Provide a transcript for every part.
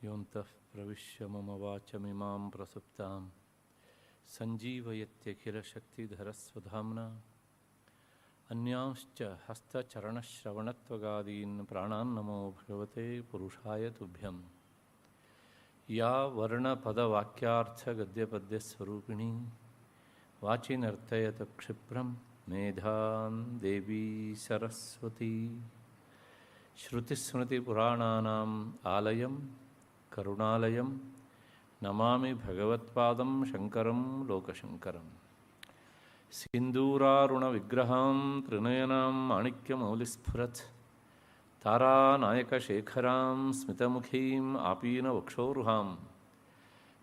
ಯೋಂತಃ ಪ್ರವಿಶ್ಯ ಮಮ ವಾಚಮಿಮಾಂ ಪ್ರಸುಪ್ತಾಂ ಸಂಜೀವಯತ್ಯಖಿಲಶಕ್ತಿಧರಸ್ವಧಾಮ್ನಾ ಅನ್ಯಾಂಶ್ಚ ಹಸ್ತಚರಣಶ್ರವಣತ್ವಗಾದೀನ್ ಪ್ರಾಣಾನ್ನಮೋ ಭಗವತೆ ಪುರುಷಾಯ ತುಭ್ಯಂ. ಯಾ ವರ್ಣಪದವಾಕ್ಯಾರ್ಥಗದ್ಯಪದ್ಯಸ್ವರೂಪಿಣೀ ವಾಚಿ ನರ್ತಯತ ಕ್ಷಿಪ್ರಂ ಮೇಧಾಂ ದೇವಿ ಸರಸ್ವತಿ. ಶ್ರುತಿಸ್ಮೃತಿಪುರಾಣಾನಾಂ ಆಲಯಂ ಕರುಣಾಲಯಂ ನಮಾಮಿ ಭಗವತ್ಪಾದಂ ಶಂಕರಂ ಲೋಕಶಂಕರಂ. ಸಿಂಧೂರಾರುಣವಿಗ್ರಹಾಂ ತ್ರಿನಯನಾಂ ಮಾಣಿಕ್ಯಮೌಲಿಸ್ಫುರತ್ ತಾರಾನಾಯಕಶೇಖರಾಂ ಸ್ಮಿತಮುಖೀಂ ಆಪೀನವಕ್ಷೋರುಹಾಂ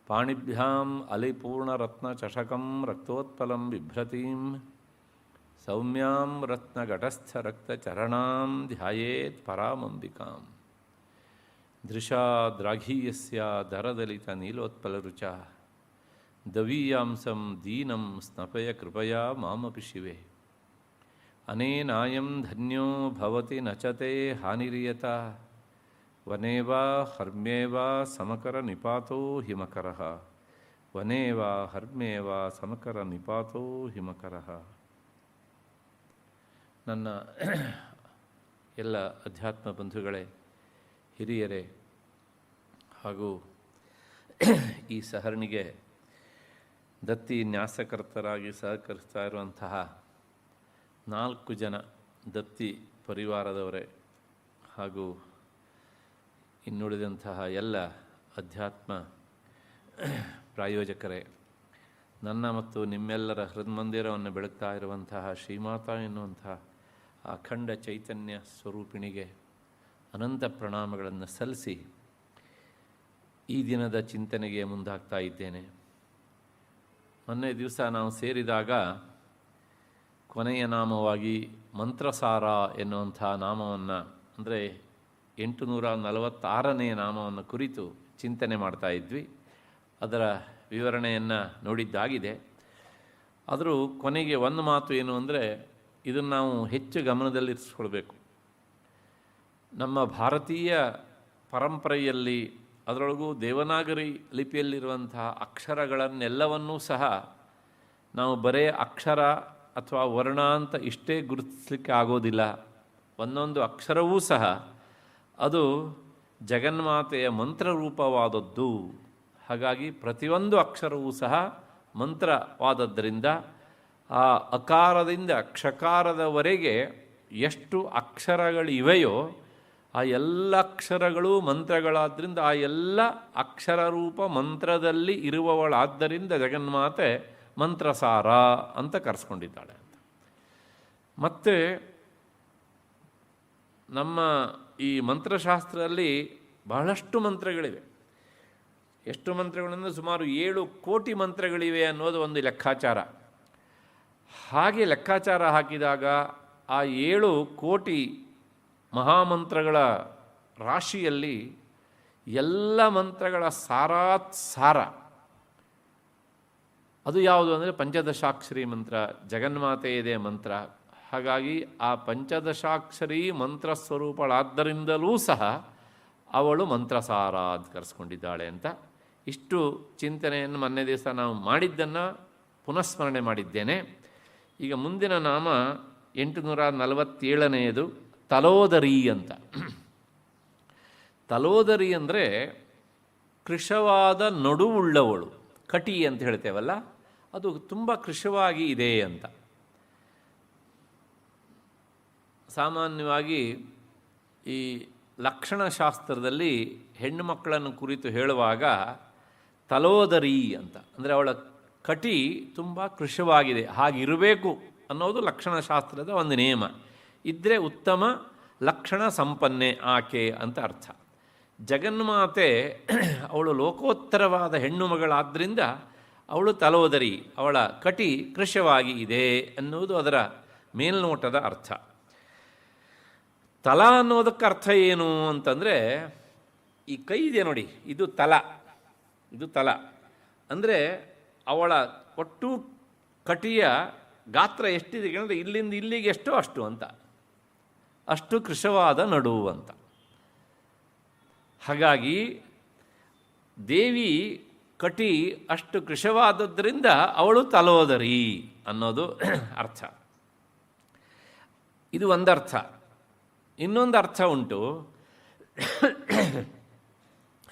ಪಾಣಿಭ್ಯಾಂ ಅಲಿಪೂರ್ಣರತ್ನಚಷಕಂ ರಕ್ತೋತ್ಪಲಂ ಬಿಭ್ರತೀಂ ಸೌಮ್ಯಾಂ ರತ್ನಘಟಸ್ಥರಕ್ತಚರಣಾಂ ಧ್ಯಾಯೇತ್ ಪರಾಮಂಬಿಕಾಂ. ದೃಶಾ ದ್ರಾಘೀಯಸ್ಯ ದರದಲಿತನೀಲೋತ್ಪಲರುಚ ದವೀಯಾಂಸಂ ದೀನಂ ಸ್ನಪಯ ಕೃಪಯಾ ಮಾಮಪಿ ಶಿವೆ. ಅನೇನಾಯಂ ಧನ್ಯೋ ಭವತಿ ನಚತೆ ಹಾನಿರಿಯತ ವನೇ ವಾ ಹರ್ಮ್ಯೇ ವಾ ಸಮಕರ ನಿಪಾತೋ ಹಿಮಕರಃ ವನೇ ವಾ ಹರ್ಮ್ಯೇ ವಾ ಸಮಕರ ನಿಪಾತೋ ಹಿಮಕರಃ. ನನ್ನ ಎಲ್ಲ ಅಧ್ಯಾತ್ಮ ಬಂಧುಗಳೇ, ಹಿರಿಯರೇ ಹಾಗೂ ಈ ಸಹರಣಿಗೆ ದತ್ತಿ ನ್ಯಾಸಕರ್ತರಾಗಿ ಸಹಕರಿಸ್ತಾ ಇರುವಂತಹ 4 ಜನ ದತ್ತಿ ಪರಿವಾರದವರೇ ಹಾಗೂ ಇನ್ನುಳಿದಂತಹ ಎಲ್ಲ ಅಧ್ಯಾತ್ಮ ಪ್ರಾಯೋಜಕರೇ, ನನ್ನ ಮತ್ತು ನಿಮ್ಮೆಲ್ಲರ ಹೃನ್ಮಂದಿರವನ್ನು ಬೆಳಗ್ತಾ ಇರುವಂತಹ ಶ್ರೀಮಾತಾ ಎನ್ನುವಂತಹ ಅಖಂಡ ಚೈತನ್ಯ ಸ್ವರೂಪಿಣಿಗೆ ಅನಂತ ಪ್ರಣಾಮಗಳನ್ನು ಸಲ್ಲಿಸಿ ಈ ದಿನದ ಚಿಂತನೆಗೆ ಮುಂದಾಗ್ತಾ ಇದ್ದೇನೆ. ಮೊನ್ನೆ ದಿವಸ ನಾವು ಸೇರಿದಾಗ ಕೊನೆಯ ನಾಮವಾಗಿ ಮಂತ್ರಸಾರ ಎನ್ನುವಂಥ ನಾಮವನ್ನು, ಅಂದರೆ 846ನೇ ನಾಮವನ್ನು ಕುರಿತು ಚಿಂತನೆ ಮಾಡ್ತಾ ಇದ್ವಿ. ಅದರ ವಿವರಣೆಯನ್ನು ನೋಡಿದ್ದಾಗಿದೆ. ಆದರೂ ಕೊನೆಗೆ ಒಂದು ಮಾತು ಏನು ಅಂದರೆ, ಇದನ್ನು ನಾವು ಹೆಚ್ಚು ಗಮನದಲ್ಲಿರಿಸ್ಕೊಳ್ಬೇಕು. ನಮ್ಮ ಭಾರತೀಯ ಪರಂಪರೆಯಲ್ಲಿ, ಅದರೊಳಗೂ ದೇವನಾಗರಿ ಲಿಪಿಯಲ್ಲಿರುವಂತಹ ಅಕ್ಷರಗಳನ್ನೆಲ್ಲವನ್ನೂ ಸಹ ನಾವು ಬರೇ ಅಕ್ಷರ ಅಥವಾ ವರ್ಣ ಅಂತ ಇಷ್ಟೇ ಗುರುತಿಸಲಿಕ್ಕೆ ಆಗೋದಿಲ್ಲ. ಒಂದೊಂದು ಅಕ್ಷರವೂ ಸಹ ಅದು ಜಗನ್ಮಾತೆಯ ಮಂತ್ರರೂಪವಾದದ್ದು. ಹಾಗಾಗಿ ಪ್ರತಿಯೊಂದು ಅಕ್ಷರವೂ ಸಹ ಮಂತ್ರವಾದದ್ದರಿಂದ ಆ ಅಕಾರದಿಂದ ಕ್ಷಕಾರದವರೆಗೆ ಎಷ್ಟು ಅಕ್ಷರಗಳಿವೆಯೋ ಆ ಎಲ್ಲ ಅಕ್ಷರಗಳು ಮಂತ್ರಗಳಾದ್ದರಿಂದ ಆ ಎಲ್ಲ ಅಕ್ಷರರೂಪ ಮಂತ್ರದಲ್ಲಿ ಇರುವವಳಾದ್ದರಿಂದ ಜಗನ್ಮಾತೆ ಮಂತ್ರಸಾರ ಅಂತ ಕರೆಸ್ಕೊಂಡಿದ್ದಾಳೆ ಅಂತ. ಮತ್ತು ನಮ್ಮ ಈ ಮಂತ್ರಶಾಸ್ತ್ರದಲ್ಲಿ ಬಹಳಷ್ಟು ಮಂತ್ರಗಳಿವೆ. ಎಷ್ಟು ಮಂತ್ರಗಳಂದರೆ ಸುಮಾರು 7 ಕೋಟಿ ಮಂತ್ರಗಳಿವೆ ಅನ್ನೋದು ಒಂದು ಲೆಕ್ಕಾಚಾರ. ಹಾಗೆ ಲೆಕ್ಕಾಚಾರ ಹಾಕಿದಾಗ ಆ 7 ಕೋಟಿ ಮಹಾಮಂತ್ರಗಳ ರಾಶಿಯಲ್ಲಿ ಎಲ್ಲ ಮಂತ್ರಗಳ ಸಾರ ಅದು ಯಾವುದು ಅಂದರೆ ಪಂಚದಶಾಕ್ಷರಿ ಮಂತ್ರ, ಜಗನ್ಮಾತೆಯದೇ ಮಂತ್ರ. ಹಾಗಾಗಿ ಆ ಪಂಚದಶಾಕ್ಷರಿ ಮಂತ್ರ ಸ್ವರೂಪಳಾದ್ದರಿಂದಲೂ ಸಹ ಅವಳು ಮಂತ್ರಸಾರ ಅಂತ ಕರೆಸ್ಕೊಂಡಿದ್ದಾಳೆ ಅಂತ ಇಷ್ಟು ಚಿಂತನೆಯನ್ನು ಮೊನ್ನೆ ದಿವಸ ನಾವು ಮಾಡಿದ್ದನ್ನು ಪುನಃಸ್ಮರಣೆ ಮಾಡಿದ್ದೇನೆ. ಈಗ ಮುಂದಿನ ನಾಮ 847ನೇದು ತಲೋದರಿ ಅಂತ. ತಲೋದರಿ ಅಂದರೆ ಕೃಶವಾದ ನಡುವುಳ್ಳವಳು, ಕಟಿ ಅಂತ ಹೇಳ್ತೇವಲ್ಲ, ಅದು ತುಂಬ ಕೃಶವಾಗಿ ಇದೆ ಅಂತ. ಸಾಮಾನ್ಯವಾಗಿ ಈ ಲಕ್ಷಣಶಾಸ್ತ್ರದಲ್ಲಿ ಹೆಣ್ಣು ಮಕ್ಕಳನ್ನು ಕುರಿತು ಹೇಳುವಾಗ ತಲೋದರಿ ಅಂತ, ಅಂದರೆ ಅವಳ ಕಟಿ ತುಂಬ ಕೃಶವಾಗಿದೆ, ಹಾಗಿರಬೇಕು ಅನ್ನೋದು ಲಕ್ಷಣಶಾಸ್ತ್ರದ ಒಂದು ನಿಯಮ. ಇದ್ದರೆ ಉತ್ತಮ ಲಕ್ಷಣ ಸಂಪನ್ನೆ ಆಕೆ ಅಂತ ಅರ್ಥ. ಜಗನ್ಮಾತೆ ಅವಳು ಲೋಕೋತ್ತರವಾದ ಹೆಣ್ಣು ಮಗಳಾದ್ದರಿಂದ ಅವಳು ತಲೋದರಿ, ಅವಳ ಕಟಿ ಕೃಶವಾಗಿ ಇದೆ ಅನ್ನುವುದು ಅದರ ಮೇಲ್ನೋಟದ ಅರ್ಥ. ತಲ ಅನ್ನೋದಕ್ಕೆ ಅರ್ಥ ಏನು ಅಂತಂದರೆ, ಈ ಕೈ ಇದೆ ನೋಡಿ, ಇದು ತಲ ಅಂದರೆ ಅವಳ ಒಟ್ಟು ಕಟಿಯ ಗಾತ್ರ ಎಷ್ಟಿದೆ ಅಂದರೆ ಇಲ್ಲಿಂದ ಇಲ್ಲಿಗೆ ಎಷ್ಟೋ ಅಷ್ಟು ಅಂತ, ಅಷ್ಟು ಕೃಶವಾದ ನಡುವು ಅಂತ. ಹಾಗಾಗಿ ದೇವಿ ಕಟಿ ಅಷ್ಟು ಕೃಶವಾದದ್ದರಿಂದ ಅವಳು ತಲೋದರಿ ಅನ್ನೋದು ಅರ್ಥ. ಇದು ಒಂದರ್ಥ. ಇನ್ನೊಂದು ಅರ್ಥ ಉಂಟು.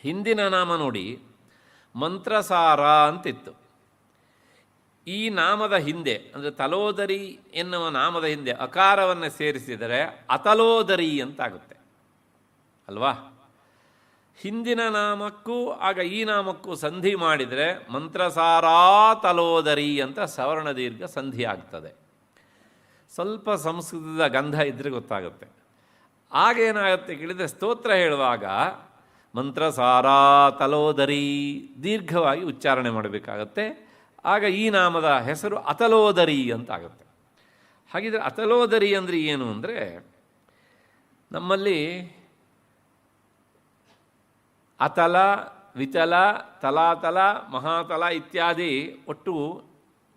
ಹಿಂದಿನ ನಾಮ ನೋಡಿ, ಮಂತ್ರಸಾರ ಅಂತಿತ್ತು. ಈ ನಾಮದ ಹಿಂದೆ ಅಂದರೆ ತಲೋದರಿ ಎನ್ನುವ ನಾಮದ ಹಿಂದೆ ಅಕಾರವನ್ನು ಸೇರಿಸಿದರೆ ಅತಲೋದರಿ ಅಂತಾಗುತ್ತೆ ಅಲ್ವಾ? ಹಿಂದಿನ ನಾಮಕ್ಕೂ ಆಗ ಈ ನಾಮಕ್ಕೂ ಸಂಧಿ ಮಾಡಿದರೆ ಮಂತ್ರಸಾರಾ ತಲೋದರಿ ಅಂತ ಸವರ್ಣ ದೀರ್ಘ ಸಂಧಿ ಆಗ್ತದೆ. ಸ್ವಲ್ಪ ಸಂಸ್ಕೃತದ ಗಂಧ ಇದ್ದರೆ ಗೊತ್ತಾಗುತ್ತೆ. ಆಗೇನಾಗುತ್ತೆ ಕೇಳಿದರೆ ಸ್ತೋತ್ರ ಹೇಳುವಾಗ ಮಂತ್ರಸಾರಾ ತಲೋದರಿ ದೀರ್ಘವಾಗಿ ಉಚ್ಚಾರಣೆ ಮಾಡಬೇಕಾಗತ್ತೆ. ಆಗ ಈ ನಾಮದ ಹೆಸರು ಅತಲೋದರಿ ಅಂತಾಗುತ್ತೆ. ಹಾಗಿದ್ರೆ ಅತಲೋದರಿ ಅಂದರೆ ಏನು ಅಂದರೆ, ನಮ್ಮಲ್ಲಿ ಅತಲ, ವಿತಲ, ತಲಾತಲ, ಮಹಾತಲ ಇತ್ಯಾದಿ ಒಟ್ಟು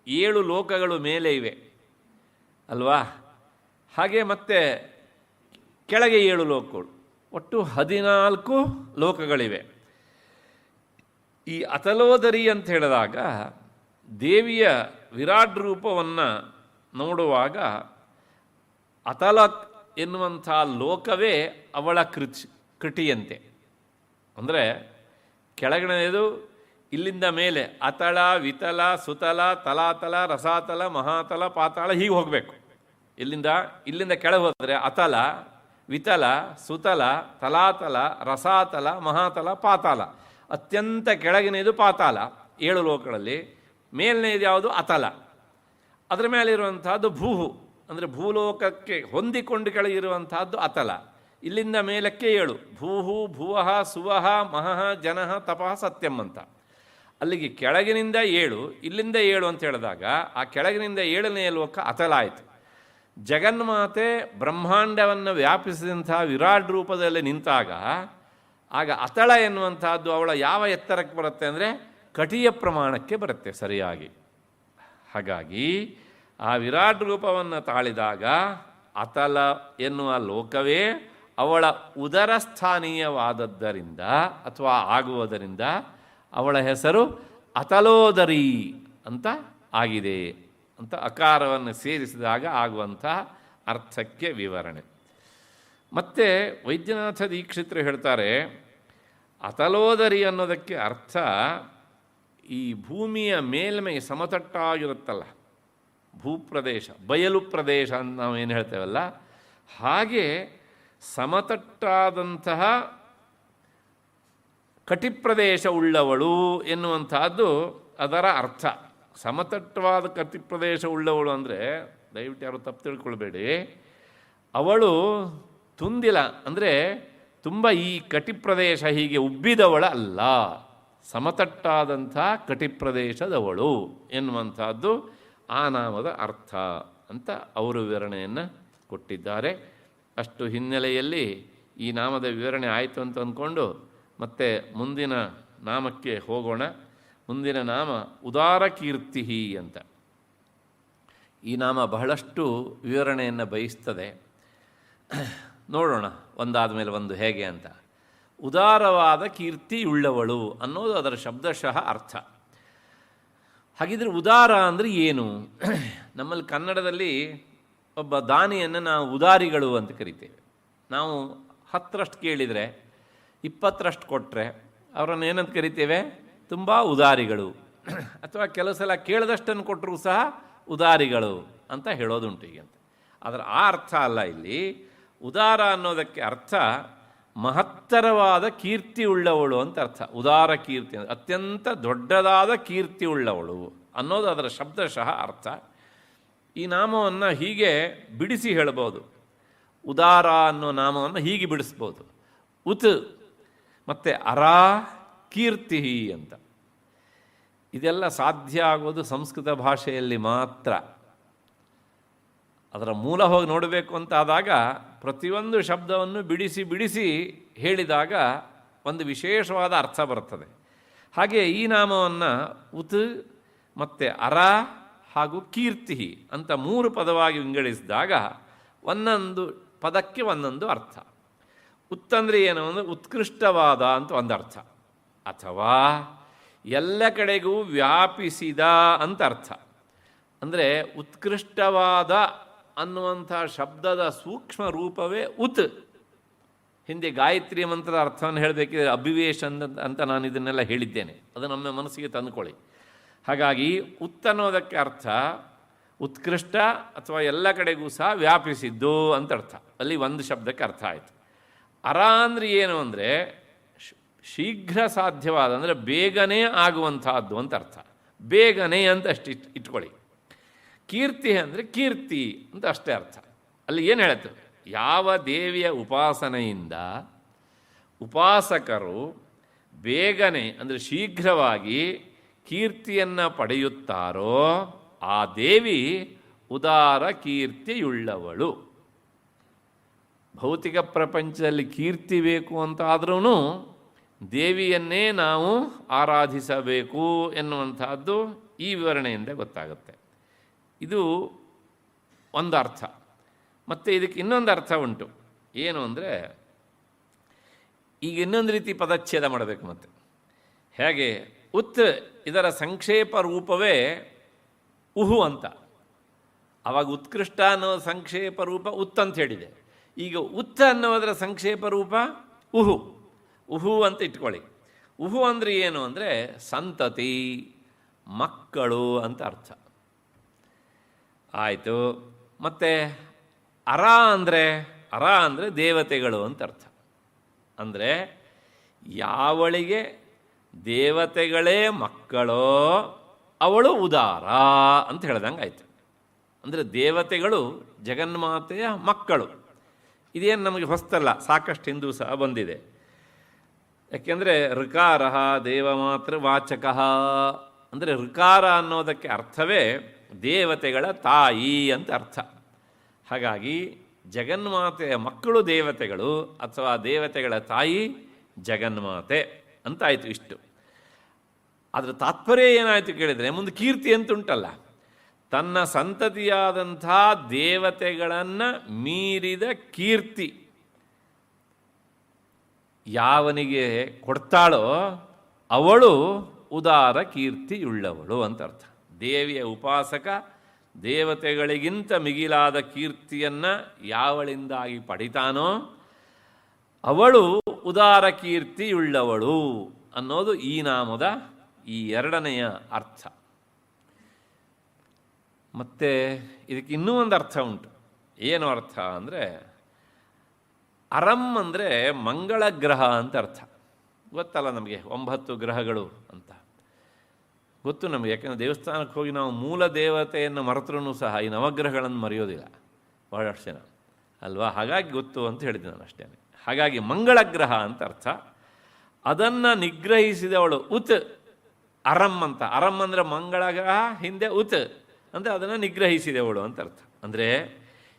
7 ಲೋಕಗಳು ಮೇಲೆ ಇವೆ ಅಲ್ವಾ? ಹಾಗೆ ಮತ್ತೆ ಕೆಳಗೆ 7 ಲೋಕಗಳು, ಒಟ್ಟು 14 ಲೋಕಗಳಿವೆ. ಈ ಅತಲೋದರಿ ಅಂತ ಹೇಳಿದಾಗ ದೇವಿಯ ವಿರಾಟ್ ರೂಪವನ್ನು ನೋಡುವಾಗ ಅತಲ ಎನ್ನುವಂಥ ಲೋಕವೇ ಅವಳ ಕೃಟಿಯಂತೆ. ಅಂದರೆ ಕೆಳಗಡೆದು ಇಲ್ಲಿಂದ ಮೇಲೆ ಅತಳ, ವಿತಲ, ಸುತಲ, ತಲಾತಲ, ರಸಾತಲ, ಮಹಾತಲ, ಪಾತಾಳ ಹೀಗೆ ಹೋಗಬೇಕು. ಇಲ್ಲಿಂದ ಕೆಳಗೆ ಹೋದರೆ ಅತಲ, ವಿತಲ, ಸುತಲ, ತಲಾತಲ, ರಸಾತಲ, ಮಹಾತಲ, ಪಾತಾಳ. ಅತ್ಯಂತ ಕೆಳಗಿನದು ಪಾತಾಳ 7 ಲೋಕಗಳಲ್ಲಿ. ಮೇಲನೇದು ಯಾವುದು? ಅತಲ. ಅದರ ಮೇಲಿರುವಂತಹದ್ದು ಭೂಹು, ಅಂದರೆ ಭೂಲೋಕಕ್ಕೆ ಹೊಂದಿಕೊಂಡು ಕೆಳಗಿರುವಂತಹದ್ದು ಅತಲ. ಇಲ್ಲಿಂದ ಮೇಲಕ್ಕೆ 7: ಭೂಹು, ಭುವಃ, ಸುವಃ, ಮಹಃ, ಜನಃ, ತಪಃ, ಸತ್ಯಂ ಅಂತ. ಅಲ್ಲಿಗೆ ಕೆಳಗಿನಿಂದ 7, ಇಲ್ಲಿಂದ 7 ಅಂತ ಹೇಳಿದಾಗ ಆ ಕೆಳಗಿನಿಂದ 7ನೇ ಲೋಕ ಅತಲ ಆಯಿತು. ಜಗನ್ಮಾತೆ ಬ್ರಹ್ಮಾಂಡವನ್ನು ವ್ಯಾಪಿಸಿದಂಥ ವಿರಾಟ್ ರೂಪದಲ್ಲಿ ನಿಂತಾಗ ಆಗ ಅತಳ ಎನ್ನುವಂತಹದ್ದು ಅವಳ ಯಾವ ಎತ್ತರಕ್ಕೆ ಬರುತ್ತೆ ಅಂದರೆ ಕಟಿಯ ಪ್ರಮಾಣಕ್ಕೆ ಬರುತ್ತೆ ಸರಿಯಾಗಿ. ಹಾಗಾಗಿ ಆ ವಿರಾಟ್ ರೂಪವನ್ನು ತಾಳಿದಾಗ ಅತಲ ಎನ್ನುವ ಲೋಕವೇ ಅವಳ ಉದರ ಸ್ಥಾನೀಯವಾದದ್ದರಿಂದ ಅಥವಾ ಆಗುವುದರಿಂದ ಅವಳ ಹೆಸರು ಅತಲೋದರಿ ಅಂತ ಆಗಿದೆ ಅಂತ ಅಕಾರವನ್ನು ಸೇರಿಸಿದಾಗ ಆಗುವಂಥ ಅರ್ಥಕ್ಕೆ ವಿವರಣೆ. ಮತ್ತು ವೈದ್ಯನಾಥ ದೀಕ್ಷಿತರು ಹೇಳ್ತಾರೆ, ಅತಲೋದರಿ ಅನ್ನೋದಕ್ಕೆ ಅರ್ಥ ಈ ಭೂಮಿಯ ಮೇಲ್ಮೈ ಸಮತಟ್ಟಾಗಿರುತ್ತಲ್ಲ, ಭೂಪ್ರದೇಶ, ಬಯಲು ಪ್ರದೇಶ ಅಂತ ನಾವೇನು ಹೇಳ್ತೇವಲ್ಲ, ಹಾಗೆ ಸಮತಟ್ಟಾದಂತಹ ಕಟಿಪ್ರದೇಶ ಉಳ್ಳವಳು ಎನ್ನುವಂತಹದ್ದು ಅದರ ಅರ್ಥ. ಸಮತಟ್ಟವಾದ ಕಟಿಪ್ರದೇಶ ಉಳ್ಳವಳು ಅಂದರೆ ದಯವಿಟ್ಟು ಯಾರು ತಪ್ಪು ತಿಳ್ಕೊಳ್ಬೇಡಿ, ಅವಳು ತುಂದಿಲ ಅಂದರೆ ತುಂಬ ಈ ಕಟಿಪ್ರದೇಶ ಹೀಗೆ ಉಬ್ಬಿದವಳ ಅಲ್ಲ, ಸಮತಟ್ಟಾದಂಥ ಕಟಿಪ್ರದೇಶದವಳು ಎನ್ನುವಂಥದ್ದು ಆ ನಾಮದ ಅರ್ಥ ಅಂತ ಅವರು ವಿವರಣೆಯನ್ನು ಕೊಟ್ಟಿದ್ದಾರೆ. ಅಷ್ಟು ಹಿನ್ನೆಲೆಯಲ್ಲಿ ಈ ನಾಮದ ವಿವರಣೆ ಆಯಿತು ಅಂತ ಅಂದ್ಕೊಂಡು ಮತ್ತೆ ಮುಂದಿನ ನಾಮಕ್ಕೆ ಹೋಗೋಣ. ಮುಂದಿನ ನಾಮ ಉದಾರ ಕೀರ್ತಿ ಅಂತ. ಈ ನಾಮ ಬಹಳಷ್ಟು ವಿವರಣೆಯನ್ನು ಬಯಸ್ತದೆ. ನೋಡೋಣ ಒಂದಾದ ಮೇಲೆ ಒಂದು ಹೇಗೆ ಅಂತ. ಉದಾರವಾದ ಕೀರ್ತಿಯುಳ್ಳವಳು ಅನ್ನೋದು ಅದರ ಶಬ್ದಶಃ ಅರ್ಥ. ಹಾಗಿದ್ರೆ ಉದಾರ ಅಂದರೆ ಏನು? ನಮ್ಮಲ್ಲಿ ಕನ್ನಡದಲ್ಲಿ ಒಬ್ಬ ದಾನಿಯನ್ನು ನಾವು ಉದಾರಿಗಳು ಅಂತ ಕರಿತೇವೆ. ನಾವು 10ರಷ್ಟು ಕೇಳಿದರೆ 20ರಷ್ಟು ಕೊಟ್ಟರೆ ಅವರನ್ನು ಏನಂತ ಕರಿತೇವೆ? ತುಂಬ ಉದಾರಿಗಳು. ಅಥವಾ ಕೆಲವು ಸಲ ಕೇಳಿದಷ್ಟನ್ನು ಕೊಟ್ಟರೂ ಸಹ ಉದಾರಿಗಳು ಅಂತ ಹೇಳೋದುಂಟು ಈಗ ಅಂತ. ಅದರ ಆ ಅರ್ಥ ಅಲ್ಲ ಇಲ್ಲಿ. ಉದಾರ ಅನ್ನೋದಕ್ಕೆ ಅರ್ಥ ಮಹತ್ತರವಾದ ಕೀರ್ತಿ ಉಳ್ಳವಳು ಅಂತ ಅರ್ಥ. ಉದಾರ ಕೀರ್ತಿ ಅಂದರೆ ಅತ್ಯಂತ ದೊಡ್ಡದಾದ ಕೀರ್ತಿ ಉಳ್ಳವಳು ಅನ್ನೋದು ಅದರ ಶಬ್ದಶಃ ಅರ್ಥ. ಈ ನಾಮವನ್ನು ಹೀಗೆ ಬಿಡಿಸಿ ಹೇಳ್ಬೋದು. ಉದಾರ ಅನ್ನೋ ನಾಮವನ್ನು ಹೀಗೆ ಬಿಡಿಸ್ಬೋದು. ಉತ್ ಮತ್ತು ಅರ ಕೀರ್ತಿ ಅಂತ. ಇದೆಲ್ಲ ಸಾಧ್ಯ ಆಗೋದು ಸಂಸ್ಕೃತ ಭಾಷೆಯಲ್ಲಿ ಮಾತ್ರ. ಅದರ ಮೂಲ ಹೋಗಿ ನೋಡಬೇಕು ಅಂತ ಆದಾಗ ಪ್ರತಿಯೊಂದು ಶಬ್ದವನ್ನು ಬಿಡಿಸಿ ಬಿಡಿಸಿ ಹೇಳಿದಾಗ ಒಂದು ವಿಶೇಷವಾದ ಅರ್ಥ ಬರ್ತದೆ. ಹಾಗೆ ಈ ನಾಮವನ್ನು ಉತ್ ಮತ್ತು ಅರ ಹಾಗೂ ಕೀರ್ತಿ ಅಂತ 3 ಪದವಾಗಿ ವಿಂಗಡಿಸಿದಾಗ ಒಂದೊಂದು ಪದಕ್ಕೆ ಒಂದೊಂದು ಅರ್ಥ. ಉತ್ತಂದರೆ ಏನು ಅಂದರೆ ಉತ್ಕೃಷ್ಟವಾದ ಅಂತ ಒಂದು ಅರ್ಥ. ಅಥವಾ ಎಲ್ಲ ಕಡೆಗೂ ವ್ಯಾಪಿಸಿದ ಅಂತ ಅರ್ಥ. ಅಂದರೆ ಉತ್ಕೃಷ್ಟವಾದ ಅನ್ನುವಂಥ ಶಬ್ದದ ಸೂಕ್ಷ್ಮ ರೂಪವೇ ಉತ್. ಹಿಂದೆ ಗಾಯತ್ರಿ ಮಂತ್ರದ ಅರ್ಥವನ್ನು ಹೇಳಬೇಕಿದ್ರೆ ಅಭಿವೇಶ ಅಂತ ನಾನು ಇದನ್ನೆಲ್ಲ ಹೇಳಿದ್ದೇನೆ, ಅದು ನಮ್ಮ ಮನಸ್ಸಿಗೆ ತಂದುಕೊಳ್ಳಿ. ಹಾಗಾಗಿ ಉತ್ ಅನ್ನೋದಕ್ಕೆ ಅರ್ಥ ಉತ್ಕೃಷ್ಟ ಅಥವಾ ಎಲ್ಲ ಕಡೆಗೂ ಸಹ ವ್ಯಾಪಿಸಿದ್ದು ಅಂತ ಅರ್ಥ. ಅಲ್ಲಿ ಒಂದು ಶಬ್ದಕ್ಕೆ ಅರ್ಥ ಆಯಿತು. ಅರ ಅಂದರೆ ಏನು ಅಂದರೆ ಶೀಘ್ರ ಸಾಧ್ಯವಾದ, ಅಂದರೆ ಬೇಗನೆ ಆಗುವಂತಹದ್ದು ಅಂತ ಅರ್ಥ. ಬೇಗನೆ ಅಂತ ಅಷ್ಟು ಇಟ್ಕೊಳ್ಳಿ. ಕೀರ್ತಿ ಅಂದರೆ ಕೀರ್ತಿ ಅಂತ ಅಷ್ಟೇ ಅರ್ಥ. ಅಲ್ಲಿ ಏನು ಹೇಳುತ್ತೆ, ಯಾವ ದೇವಿಯ ಉಪಾಸನೆಯಿಂದ ಉಪಾಸಕರು ಬೇಗನೆ ಅಂದರೆ ಶೀಘ್ರವಾಗಿ ಕೀರ್ತಿಯನ್ನು ಪಡೆಯುತ್ತಾರೋ ಆ ದೇವಿ ಉದಾರ ಕೀರ್ತಿಯುಳ್ಳವಳು. ಭೌತಿಕ ಪ್ರಪಂಚದಲ್ಲಿ ಕೀರ್ತಿ ಬೇಕು ಅಂತಾದ್ರೂ ದೇವಿಯನ್ನೇ ನಾವು ಆರಾಧಿಸಬೇಕು ಎನ್ನುವಂತಹದ್ದು ಈ ವಿವರಣೆಯಿಂದ ಗೊತ್ತಾಗುತ್ತೆ. ಇದು ಒಂದು ಅರ್ಥ. ಮತ್ತು ಇದಕ್ಕೆ ಇನ್ನೊಂದು ಅರ್ಥ ಉಂಟು. ಏನು ಅಂದರೆ, ಈಗ ಇನ್ನೊಂದು ರೀತಿ ಪದಚ್ಛೇದ ಮಾಡಬೇಕು. ಮತ್ತೆ ಹೇಗೆ ಉತ್ ಇದರ ಸಂಕ್ಷೇಪ ರೂಪವೇ ಉಹು ಅಂತ. ಆವಾಗ ಉತ್ಕೃಷ್ಟ ಅನ್ನೋ ಸಂಕ್ಷೇಪ ರೂಪ ಉತ್ ಅಂತ ಹೇಳಿದೆ. ಈಗ ಉತ್ ಅನ್ನೋದರ ಸಂಕ್ಷೇಪ ರೂಪ ಉಹು. ಉಹು ಅಂತ ಇಟ್ಕೊಳ್ಳಿ. ಉಹು ಅಂದರೆ ಏನು ಅಂದರೆ ಸಂತತಿ, ಮಕ್ಕಳು ಅಂತ ಅರ್ಥ ಆಯಿತು. ಮತ್ತು ಅರ ಅಂದರೆ ದೇವತೆಗಳು ಅಂತ ಅರ್ಥ. ಅಂದರೆ ಯಾವಳಿಗೆ ದೇವತೆಗಳೇ ಮಕ್ಕಳೋ ಅವಳು ಉದಾರ ಅಂತ ಹೇಳ್ದಂಗೆ ಆಯಿತು. ಅಂದರೆ ದೇವತೆಗಳು ಜಗನ್ಮಾತೆಯ ಮಕ್ಕಳು. ಇದೇನು ನಮಗೆ ಹೊಸ್ತಲ್ಲ, ಸಾಕಷ್ಟು ಹಿಂದೂ ಸಹ ಬಂದಿದೆ. ಯಾಕೆಂದರೆ ಋಕಾರ ದೇವಮಾತೃ ವಾಚಕ ಅಂದರೆ ಋಕಾರ ಅನ್ನೋದಕ್ಕೆ ಅರ್ಥವೇ ದೇವತೆಗಳ ತಾಯಿ ಅಂತ ಅರ್ಥ. ಹಾಗಾಗಿ ಜಗನ್ಮಾತೆಯ ಮಕ್ಕಳು ದೇವತೆಗಳು ಅಥವಾ ದೇವತೆಗಳ ತಾಯಿ ಜಗನ್ಮಾತೆ ಅಂತಾಯಿತು. ಇಷ್ಟು ಅದರ ತಾತ್ಪರ್ಯ ಏನಾಯಿತು ಕೇಳಿದರೆ, ಮುಂದೆ ಕೀರ್ತಿ ಅಂತ ಉಂಟಲ್ಲ, ತನ್ನ ಸಂತತಿಯಾದಂಥ ದೇವತೆಗಳನ್ನು ಮೀರಿದ ಕೀರ್ತಿ ಯಾವನಿಗೆ ಕೊಡ್ತಾಳೋ ಅವಳು ಉದಾರ ಕೀರ್ತಿಯುಳ್ಳವಳು ಅಂತ ಅರ್ಥ. ದೇವಿಯ ಉಪಾಸಕ ದೇವತೆಗಳಿಗಿಂತ ಮಿಗಿಲಾದ ಕೀರ್ತಿಯನ್ನು ಯಾವಳಿಂದಾಗಿ ಪಡಿತಾನೋ ಅವಳು ಉದಾರ ಕೀರ್ತಿಯುಳ್ಳವಳು ಅನ್ನೋದು ಈ ನಾಮದ ಈ ಎರಡನೆಯ ಅರ್ಥ. ಮತ್ತು ಇದಕ್ಕೆ ಇನ್ನೂ ಒಂದು ಅರ್ಥ ಉಂಟು. ಏನು ಅರ್ಥ ಅಂದರೆ, ಅರಂ ಅಂದರೆ ಮಂಗಳ ಗ್ರಹ ಅಂತ ಅರ್ಥ. ಗೊತ್ತಲ್ಲ ನಮಗೆ 9 ಗ್ರಹಗಳು ಅಂತ ಗೊತ್ತು ನಮಗೆ. ಯಾಕೆಂದರೆ ದೇವಸ್ಥಾನಕ್ಕೆ ಹೋಗಿ ನಾವು ಮೂಲ ದೇವತೆಯನ್ನು ಮರೆತರೂ ಸಹ ಈ ನವಗ್ರಹಗಳನ್ನು ಮರೆಯೋದಿಲ್ಲ ಬಹಳಷ್ಟು ಜನ ಅಲ್ವಾ. ಹಾಗಾಗಿ ಗೊತ್ತು ಅಂತ ಹೇಳಿದ್ದೆ ನಾನು ಅಷ್ಟೇ. ಹಾಗಾಗಿ ಮಂಗಳ ಗ್ರಹ ಅಂತ ಅರ್ಥ. ಅದನ್ನು ನಿಗ್ರಹಿಸಿದವಳು ಉತ್ ಅರಂ ಅಂತ. ಅರಂ ಅಂದರೆ ಮಂಗಳ ಗ್ರಹ, ಹಿಂದೆ ಉತ್ ಅಂದರೆ ಅದನ್ನು ನಿಗ್ರಹಿಸಿದವಳು ಅಂತ ಅರ್ಥ. ಅಂದರೆ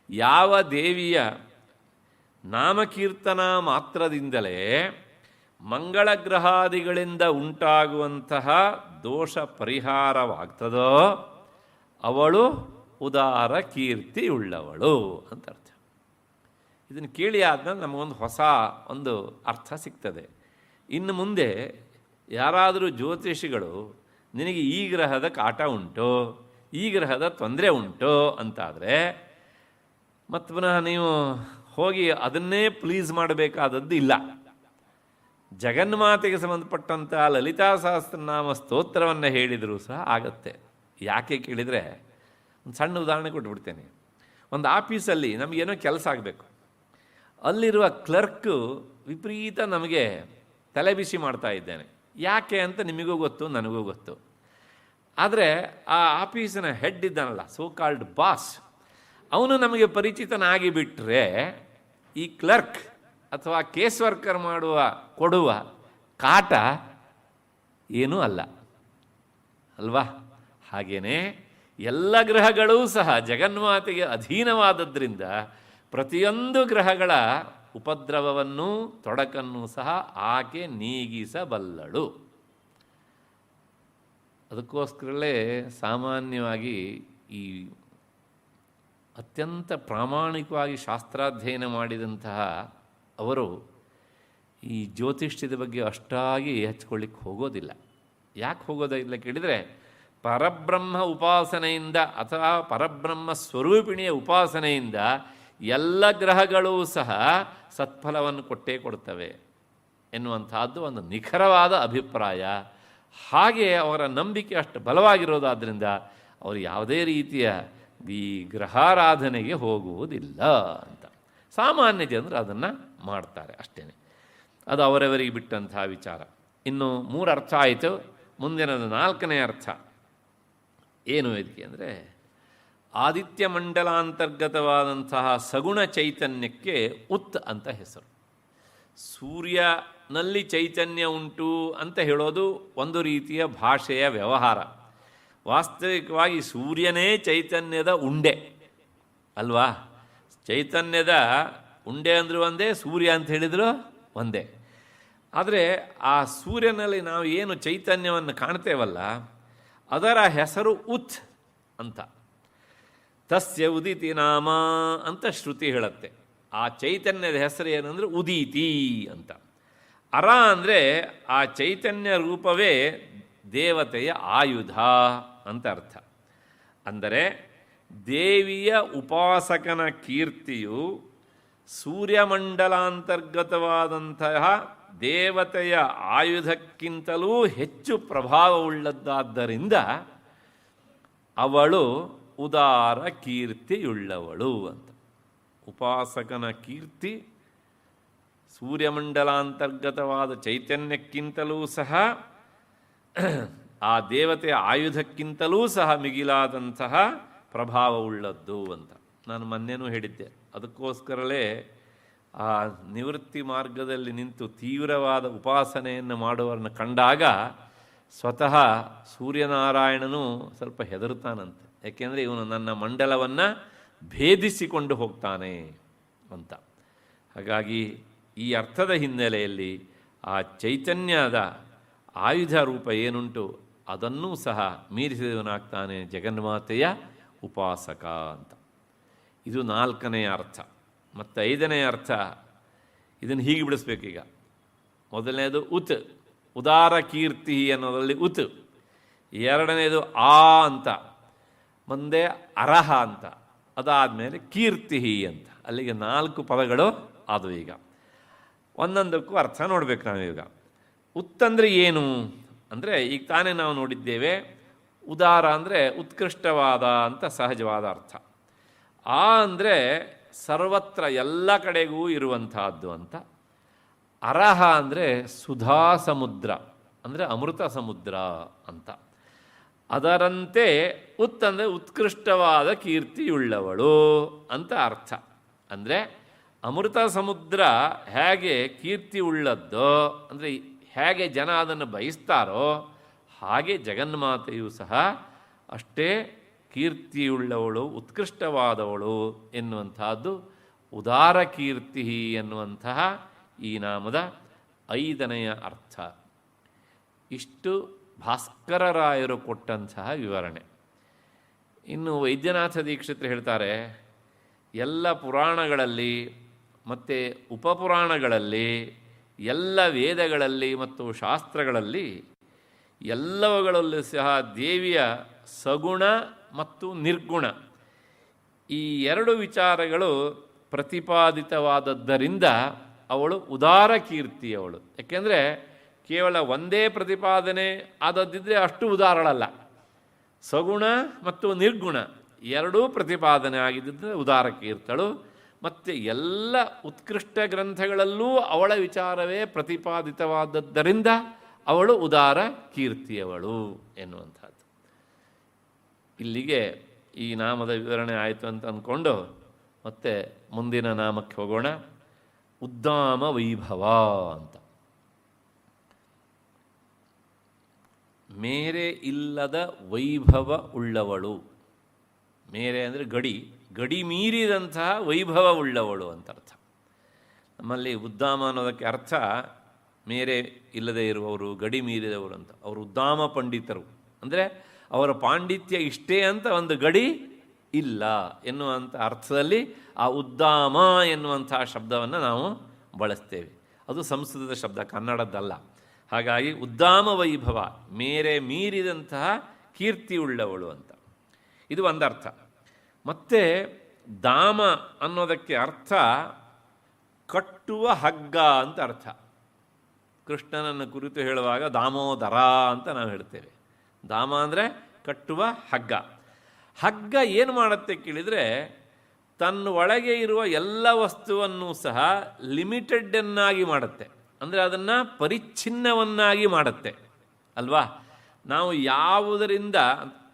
ಯಾವ ದೇವಿಯ ನಾಮಕೀರ್ತನ ಮಾತ್ರದಿಂದಲೇ ಮಂಗಳ ಗ್ರಹಾದಿಗಳಿಂದ ಉಂಟಾಗುವಂತಹ ದೋಷ ಪರಿಹಾರವಾಗ್ತದೋ ಅವಳು ಉದಾರ ಕೀರ್ತಿಯುಳ್ಳವಳು ಅಂತ ಅರ್ಥ. ಇದನ್ನು ಕೇಳಿ ಆದ್ಮೇಲೆ ನಮಗೊಂದು ಹೊಸ ಒಂದು ಅರ್ಥ ಸಿಗ್ತದೆ. ಇನ್ನು ಮುಂದೆ ಯಾರಾದರೂ ಜ್ಯೋತಿಷಿಗಳು ನಿನಗೆ ಈ ಗ್ರಹದ ಕಾಟ ಉಂಟು, ಈ ಗ್ರಹದ ತೊಂದರೆ ಉಂಟು ಅಂತಾದರೆ ಮತ್ತು ಪುನಃ ನೀವು ಹೋಗಿ ಅದನ್ನೇ ಪ್ಲೀಸ್ ಮಾಡಬೇಕಾದದ್ದು ಇಲ್ಲ. ಜಗನ್ಮಾತೆಗೆ ಸಂಬಂಧಪಟ್ಟಂಥ ಲಲಿತಾ ಸಹಸ್ರನಾಮ ಸ್ತೋತ್ರವನ್ನು ಹೇಳಿದರೂ ಸಹ ಆಗತ್ತೆ. ಯಾಕೆ ಕೇಳಿದರೆ, ಒಂದು ಸಣ್ಣ ಉದಾಹರಣೆ ಕೊಟ್ಬಿಡ್ತೇನೆ. ಒಂದು ಆಫೀಸಲ್ಲಿ ನಮಗೇನೋ ಕೆಲಸ ಆಗಬೇಕು. ಅಲ್ಲಿರುವ ಕ್ಲರ್ಕು ವಿಪರೀತ ನಮಗೆ ತಲೆಬಿಸಿ ಮಾಡ್ತಾ ಇದ್ದೇನೆ. ಯಾಕೆ ಅಂತ ನಿಮಗೂ ಗೊತ್ತು, ನನಗೂ ಗೊತ್ತು. ಆದರೆ ಆ ಆಫೀಸಿನ ಹೆಡ್ ಇದ್ದಾನಲ್ಲ, ಸೋ ಕಾಲ್ಡ್ ಬಾಸ್, ಅವನು ನಮಗೆ ಪರಿಚಿತನಾಗಿ ಬಿಟ್ಟರೆ ಈ ಕ್ಲರ್ಕ್ ಅಥವಾ ಕೇಸ್ ವರ್ಕರ್ ಕೊಡುವ ಕಾಟ ಏನೂ ಅಲ್ಲ ಅಲ್ವಾ. ಹಾಗೇನೆ ಎಲ್ಲ ಗ್ರಹಗಳೂ ಸಹ ಜಗನ್ಮಾತೆಗೆ ಅಧೀನವಾದದ್ರಿಂದ ಪ್ರತಿಯೊಂದು ಗ್ರಹಗಳ ಉಪದ್ರವವನ್ನು ತೊಡಕನ್ನು ಸಹ ಆಕೆ ನೀಗಿಸಬಲ್ಲಳು. ಅದಕ್ಕೋಸ್ಕರಲೇ ಸಾಮಾನ್ಯವಾಗಿ ಈ ಅತ್ಯಂತ ಪ್ರಾಮಾಣಿಕವಾಗಿ ಶಾಸ್ತ್ರಾಧ್ಯಯನ ಮಾಡಿದಂತಹ ಅವರು ಈ ಜ್ಯೋತಿಷ್ಯದ ಬಗ್ಗೆ ಅಷ್ಟಾಗಿ ಹಚ್ಕೊಳ್ಳಿಕ್ಕೆ ಹೋಗೋದಿಲ್ಲ. ಯಾಕೆ ಹೋಗೋದಿಲ್ಲ ಕೇಳಿದರೆ, ಪರಬ್ರಹ್ಮ ಉಪಾಸನೆಯಿಂದ ಅಥವಾ ಪರಬ್ರಹ್ಮ ಸ್ವರೂಪಿಣಿಯ ಉಪಾಸನೆಯಿಂದ ಎಲ್ಲ ಗ್ರಹಗಳೂ ಸಹ ಸತ್ಫಲವನ್ನು ಕೊಟ್ಟೇ ಕೊಡ್ತವೆ ಎನ್ನುವಂಥದ್ದು ಒಂದು ನಿಖರವಾದ ಅಭಿಪ್ರಾಯ. ಹಾಗೆ ಅವರ ನಂಬಿಕೆ ಅಷ್ಟು ಬಲವಾಗಿರೋದಾದ್ದರಿಂದ ಅವರು ಯಾವುದೇ ರೀತಿಯ ಈ ಗ್ರಹಾರಾಧನೆಗೆ ಹೋಗುವುದಿಲ್ಲ ಅಂತ. ಸಾಮಾನ್ಯ ಜನರು ಅದನ್ನು ಮಾಡ್ತಾರೆ ಅಷ್ಟೇ. ಅದು ಅವರವರಿಗೆ ಬಿಟ್ಟಂಥ ವಿಚಾರ. ಇನ್ನು 3 ಅರ್ಥ ಆಯಿತು. ಮುಂದಿನದು 4ನೇ ಅರ್ಥ ಏನು ಇದಕ್ಕೆ ಅಂದರೆ, ಆದಿತ್ಯ ಮಂಡಲಾಂತರ್ಗತವಾದಂತಹ ಸಗುಣ ಚೈತನ್ಯಕ್ಕೆ ಉತ್ ಅಂತ ಹೆಸರು. ಸೂರ್ಯನಲ್ಲಿ ಚೈತನ್ಯ ಉಂಟು ಅಂತ ಹೇಳೋದು ಒಂದು ರೀತಿಯ ಭಾಷೆಯ ವ್ಯವಹಾರ. ವಾಸ್ತವಿಕವಾಗಿ ಸೂರ್ಯನೇ ಚೈತನ್ಯದ ಉಂಡೆ ಅಲ್ವಾ? ಚೈತನ್ಯದ ಉಂಡೆ ಅಂದರೂ ಒಂದೇ, ಸೂರ್ಯ ಅಂತ ಹೇಳಿದ್ರು ಒಂದೇ. ಆದರೆ ಆ ಸೂರ್ಯನಲ್ಲಿ ನಾವು ಏನು ಚೈತನ್ಯವನ್ನು ಕಾಣ್ತೇವಲ್ಲ, ಅದರ ಹೆಸರು ಉತ್ ಅಂತ. ತಸ್ಯ ಉದಿತಿ ನಾಮ ಅಂತ ಶ್ರುತಿ ಹೇಳುತ್ತೆ. ಆ ಚೈತನ್ಯದ ಹೆಸರು ಏನಂದರೆ ಉದೀತಿ ಅಂತ. ಅರ ಅಂದರೆ ಆ ಚೈತನ್ಯ ರೂಪವೇ ದೇವತೆಯ ಆಯುಧ ಅಂತ ಅರ್ಥ. ಅಂದರೆ ದೇವಿಯ ಉಪಾಸಕನ ಕೀರ್ತಿಯು ಸೂರ್ಯಮಂಡಲಾಂತರ್ಗತವಾದಂತಹ ದೇವತೆಯ ಆಯುಧಕ್ಕಿಂತಲೂ ಹೆಚ್ಚು ಪ್ರಭಾವವುಳ್ಳದ್ದಾದ್ದರಿಂದ ಅವಳು ಉದಾರ ಕೀರ್ತಿಯುಳ್ಳವಳು ಅಂತ. ಉಪಾಸಕನ ಕೀರ್ತಿ ಸೂರ್ಯಮಂಡಲಾಂತರ್ಗತವಾದ ಚೈತನ್ಯಕ್ಕಿಂತಲೂ ಸಹ ಆ ದೇವತೆಯ ಆಯುಧಕ್ಕಿಂತಲೂ ಸಹ ಮಿಗಿಲಾದಂತಹ ಪ್ರಭಾವವುಳ್ಳದ್ದು ಅಂತ ನಾನು ಮೊನ್ನೆನೂ ಹೇಳಿದ್ದೆ. ಅದಕ್ಕೋಸ್ಕರಲೇ ಆ ನಿವೃತ್ತಿ ಮಾರ್ಗದಲ್ಲಿ ನಿಂತು ತೀವ್ರವಾದ ಉಪಾಸನೆಯನ್ನು ಮಾಡುವವರನ್ನು ಕಂಡಾಗ ಸ್ವತಃ ಸೂರ್ಯನಾರಾಯಣನು ಸ್ವಲ್ಪ ಹೆದರುತ್ತಾನಂತೆ. ಯಾಕೆಂದರೆ ಇವನು ನನ್ನ ಮಂಡಲವನ್ನು ಭೇದಿಸಿಕೊಂಡು ಹೋಗ್ತಾನೆ ಅಂತ. ಹಾಗಾಗಿ ಈ ಅರ್ಥದ ಹಿನ್ನೆಲೆಯಲ್ಲಿ ಆ ಚೈತನ್ಯದ ಆಯುಧ ರೂಪ ಏನುಂಟು ಅದನ್ನೂ ಸಹ ಮೀರಿಸಿದವನಾಗ್ತಾನೆ ಜಗನ್ಮಾತೆಯ ಉಪಾಸಕ ಅಂತ. ಇದು 4ನೇ ಅರ್ಥ. ಮತ್ತು 5ನೇ ಅರ್ಥ ಇದನ್ನು ಹೀಗೆ ಬಿಡಿಸ್ಬೇಕೀಗ. ಮೊದಲನೇದು ಉತ್, ಉದಾರ ಕೀರ್ತಿ ಅನ್ನೋದರಲ್ಲಿ ಉತ್. 2ನೇದು ಆ ಅಂತ, ಮುಂದೆ ಅರಹ ಅಂತ, ಅದಾದಮೇಲೆ ಕೀರ್ತಿ ಅಂತ. ಅಲ್ಲಿಗೆ 4 ಪದಗಳು ಅದು. ಈಗ ಒಂದೊಂದಕ್ಕೂ ಅರ್ಥ ನೋಡಬೇಕು ನಾವೀಗ. ಉತ್ತಂದರೆ ಏನು ಅಂದರೆ, ಈಗ ತಾನೇ ನಾವು ನೋಡಿದ್ದೇವೆ, ಉದಾರ ಅಂದರೆ ಉತ್ಕೃಷ್ಟವಾದ ಅಂತ ಸಹಜವಾದ ಅರ್ಥ. ಆ ಅಂದರೆ ಸರ್ವತ್ರ ಎಲ್ಲ ಕಡೆಗೂ ಇರುವಂತಹದ್ದು ಅಂತ. ಅರಹ ಅಂದರೆ ಸುಧಾ ಸಮುದ್ರ ಅಂದರೆ ಅಮೃತ ಸಮುದ್ರ ಅಂತ. ಅದರಂತೆ ಉತ್ ಅಂದರೆ ಉತ್ಕೃಷ್ಟವಾದ ಕೀರ್ತಿಯುಳ್ಳವಳು ಅಂತ ಅರ್ಥ. ಅಂದರೆ ಅಮೃತ ಸಮುದ್ರ ಹೇಗೆ ಕೀರ್ತಿ ಉಳ್ಳದ್ದೋ, ಅಂದರೆ ಹೇಗೆ ಜನ ಅದನ್ನು ಬಯಸ್ತಾರೋ ಹಾಗೆ ಜಗನ್ಮಾತೆಯೂ ಸಹ ಅಷ್ಟೇ ಕೀರ್ತಿಯುಳ್ಳವಳು, ಉತ್ಕೃಷ್ಟವಾದವಳು ಎನ್ನುವಂತಹದ್ದು ಉದಾರ ಕೀರ್ತಿ ಎನ್ನುವಂತಹ ಈ ನಾಮದ 5ನೆಯ ಅರ್ಥ. ಇಷ್ಟು ಭಾಸ್ಕರರಾಯರು ಕೊಟ್ಟಂತಹ ವಿವರಣೆ. ಇನ್ನು ವೈದ್ಯನಾಥ ದೀಕ್ಷಿತರು ಹೇಳ್ತಾರೆ, ಎಲ್ಲ ಪುರಾಣಗಳಲ್ಲಿ ಮತ್ತು ಉಪಪುರಾಣಗಳಲ್ಲಿ, ಎಲ್ಲ ವೇದಗಳಲ್ಲಿ ಮತ್ತು ಶಾಸ್ತ್ರಗಳಲ್ಲಿ ಎಲ್ಲವುಗಳಲ್ಲೂ ಸಹ ದೇವಿಯ ಸಗುಣ ಮತ್ತು ನಿರ್ಗುಣ ಈ 2 ವಿಚಾರಗಳು ಪ್ರತಿಪಾದಿತವಾದದ್ದರಿಂದ ಅವಳು ಉದಾರ ಕೀರ್ತಿಯವಳು. ಯಾಕೆಂದರೆ ಕೇವಲ ಒಂದೇ ಪ್ರತಿಪಾದನೆ ಆದದ್ದಿದ್ದರೆ ಅಷ್ಟು ಉದಾರಳಲ್ಲ. ಸಗುಣ ಮತ್ತು ನಿರ್ಗುಣ 2 ಪ್ರತಿಪಾದನೆ ಆಗಿದ್ದರೆ ಉದಾರ ಕೀರ್ತಳು. ಮತ್ತು ಎಲ್ಲ ಉತ್ಕೃಷ್ಟ ಗ್ರಂಥಗಳಲ್ಲೂ ಅವಳ ವಿಚಾರವೇ ಪ್ರತಿಪಾದಿತವಾದದ್ದರಿಂದ ಅವಳು ಉದಾರ ಕೀರ್ತಿಯವಳು ಎನ್ನುವಂಥದ್ದು. ಇಲ್ಲಿಗೆ ಈ ನಾಮದ ವಿವರಣೆ ಆಯಿತು ಅಂತ ಅಂದ್ಕೊಂಡು ಮತ್ತೆ ಮುಂದಿನ ನಾಮಕ್ಕೆ ಹೋಗೋಣ. ಉದ್ದಾಮ ವೈಭವ ಅಂತ. ಮೇರೆ ಇಲ್ಲದ ವೈಭವ ಉಳ್ಳವಳು. ಮೇರೆ ಅಂದರೆ ಗಡಿ, ಗಡಿ ಮೀರಿದಂತಹ ವೈಭವ ಉಳ್ಳವಳು ಅಂತ ಅರ್ಥ. ನಮ್ಮಲ್ಲಿ ಉದ್ದಾಮ ಅನ್ನೋದಕ್ಕೆ ಅರ್ಥ ಮೇರೆ ಇಲ್ಲದೆ ಇರುವವರು, ಗಡಿ ಮೀರಿದವರು ಅಂತ. ಅವರು ಉದ್ದಾಮ ಪಂಡಿತರು ಅಂದರೆ ಅವರ ಪಾಂಡಿತ್ಯ ಇಷ್ಟೇ ಅಂತ ಒಂದು ಗಡಿ ಇಲ್ಲ ಎನ್ನುವಂಥ ಅರ್ಥದಲ್ಲಿ ಆ ಉದ್ದಾಮ ಎನ್ನುವಂಥ ಶಬ್ದವನ್ನು ನಾವು ಬಳಸ್ತೇವೆ. ಅದು ಸಂಸ್ಕೃತದ ಶಬ್ದ, ಕನ್ನಡದ್ದಲ್ಲ. ಹಾಗಾಗಿ ಉದ್ದಾಮ ವೈಭವ, ಮೇರೆ ಮೀರಿದಂತಹ ಕೀರ್ತಿಯುಳ್ಳವಳು ಅಂತ ಇದು ಒಂದರ್ಥ. ಮತ್ತು ದಾಮ ಅನ್ನೋದಕ್ಕೆ ಅರ್ಥ ಕಟ್ಟುವ ಹಗ್ಗ ಅಂತ ಅರ್ಥ. ಕೃಷ್ಣನನ್ನು ಕುರಿತು ಹೇಳುವಾಗ ದಾಮೋದರ ಅಂತ ನಾವು ಹೇಳ್ತೇವೆ. ದಾಮ ಅಂದರೆ ಕಟ್ಟುವ ಹಗ್ಗ. ಹಗ್ಗ ಏನು ಮಾಡುತ್ತೆ ಕೇಳಿದರೆ, ತನ್ನ ಒಳಗೆ ಇರುವ ಎಲ್ಲ ವಸ್ತುವನ್ನು ಸಹ ಲಿಮಿಟೆಡನ್ನಾಗಿ ಮಾಡುತ್ತೆ. ಅಂದರೆ ಅದನ್ನು ಪರಿಚ್ಛಿನ್ನವನ್ನಾಗಿ ಮಾಡುತ್ತೆ ಅಲ್ವಾ. ನಾವು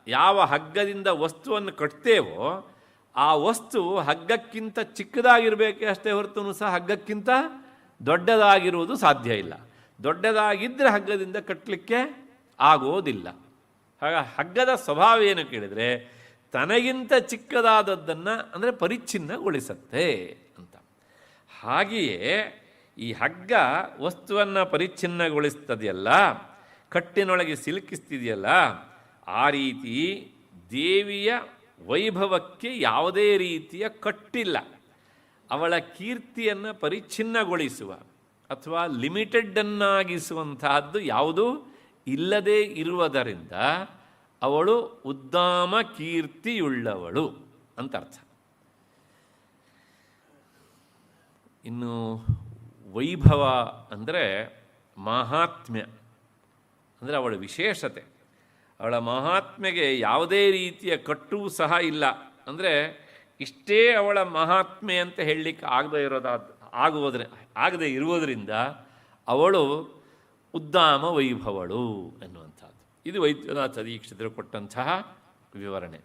ಯಾವ ಹಗ್ಗದಿಂದ ವಸ್ತುವನ್ನು ಕಟ್ತೇವೋ ಆ ವಸ್ತು ಹಗ್ಗಕ್ಕಿಂತ ಚಿಕ್ಕದಾಗಿರಬೇಕೆ ಅಷ್ಟೇ ಹೊರತು ಸಹ ಹಗ್ಗಕ್ಕಿಂತ ದೊಡ್ಡದಾಗಿರುವುದು ಸಾಧ್ಯ ಇಲ್ಲ. ದೊಡ್ಡದಾಗಿದ್ದರೆ ಹಗ್ಗದಿಂದ ಕಟ್ಟಲಿಕ್ಕೆ ಆಗೋದಿಲ್ಲ. ಹಗ್ಗದ ಸ್ವಭಾವ ಏನು ಕೇಳಿದರೆ, ತನಗಿಂತ ಚಿಕ್ಕದಾದದ್ದನ್ನು ಅಂದರೆ ಪರಿಚ್ಛಿನ್ನಗೊಳಿಸತ್ತೆ ಅಂತ. ಹಾಗೆಯೇ ಈ ಹಗ್ಗ ವಸ್ತುವನ್ನು ಪರಿಚ್ಛಿನ್ನಗೊಳಿಸ್ತದೆಯಲ್ಲ, ಕಟ್ಟಿನೊಳಗೆ ಸಿಲುಕಿಸ್ತಿದೆಯಲ್ಲ, ಆ ರೀತಿ ದೇವಿಯ ವೈಭವಕ್ಕೆ ಯಾವುದೇ ರೀತಿಯ ಕಟ್ಟಿಲ್ಲ. ಅವಳ ಕೀರ್ತಿಯನ್ನು ಪರಿಚ್ಛಿನ್ನಗೊಳಿಸುವ ಅಥವಾ ಲಿಮಿಟೆಡನ್ನಾಗಿಸುವಂತಹದ್ದು ಯಾವುದೂ ಇಲ್ಲದೇ ಇರುವುದರಿಂದ ಅವಳು ಉದ್ದಾಮ ಕೀರ್ತಿಯುಳ್ಳವಳು ಅಂತ ಅರ್ಥ. ಇನ್ನು ವೈಭವ ಅಂದರೆ ಮಹಾತ್ಮ್ಯ, ಅಂದರೆ ಅವಳ ವಿಶೇಷತೆ. ಅವಳ ಮಹಾತ್ಮೆಗೆ ಯಾವುದೇ ರೀತಿಯ ಕಟ್ಟೂ ಸಹ ಇಲ್ಲ. ಅಂದರೆ ಇಷ್ಟೇ ಅವಳ ಮಹಾತ್ಮೆ ಅಂತ ಹೇಳಲಿಕ್ಕೆ ಆಗದೇ ಇರುವುದರಿಂದ ಅವಳು ಉದ್ದಾಮ ವೈಭವಳು ಎನ್ನುವಂಥದ್ದು. ಇದು ವೈದ್ಯನಾಥ ದೀಕ್ಷಿತರು ಕೊಟ್ಟಂತಹ ವಿವರಣೆ.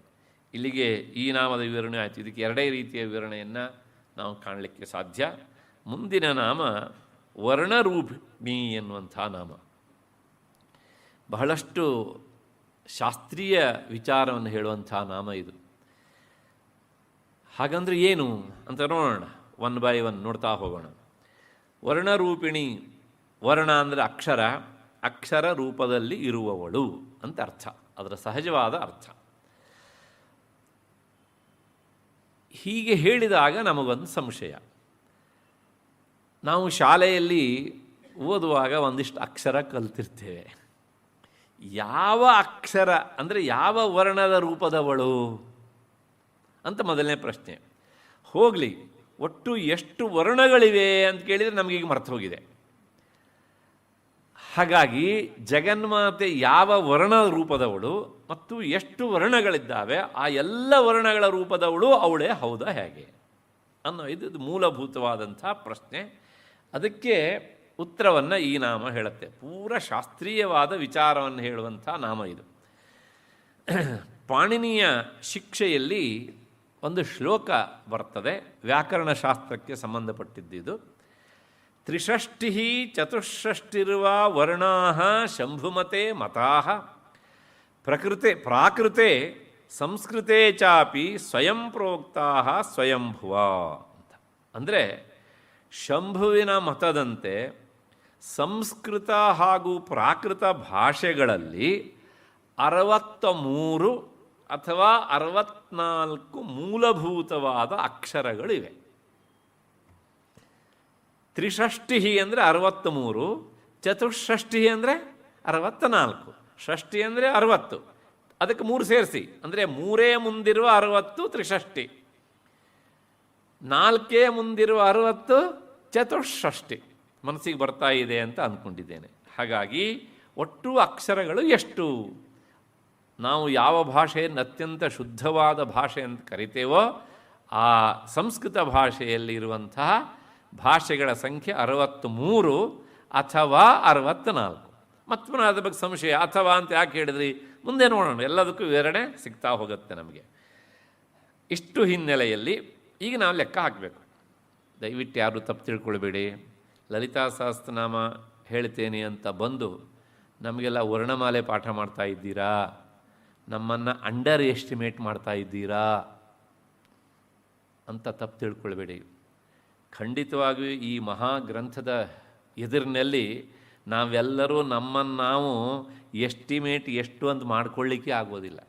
ಇಲ್ಲಿಗೆ ಈ ನಾಮದ ವಿವರಣೆ ಆಯಿತು. ಇದಕ್ಕೆ ಎರಡೇ ರೀತಿಯ ವಿವರಣೆಯನ್ನು ನಾವು ಕಾಣಲಿಕ್ಕೆ ಸಾಧ್ಯ. ಮುಂದಿನ ನಾಮ ವರ್ಣರೂಪಿಣಿ ಎನ್ನುವಂಥ ನಾಮ. ಬಹಳಷ್ಟು ಶಾಸ್ತ್ರೀಯ ವಿಚಾರವನ್ನು ಹೇಳುವಂಥ ನಾಮ ಇದು. ಹಾಗಂದ್ರೆ ಏನು ಅಂತ ನೋಡೋಣ, ಒನ್ ಬೈ ಒನ್ ನೋಡ್ತಾ ಹೋಗೋಣ. ವರ್ಣರೂಪಿಣಿ, ವರ್ಣ ಅಂದರೆ ಅಕ್ಷರ, ಅಕ್ಷರ ರೂಪದಲ್ಲಿ ಇರುವವಳು ಅಂತ ಅರ್ಥ, ಅದರ ಸಹಜವಾದ ಅರ್ಥ. ಹೀಗೆ ಹೇಳಿದಾಗ ನಮಗೊಂದು ಸಂಶಯ. ನಾವು ಶಾಲೆಯಲ್ಲಿ ಓದುವಾಗ ಒಂದಿಷ್ಟು ಅಕ್ಷರ ಕಲ್ತಿರ್ತೇವೆ. ಯಾವ ಅಕ್ಷರ ಅಂದರೆ ಯಾವ ವರ್ಣದ ರೂಪದವಳು ಅಂತ ಮೊದಲನೇ ಪ್ರಶ್ನೆ. ಹೋಗಲಿ, ಒಟ್ಟು ಎಷ್ಟು ವರ್ಣಗಳಿವೆ ಅಂತ ಕೇಳಿದರೆ ನಮಗೀಗ ಮರ್ತು ಹೋಗಿದೆ. ಹಾಗಾಗಿ ಜಗನ್ಮಾತೆ ಯಾವ ವರ್ಣ ರೂಪದವಳು ಮತ್ತು ಎಷ್ಟು ವರ್ಣಗಳಿದ್ದಾವೆ, ಆ ಎಲ್ಲ ವರ್ಣಗಳ ರೂಪದವಳು ಅವಳೇ ಹೌದಾ ಹೇಗೆ ಅನ್ನೋ ಇದು ಮೂಲಭೂತವಾದಂಥ ಪ್ರಶ್ನೆ. ಅದಕ್ಕೆ ಉತ್ತರವನ್ನು ಈ ನಾಮ ಹೇಳುತ್ತೆ. ಪೂರ ಶಾಸ್ತ್ರೀಯವಾದ ವಿಚಾರವನ್ನು ಹೇಳುವಂಥ ನಾಮ ಇದು. ಪಾಣಿನಿಯ ಶಿಕ್ಷೆಯಲ್ಲಿ ಒಂದು ಶ್ಲೋಕ ಬರ್ತದೆ, ವ್ಯಾಕರಣಶಾಸ್ತ್ರಕ್ಕೆ ಸಂಬಂಧಪಟ್ಟಿದ್ದು. ತ್ರಿಷಷ್ಟಿ ಚತುಷ್ಷಷ್ಟಿರುವ ವರ್ಣಾ ಶಂಭುಮತೆ ಮತಾ ಪ್ರಾಕೃತೆ ಸಂಸ್ಕೃತೆ ಚಾಪಿ ಸ್ವಯಂ ಪ್ರೋಕ್ತಾ ಸ್ವಯಂಭುವ ಅಂತ. ಅಂದರೆ ಶಂಭುವಿನ ಮತದಂತೆ ಸಂಸ್ಕೃತ ಹಾಗೂ ಪ್ರಾಕೃತ ಭಾಷೆಗಳಲ್ಲಿ 63 ಅಥವಾ 64 ಮೂಲಭೂತವಾದ ಅಕ್ಷರಗಳಿವೆ. ತ್ರಿಷಷ್ಟಿ ಅಂದರೆ 63, ಚತುಷ್ಷಷ್ಟಿ ಅಂದರೆ 64, ಷಷ್ಠಿ ಅಂದರೆ 60, ಅದಕ್ಕೆ 3 ಸೇರಿಸಿ ಅಂದರೆ 3 ಮುಂದಿರುವ 60 ತ್ರಿಷಷ್ಟಿ, 4 ಮುಂದಿರುವ 60 ಚತುಷ್ಷಷ್ಟಿ. ಮನಸ್ಸಿಗೆ ಬರ್ತಾ ಇದೆ ಅಂತ ಅಂದ್ಕೊಂಡಿದ್ದೇನೆ. ಹಾಗಾಗಿ ಒಟ್ಟು ಅಕ್ಷರಗಳು ಎಷ್ಟು? ನಾವು ಯಾವ ಭಾಷೆಯನ್ನು ಅತ್ಯಂತ ಶುದ್ಧವಾದ ಭಾಷೆ ಅಂತ ಕರಿತೇವೋ ಆ ಸಂಸ್ಕೃತ ಭಾಷೆಯಲ್ಲಿ ಇರುವಂತಹ ಭಾಷೆಗಳ ಸಂಖ್ಯೆ 63 ಅಥವಾ 64. ಮತ್ತು ಪುನಃ ಅದ್ರ ಬಗ್ಗೆ ಸಂಶಯ, ಅಥವಾ ಅಂತ ಯಾಕೆ ಹೇಳಿದ್ರಿ, ಮುಂದೆ ನೋಡೋಣ, ಎಲ್ಲದಕ್ಕೂ ವಿವರಣೆ ಸಿಗ್ತಾ ಹೋಗುತ್ತೆ ನಮಗೆ. ಇಷ್ಟು ಹಿನ್ನೆಲೆಯಲ್ಲಿ ಈಗ ನಾವು ಲೆಕ್ಕ ಹಾಕಬೇಕು. ದಯವಿಟ್ಟು ಯಾರು ತಪ್ಪು ತಿಳ್ಕೊಳ್ಬೇಡಿ. ಲಲಿತಾ ಸಹಸ್ರನಾಮ ಹೇಳ್ತೇನೆ ಅಂತ ಬಂದು ನಮಗೆಲ್ಲ ವರ್ಣಮಾಲೆ ಪಾಠ ಮಾಡ್ತಾ ಇದ್ದೀರಾ, ನಮ್ಮನ್ನು ಅಂಡರ್ ಎಸ್ಟಿಮೇಟ್ ಮಾಡ್ತಾ ಇದ್ದೀರಾ ಅಂತ ತಪ್ಪು ತಿಳ್ಕೊಳ್ಬೇಡಿ. ಖಂಡಿತವಾಗಿಯೂ ಈ ಮಹಾಗ್ರಂಥದ ಎದುರಿನಲ್ಲಿ ನಾವೆಲ್ಲರೂ ನಮ್ಮನ್ನು ನಾವು ಎಸ್ಟಿಮೇಟ್ ಎಷ್ಟು ಅಂತ ಮಾಡ್ಕೊಳ್ಳಿಕ್ಕೆ ಆಗೋದಿಲ್ಲ.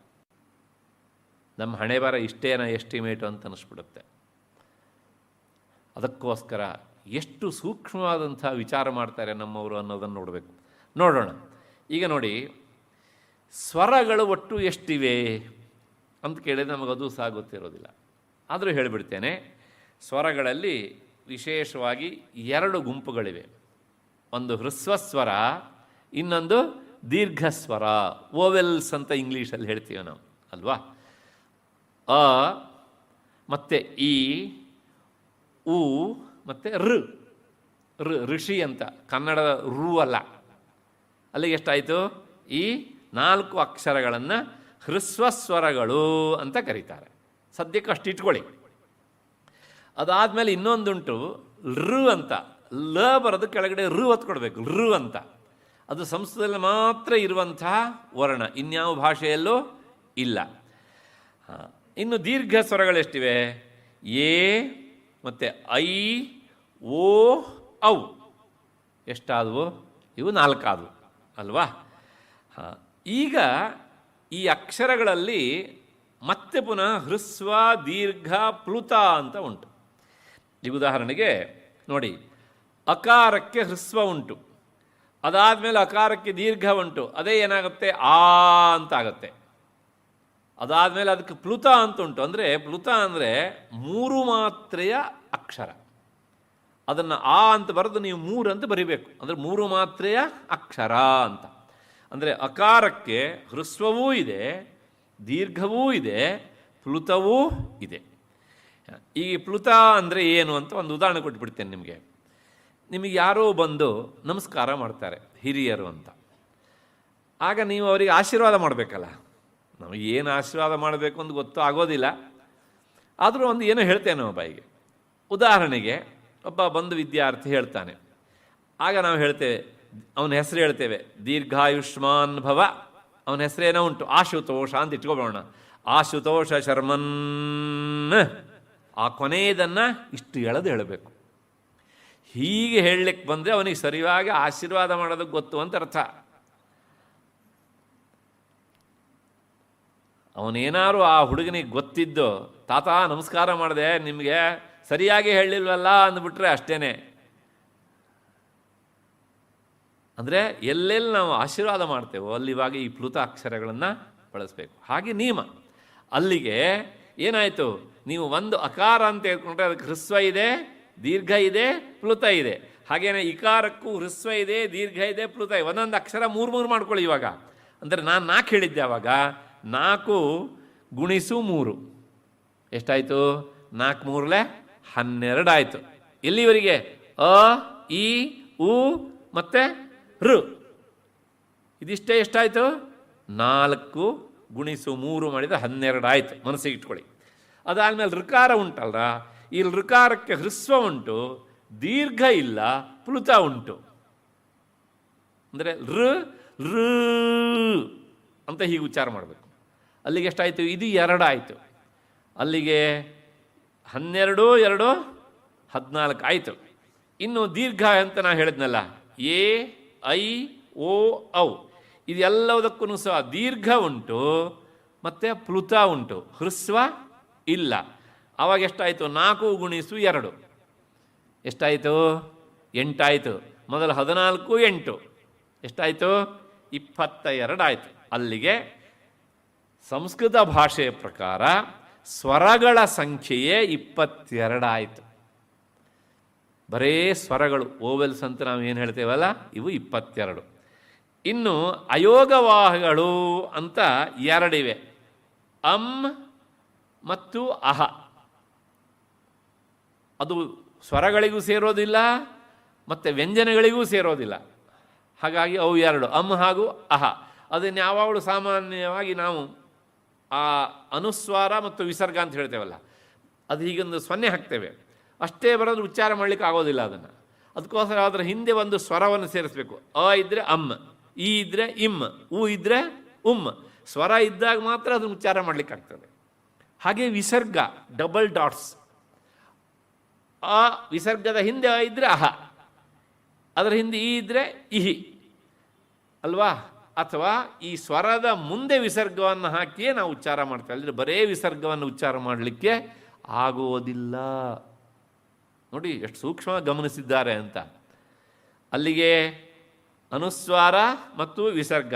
ನಮ್ಮ ಹಣೆ ಬರ ಇಷ್ಟೇನ ಎಸ್ಟಿಮೇಟು ಅಂತ ಅನ್ನಿಸ್ಬಿಡುತ್ತೆ. ಅದಕ್ಕೋಸ್ಕರ ಎಷ್ಟು ಸೂಕ್ಷ್ಮವಾದಂಥ ವಿಚಾರ ಮಾಡ್ತಾರೆ ನಮ್ಮವರು ಅನ್ನೋದನ್ನು ನೋಡೋಣ. ಈಗ ನೋಡಿ, ಸ್ವರಗಳು ಒಟ್ಟು ಎಷ್ಟಿವೆ ಅಂತ ಕೇಳಿದರೆ ನಮಗದು ಸಹ ಗೊತ್ತಿರೋದಿಲ್ಲ. ಆದರೂ ಹೇಳಿಬಿಡ್ತೇನೆ. ಸ್ವರಗಳಲ್ಲಿ ವಿಶೇಷವಾಗಿ 2 ಗುಂಪುಗಳಿವೆ. ಒಂದು ಹ್ರಸ್ವಸ್ವರ, ಇನ್ನೊಂದು ದೀರ್ಘಸ್ವರ, ಓವೆಲ್ಸ್ ಅಂತ ಇಂಗ್ಲೀಷಲ್ಲಿ ಹೇಳ್ತೀವಿ ನಾವು ಅಲ್ವಾ. ಅ ಮತ್ತು ಈ, ಉ ಮತ್ತು ಋಷಿ ಅಂತ ಕನ್ನಡದ ರು ಅಲ್ಲ. ಅಲ್ಲಿಗೆ ಎಷ್ಟಾಯಿತು? ಈ 4 ಅಕ್ಷರಗಳನ್ನು ಹ್ರಸ್ವಸ್ವರಗಳು ಅಂತ ಕರೀತಾರೆ. ಸದ್ಯಕ್ಕೆ ಅಷ್ಟು ಇಟ್ಕೊಳ್ಳಿ. ಅದಾದಮೇಲೆ ಇನ್ನೊಂದುಂಟು ಋ ಅಂತ. ಲ ಬರೋದು ಕೆಳಗಡೆ ಋ ಹೊತ್ಕೊಡ್ಬೇಕು, ಋ ಅಂತ. ಅದು ಸಂಸ್ಕೃತದಲ್ಲಿ ಮಾತ್ರ ಇರುವಂತಹ ವರ್ಣ, ಇನ್ಯಾವ ಭಾಷೆಯಲ್ಲೂ ಇಲ್ಲ. ಇನ್ನು ದೀರ್ಘ ಸ್ವರಗಳೆಷ್ಟಿವೆ? ಎ ಮತ್ತು ಐ, ಓ, ಔ. ಎಷ್ಟಾದವು? ಇವು 4 ಆದವು ಅಲ್ವಾ. ಈಗ ಈ ಅಕ್ಷರಗಳಲ್ಲಿ ಮತ್ತೆ ಪುನಃ ಹ್ರಸ್ವ, ದೀರ್ಘ, ಪ್ಲುತ ಅಂತ ಉಂಟು. ಈಗ ಉದಾಹರಣೆಗೆ ನೋಡಿ, ಅಕಾರಕ್ಕೆ ಹ್ರಸ್ವ ಉಂಟು, ಅದಾದಮೇಲೆ ಅಕಾರಕ್ಕೆ ದೀರ್ಘ ಉಂಟು. ಅದೇ ಏನಾಗುತ್ತೆ? ಆ ಅಂತ ಆಗುತ್ತೆ. ಅದಾದಮೇಲೆ ಅದಕ್ಕೆ ಪ್ಲುತ ಅಂತ ಉಂಟು. ಅಂದರೆ ಪ್ಲುತ ಅಂದರೆ 3 ಮಾತ್ರೆಯ ಅಕ್ಷರ. ಅದನ್ನು ಆ ಅಂತ ಬರೆದು ನೀವು 3 ಅಂತ ಬರಿಬೇಕು. ಅಂದರೆ 3 ಮಾತ್ರೆಯ ಅಕ್ಷರ ಅಂತ. ಅಂದರೆ ಅಕಾರಕ್ಕೆ ಹ್ರಸ್ವವೂ ಇದೆ, ದೀರ್ಘವೂ ಇದೆ, ಪ್ಲುತವೂ ಇದೆ. ಈ ಪ್ಲುತ ಅಂದರೆ ಏನು ಅಂತ ಒಂದು ಉದಾಹರಣೆ ಕೊಟ್ಬಿಡ್ತೇನೆ ನಿಮಗೆ. ನಿಮಗೆ ಯಾರೋ ಬಂದು ನಮಸ್ಕಾರ ಮಾಡ್ತಾರೆ, ಹಿರಿಯರು ಅಂತ. ಆಗ ನೀವು ಅವರಿಗೆ ಆಶೀರ್ವಾದ ಮಾಡಬೇಕಲ್ಲ. ನಮಗೆ ಏನು ಆಶೀರ್ವಾದ ಮಾಡಬೇಕು ಅಂತ ಗೊತ್ತೂ ಆಗೋದಿಲ್ಲ. ಆದರೂ ಒಂದು ಏನೋ ಹೇಳ್ತೇವೆ ನಾವು ಬಾಯಿಗೆ. ಉದಾಹರಣೆಗೆ ಒಬ್ಬ ಬಂದು ವಿದ್ಯಾರ್ಥಿ ಹೇಳ್ತಾನೆ. ಆಗ ನಾವು ಹೇಳ್ತೇವೆ, ಅವನ ಹೆಸರು ಹೇಳ್ತೇವೆ, ದೀರ್ಘಾಯುಷ್ಮಾನ್ ಭವ. ಅವನ ಹೆಸರೇನೋ ಉಂಟು, ಆಶುತೋಷ ಅಂತ ಇಟ್ಕೊಬೋಣ. ಆಶುತೋಷ ಶರ್ಮನ್. ಆ ಕೊನೆಯದನ್ನು ಇಷ್ಟು ಎಳೆದು ಹೇಳಬೇಕು. ಹೀಗೆ ಹೇಳಲಿಕ್ಕೆ ಬಂದರೆ ಅವನಿಗೆ ಸರಿಯಾಗಿ ಆಶೀರ್ವಾದ ಮಾಡೋದಕ್ಕೆ ಗೊತ್ತು ಅಂತ ಅರ್ಥ. ಅವನೇನಾರು ಆ ಹುಡುಗನಿಗೆ ಗೊತ್ತಿದ್ದು, ತಾತ ನಮಸ್ಕಾರ ಮಾಡಿದೆ, ನಿಮಗೆ ಸರಿಯಾಗಿ ಹೇಳಿಲ್ವಲ್ಲ ಅಂದ್ಬಿಟ್ರೆ ಅಷ್ಟೇನೆ. ಅಂದರೆ ಎಲ್ಲೆಲ್ಲಿ ನಾವು ಆಶೀರ್ವಾದ ಮಾಡ್ತೇವೋ ಅಲ್ಲಿವಾಗ ಈ ಪ್ಲುತ ಅಕ್ಷರಗಳನ್ನು ಬಳಸಬೇಕು. ಹಾಗೆ ನಿಯಮ. ಅಲ್ಲಿಗೆ ಏನಾಯಿತು? ನೀವು ಒಂದು ಅಕಾರ ಅಂತ ಹೇಳ್ಕೊಂಡ್ರೆ ಅದಕ್ಕೆ ಹ್ರಸ್ವ ಇದೆ, ದೀರ್ಘ ಇದೆ, ಪ್ಲುತ ಇದೆ. ಹಾಗೇನೆ ಇಕಾರಕ್ಕೂ ಹ್ರಸ್ವ ಇದೆ, ದೀರ್ಘ ಇದೆ, ಪ್ಲುತ ಇದೆ. ಒಂದೊಂದು ಅಕ್ಷರ 3 ಮಾಡ್ಕೊಳ್ಳಿ ಇವಾಗ. ಅಂದರೆ ನಾನು 4 ಹೇಳಿದ್ದೆ ಆವಾಗ. 4 ಗುಣಿಸು 3 ಎಷ್ಟಾಯಿತು? 4 3 12 ಆಯಿತು. ಎಲ್ಲಿವರೆಗೆ? ಅ, ಈ, ಉ ಮತ್ತು ಋ. ಇದಿಷ್ಟೇ ಎಷ್ಟಾಯಿತು? 4 ಗುಣಿಸು 3 ಮಾಡಿದರೆ 12 ಆಯಿತು. ಮನಸ್ಸಿಗೆ ಇಟ್ಕೊಳ್ಳಿ. ಅದಾದಮೇಲೆ ಋಕಾರ ಉಂಟಲ್ಲ, ಈ ಋಕಾರಕ್ಕೆ ಹ್ರಸ್ವ ಉಂಟು, ದೀರ್ಘ ಇಲ್ಲ, ಪ್ಲುತ ಉಂಟು. ಅಂದರೆ ಋ ಅಂತ ಹೀಗೆ ಉಚ್ಚಾರ ಮಾಡಬೇಕು. ಅಲ್ಲಿಗೆ ಎಷ್ಟಾಯಿತು? ಇದು 2 ಆಯಿತು. ಅಲ್ಲಿಗೆ 12 2 14 ಆಯಿತು. ಇನ್ನು ದೀರ್ಘ ಅಂತ ನಾನು ಹೇಳಿದ್ನಲ್ಲ, ಎ, ಐ, ಓ, ಔ. ಇದೆಲ್ಲದಕ್ಕೂ ಸಹ ದೀರ್ಘ ಉಂಟು ಮತ್ತು ಪ್ಲುತ ಉಂಟು, ಹ್ರಸ್ವ ಇಲ್ಲ. ಆವಾಗ ಎಷ್ಟಾಯಿತು? 4 ಗುಣಿಸು 2 ಎಷ್ಟಾಯಿತು? 8 ಆಯಿತು. ಮೊದಲು 14 8 ಎಷ್ಟಾಯಿತು? 22 ಆಯಿತು. ಅಲ್ಲಿಗೆ ಸಂಸ್ಕೃತ ಭಾಷೆಯ ಪ್ರಕಾರ ಸ್ವರಗಳ ಸಂಖ್ಯೆಯೇ 22 ಆಯಿತು. ಬರೇ ಸ್ವರಗಳು, ಓವೆಲ್ಸ್ ಅಂತ ನಾವು ಏನು ಹೇಳ್ತೇವಲ್ಲ, ಇವು 22. ಇನ್ನು ಅಯೋಗವಾಹಗಳು ಅಂತ 2 ಇವೆ, ಅಂ ಮತ್ತು ಅಹ. ಅದು ಸ್ವರಗಳಿಗೂ ಸೇರೋದಿಲ್ಲ ಮತ್ತು ವ್ಯಂಜನಗಳಿಗೂ ಸೇರೋದಿಲ್ಲ. ಹಾಗಾಗಿ ಅವು 2, ಅಂ ಹಾಗೂ ಅಹ. ಅದನ್ನು ಯಾವಾಗಲೂ ಸಾಮಾನ್ಯವಾಗಿ ನಾವು ಆ ಅನುಸ್ವಾರ ಮತ್ತು ವಿಸರ್ಗ ಅಂತ ಹೇಳ್ತೇವಲ್ಲ, ಅದು ಹೀಗೊಂದು 0 ಹಾಕ್ತೇವೆ. ಅಷ್ಟೇ ಬರೋದು ಉಚ್ಚಾರ ಮಾಡಲಿಕ್ಕೆ ಆಗೋದಿಲ್ಲ ಅದನ್ನು. ಅದಕ್ಕೋಸ್ಕರ ಅದರ ಹಿಂದೆ ಒಂದು ಸ್ವರವನ್ನು ಸೇರಿಸಬೇಕು. ಅ ಇದ್ದರೆ ಅಮ್, ಈ ಇದ್ದರೆ ಇಮ್, ಉ ಇದ್ದರೆ ಉಮ್. ಸ್ವರ ಇದ್ದಾಗ ಮಾತ್ರ ಅದನ್ನು ಉಚ್ಚಾರ ಮಾಡಲಿಕ್ಕಾಗ್ತದೆ. ಹಾಗೆ ವಿಸರ್ಗ, ಡಬಲ್ ಡಾಟ್ಸ್. ಆ ವಿಸರ್ಗದ ಹಿಂದೆ ಅ ಇದ್ದರೆ ಅಹ, ಅದರ ಹಿಂದೆ ಈ ಇದ್ದರೆ ಇಹಿ ಅಲ್ವಾ. ಅಥವಾ ಈ ಸ್ವರದ ಮುಂದೆ ವಿಸರ್ಗವನ್ನು ಹಾಕಿಯೇ ನಾವು ಉಚ್ಚಾರ ಮಾಡ್ತೇವೆ. ಅಂದರೆ ಬರೇ ವಿಸರ್ಗವನ್ನು ಉಚ್ಚಾರ ಮಾಡಲಿಕ್ಕೆ ಆಗುವುದಿಲ್ಲ. ನೋಡಿ ಎಷ್ಟು ಸೂಕ್ಷ್ಮವಾಗಿ ಗಮನಿಸಿದ್ದಾರೆ ಅಂತ. ಅಲ್ಲಿಗೆ ಅನುಸ್ವಾರ ಮತ್ತು ವಿಸರ್ಗ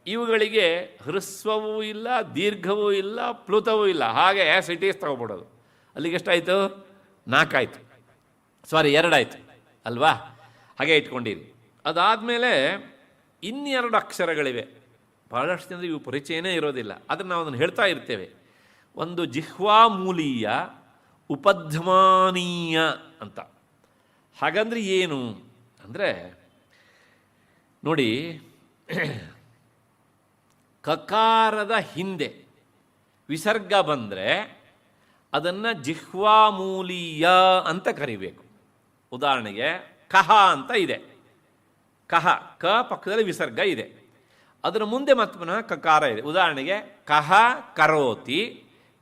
ಇವುಗಳಿಗೆ ಹ್ರಸ್ವವೂ ಇಲ್ಲ, ದೀರ್ಘವೂ ಇಲ್ಲ, ಪ್ಲುತವೂ ಇಲ್ಲ, ಹಾಗೆ ಆ್ಯಸ್ ಇಟ್ ಈಸ್ ತಗೊಬಿಡೋದು. ಅಲ್ಲಿಗೆ ಎಷ್ಟಾಯಿತು? 4 ಆಯಿತು, ಸಾರಿ 2 ಆಯಿತು ಅಲ್ವಾ? ಹಾಗೆ ಇಟ್ಕೊಂಡಿರಿ. ಅದಾದಮೇಲೆ ಇನ್ನೆರಡು ಅಕ್ಷರಗಳಿವೆ. ಬಹಳಷ್ಟು ಜನರಿಗೆ ಇವು ಪರಿಚಯನೇ ಇರೋದಿಲ್ಲ, ಅದನ್ನು ನಾವು ಅದನ್ನು ಹೇಳ್ತಾ ಇರ್ತೇವೆ. ಒಂದು ಜಿಹ್ವಾಮೂಲೀಯ, ಉಪಧ್ಮಾನೀಯ ಅಂತ. ಹಾಗಂದ್ರೆ ಏನು ಅಂದರೆ ನೋಡಿ, ಕಕಾರದ ಹಿಂದೆ ವಿಸರ್ಗ ಬಂದರೆ ಅದನ್ನು ಜಿಹ್ವಾಮೂಲೀಯ ಅಂತ ಕರಿಬೇಕು. ಉದಾಹರಣೆಗೆ ಕಹ ಅಂತ ಇದೆ, ಕಹ, ಕ ಪಕ್ಕದಲ್ಲಿ ವಿಸರ್ಗ ಇದೆ, ಅದರ ಮುಂದೆ ಮತ್ತೆ ಪುನಃ ಕಕಾರ ಇದೆ. ಉದಾಹರಣೆಗೆ ಕಹ ಕರೋತಿ,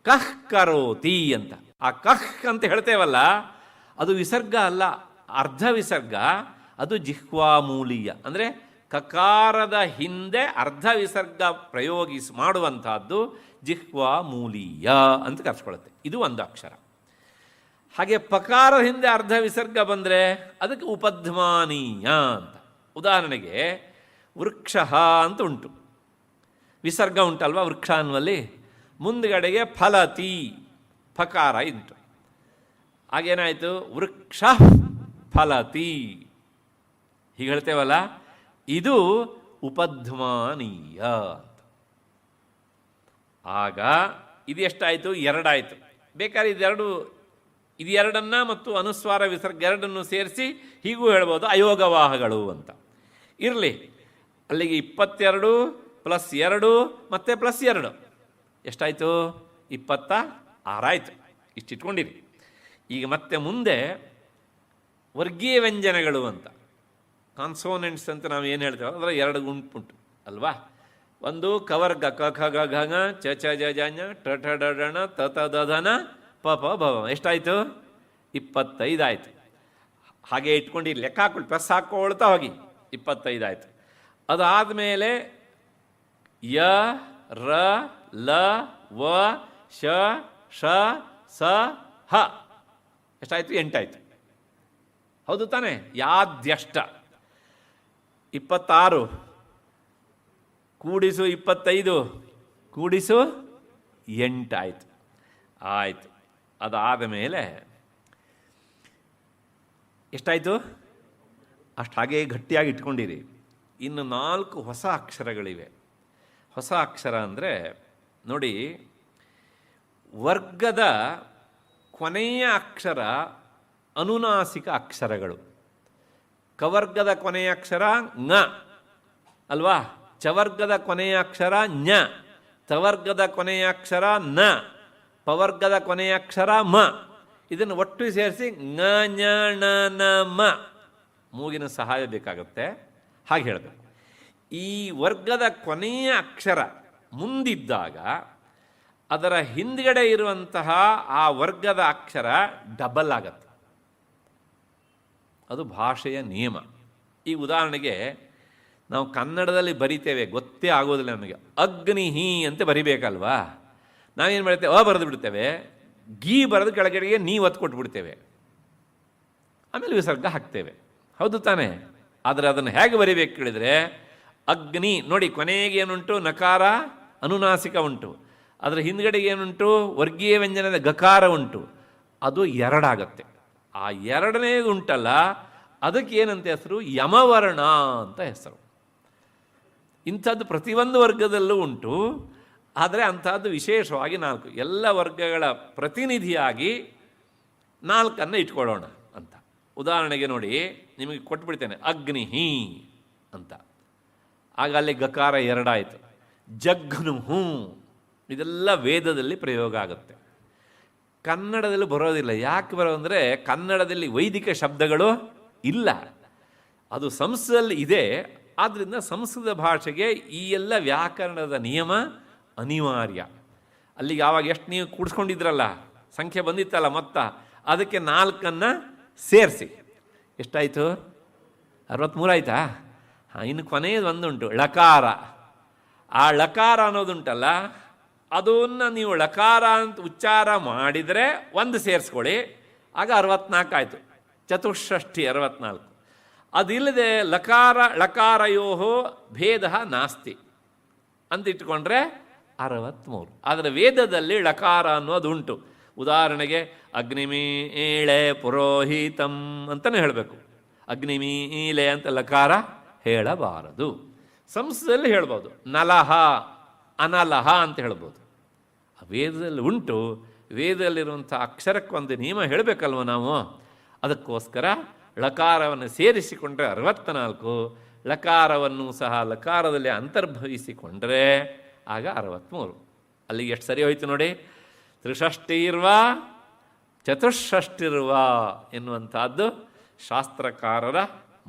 ಕಹ್ ಕರೋತಿ ಅಂತ. ಆ ಕಹ್ ಅಂತ ಹೇಳ್ತೇವಲ್ಲ, ಅದು ವಿಸರ್ಗ ಅಲ್ಲ, ಅರ್ಧ ವಿಸರ್ಗ, ಅದು ಜಿಹ್ವಾಮೂಲೀಯ. ಅಂದರೆ ಕಕಾರದ ಹಿಂದೆ ಅರ್ಧ ವಿಸರ್ಗ ಮಾಡುವಂತಹದ್ದು ಜಿಹ್ವಾಮೂಲೀಯ ಅಂತ ಕರೆಸ್ಕೊಳ್ಳುತ್ತೆ. ಇದು ಒಂದು ಅಕ್ಷರ. ಹಾಗೆ ಪಕಾರದ ಹಿಂದೆ ಅರ್ಧ ವಿಸರ್ಗ ಬಂದರೆ ಅದಕ್ಕೆ ಉಪಧ್ಮಾನೀಯ ಅಂತ. ಉದಾಹರಣೆಗೆ ವೃಕ್ಷ ಅಂತ ಉಂಟು, ವಿಸರ್ಗ ಉಂಟಲ್ವ ವೃಕ್ಷ ಅನ್ನುವಲ್ಲಿ, ಮುಂದುಗಡೆಗೆ ಫಲತಿ ಫಕಾರ ಉಂಟು, ಹಾಗೇನಾಯಿತು? ವೃಕ್ಷ ಫಲತಿ ಹೀಗೆ ಹೇಳ್ತೇವಲ್ಲ, ಇದು ಉಪಧ್ಮಾನೀಯ ಅಂತ. ಆಗ ಇದು ಎಷ್ಟಾಯಿತು? 2 ಆಯಿತು. ಬೇಕಾದ್ರೆ ಇದು ಎರಡನ್ನ ಮತ್ತು ಅನುಸ್ವಾರ ವಿಸರ್ಗ ಎರಡನ್ನು ಸೇರಿಸಿ ಹೀಗೂ ಹೇಳ್ಬೋದು, ಅಯೋಗವಾಹಗಳು ಅಂತ. ಇರಲಿ, ಅಲ್ಲಿಗೆ 22 + 2 ಮತ್ತೆ +2 ಎಷ್ಟಾಯಿತು? 26 ಆಯಿತು. ಇಷ್ಟಿಟ್ಕೊಂಡಿರಿ. ಈಗ ಮತ್ತೆ ಮುಂದೆ ವರ್ಗೀಯ ವ್ಯಂಜನಗಳು ಅಂತ, ಕಾನ್ಸೋನೆಂಟ್ಸ್ ಅಂತ ನಾವು ಏನು ಹೇಳ್ತೇವೆ, ಅದರ 2 ಗುಂಪುಂಟು ಅಲ್ವಾ? ಒಂದು ಕವರ್ಗ, ಕ ಖ ಗ ಘ ङ ಚ ಛ ಜ ಝ ಞ ಟ ಠ ಡ ಢ ಣ ತ ತ ದ ಧ ನ ಪ ಪ ಭ. ಎಷ್ಟಾಯಿತು? 25 ಆಯಿತು. ಹಾಗೆ ಇಟ್ಕೊಂಡು ಲೆಕ್ಕ ಹಾಕೊಳ್ಳಿ, ಪ್ಲಸ್ ಹಾಕೊಳ್ತಾ ಹೋಗಿ. 25 ಆಯಿತು. ಅದಾದಮೇಲೆ ಯ ರ ಲ ವ ಶ ಷ ಸ ಹ ಎಷ್ಟಾಯಿತು? 8 ಆಯಿತು. ಹೌದು ತಾನೆ? ಯಾದ್ಯಷ್ಟ 26 ಕೂಡಿಸು 25 ಕೂಡಿಸು 8 ಆಯಿತು. ಆಯಿತು. ಅದಾದ ಮೇಲೆ ಎಷ್ಟಾಯಿತು? ಅಷ್ಟು ಹಾಗೆ ಗಟ್ಟಿಯಾಗಿ ಇಟ್ಕೊಂಡಿರಿ. ಇನ್ನು 4 ಹೊಸ ಅಕ್ಷರಗಳಿವೆ. ಹೊಸ ಅಕ್ಷರ ಅಂದರೆ ನೋಡಿ, ವರ್ಗದ ಕೊನೆಯ ಅಕ್ಷರ ಅನುನಾಸಿಕ ಅಕ್ಷರಗಳು. ಕವರ್ಗದ ಕೊನೆಯ ಅಕ್ಷರ ङ ಅಲ್ವಾ? ಚವರ್ಗದ ಕೊನೆಯ ಅಕ್ಷರ ಞ, ತವರ್ಗದ ಕೊನೆಯ ಅಕ್ಷರ ನ, ಪವರ್ಗದ ಕೊನೆಯ ಅಕ್ಷರ ಮ. ಇದನ್ನು ಒಟ್ಟು ಸೇರಿಸಿ ङ ಞ ಣ ನ ಮ. ಮೂಗಿನ ಸಹಾಯ ಬೇಕಾಗುತ್ತೆ, ಹಾಗೆ ಹೇಳಬೇಕು. ಈ ವರ್ಗದ ಕೊನೆಯ ಅಕ್ಷರ ಮುಂದಿದ್ದಾಗ ಅದರ ಹಿಂದ್ಗಡೆ ಇರುವಂತಹ ಆ ವರ್ಗದ ಅಕ್ಷರ ಡಬಲ್ ಆಗತ್ತೆ. ಅದು ಭಾಷೆಯ ನಿಯಮ. ಈ ಉದಾಹರಣೆಗೆ ನಾವು ಕನ್ನಡದಲ್ಲಿ ಬರಿತೇವೆ, ಗೊತ್ತೇ ಆಗೋದಿಲ್ಲ ನಮಗೆ. ಅಗ್ನಿಹಿ ಅಂತ ಬರಿಬೇಕಲ್ವಾ? ನಾವೇನು ಮಾಡ್ತೇವೆ? ಬರೆದು ಬಿಡ್ತೇವೆ, ಗೀ ಬರೆದು ಕೆಳಗಡೆಗೆ ನೀ ಒತ್ತು ಕೊಟ್ಬಿಡ್ತೇವೆ, ಆಮೇಲೆ ವಿಸರ್ಗ ಹಾಕ್ತೇವೆ. ಹೌದು ತಾನೇ? ಆದರೆ ಅದನ್ನು ಹೇಗೆ ಬರಿಬೇಕು ಕೇಳಿದರೆ, ಅಗ್ನಿ ನೋಡಿ, ಕೊನೆಗೆ ಏನುಂಟು? ನಕಾರ ಅನುನಾಸಿಕ ಉಂಟು, ಅದರ ಹಿಂದ್ಗಡೆಗೆ ಏನುಂಟು? ವರ್ಗೀಯ ವ್ಯಂಜನದ ಗಕಾರ ಉಂಟು. ಅದು 2 ಆಗತ್ತೆ. ಆ 2ನೇದು ಉಂಟಲ್ಲ, ಅದಕ್ಕೆ ಏನಂತ ಹೆಸರು? ಯಮವರ್ಣ ಅಂತ ಹೆಸರು. ಇಂಥದ್ದು ಪ್ರತಿಯೊಂದು ವರ್ಗದಲ್ಲೂ ಉಂಟು, ಆದರೆ ಅಂಥದ್ದು ವಿಶೇಷವಾಗಿ 4. ಎಲ್ಲ ವರ್ಗಗಳ ಪ್ರತಿನಿಧಿಯಾಗಿ 4 ಇಟ್ಕೊಳ್ಳೋಣ ಅಂತ. ಉದಾಹರಣೆಗೆ ನೋಡಿ, ನಿಮಗೆ ಕೊಟ್ಬಿಡ್ತೇನೆ, ಅಗ್ನಿಹಿ ಅಂತ. ಆಗ ಅಲ್ಲಿ ಗಕಾರ 2 ಆಯಿತು. ಜಘ್ನುಹು ಇದೆಲ್ಲ ವೇದದಲ್ಲಿ ಪ್ರಯೋಗ ಆಗುತ್ತೆ, ಕನ್ನಡದಲ್ಲಿ ಬರೋದಿಲ್ಲ. ಯಾಕೆ ಬರೋದಂದರೆ ಕನ್ನಡದಲ್ಲಿ ವೈದಿಕ ಶಬ್ದಗಳು ಇಲ್ಲ, ಅದು ಸಂಸ್ಕೃತದಲ್ಲಿ ಇದೆ. ಆದ್ದರಿಂದ ಸಂಸ್ಕೃತ ಭಾಷೆಗೆ ಈ ಎಲ್ಲ ವ್ಯಾಕರಣದ ನಿಯಮ ಅನಿವಾರ್ಯ. ಅಲ್ಲಿಗೆ ಆವಾಗ ಎಷ್ಟು ನೀವು ಕೂಡಿಸ್ಕೊಂಡಿದ್ರಲ್ಲ, ಸಂಖ್ಯೆ ಬಂದಿತ್ತಲ್ಲ ಮೊತ್ತ, ಅದಕ್ಕೆ 4 ಸೇರಿಸಿ ಎಷ್ಟಾಯಿತು? 63 ಆಯಿತಾ? ಇನ್ನು ಕೊನೆಯದು ಒಂದುಂಟು, ಳಕಾರ. ಆ ಳಕಾರ ಅನ್ನೋದುಂಟಲ್ಲ, ಅದನ್ನು ನೀವು ಳಕಾರ ಅಂತ ಉಚ್ಚಾರ ಮಾಡಿದರೆ 1 ಸೇರಿಸ್ಕೊಳ್ಳಿ, ಆಗ 64 ಆಯಿತು. ಚತುಷ್ಷಷ್ಠಿ 64. ಅದಿಲ್ಲದೆ ಲಕಾರ ಲಕಾರಯೋ ಭೇದ ನಾಸ್ತಿ ಅಂತ ಇಟ್ಕೊಂಡ್ರೆ 63. ಆದರೆ ವೇದದಲ್ಲಿ ಲಕಾರ ಅನ್ನೋದು ಉಂಟು. ಉದಾಹರಣೆಗೆ ಅಗ್ನಿಮೀಳೆ ಪುರೋಹಿತಂ ಅಂತಲೇ ಹೇಳಬೇಕು. ಅಗ್ನಿಮೀಲೆ ಅಂತ ಲಕಾರ ಹೇಳಬಾರದು. ಸಂಸ್ಕೃತದಲ್ಲಿ ಹೇಳ್ಬೋದು ನಲಹ ಅನಲಹ ಅಂತ ಹೇಳ್ಬೋದು. ವೇದದಲ್ಲಿ ಉಂಟು. ವೇದದಲ್ಲಿರುವಂಥ ಅಕ್ಷರಕ್ಕೊಂದು ನಿಯಮ ಹೇಳಬೇಕಲ್ವ ನಾವು. ಅದಕ್ಕೋಸ್ಕರ ಲಕಾರವನ್ನು ಸೇರಿಸಿಕೊಂಡ್ರೆ 64, ಲಕಾರವನ್ನು ಸಹ ಲಕಾರದಲ್ಲಿ ಅಂತರ್ಭವಿಸಿಕೊಂಡ್ರೆ ಆಗ 63. ಅಲ್ಲಿಗೆ ಎಷ್ಟು ಸರಿ ಹೋಯ್ತು ನೋಡಿ. ತ್ರಿಷಷ್ಠಿರ್ವ ಚತುಷ್ಷಷ್ಟಿರ್ವ ಎನ್ನುವಂಥದ್ದು ಶಾಸ್ತ್ರಕಾರರ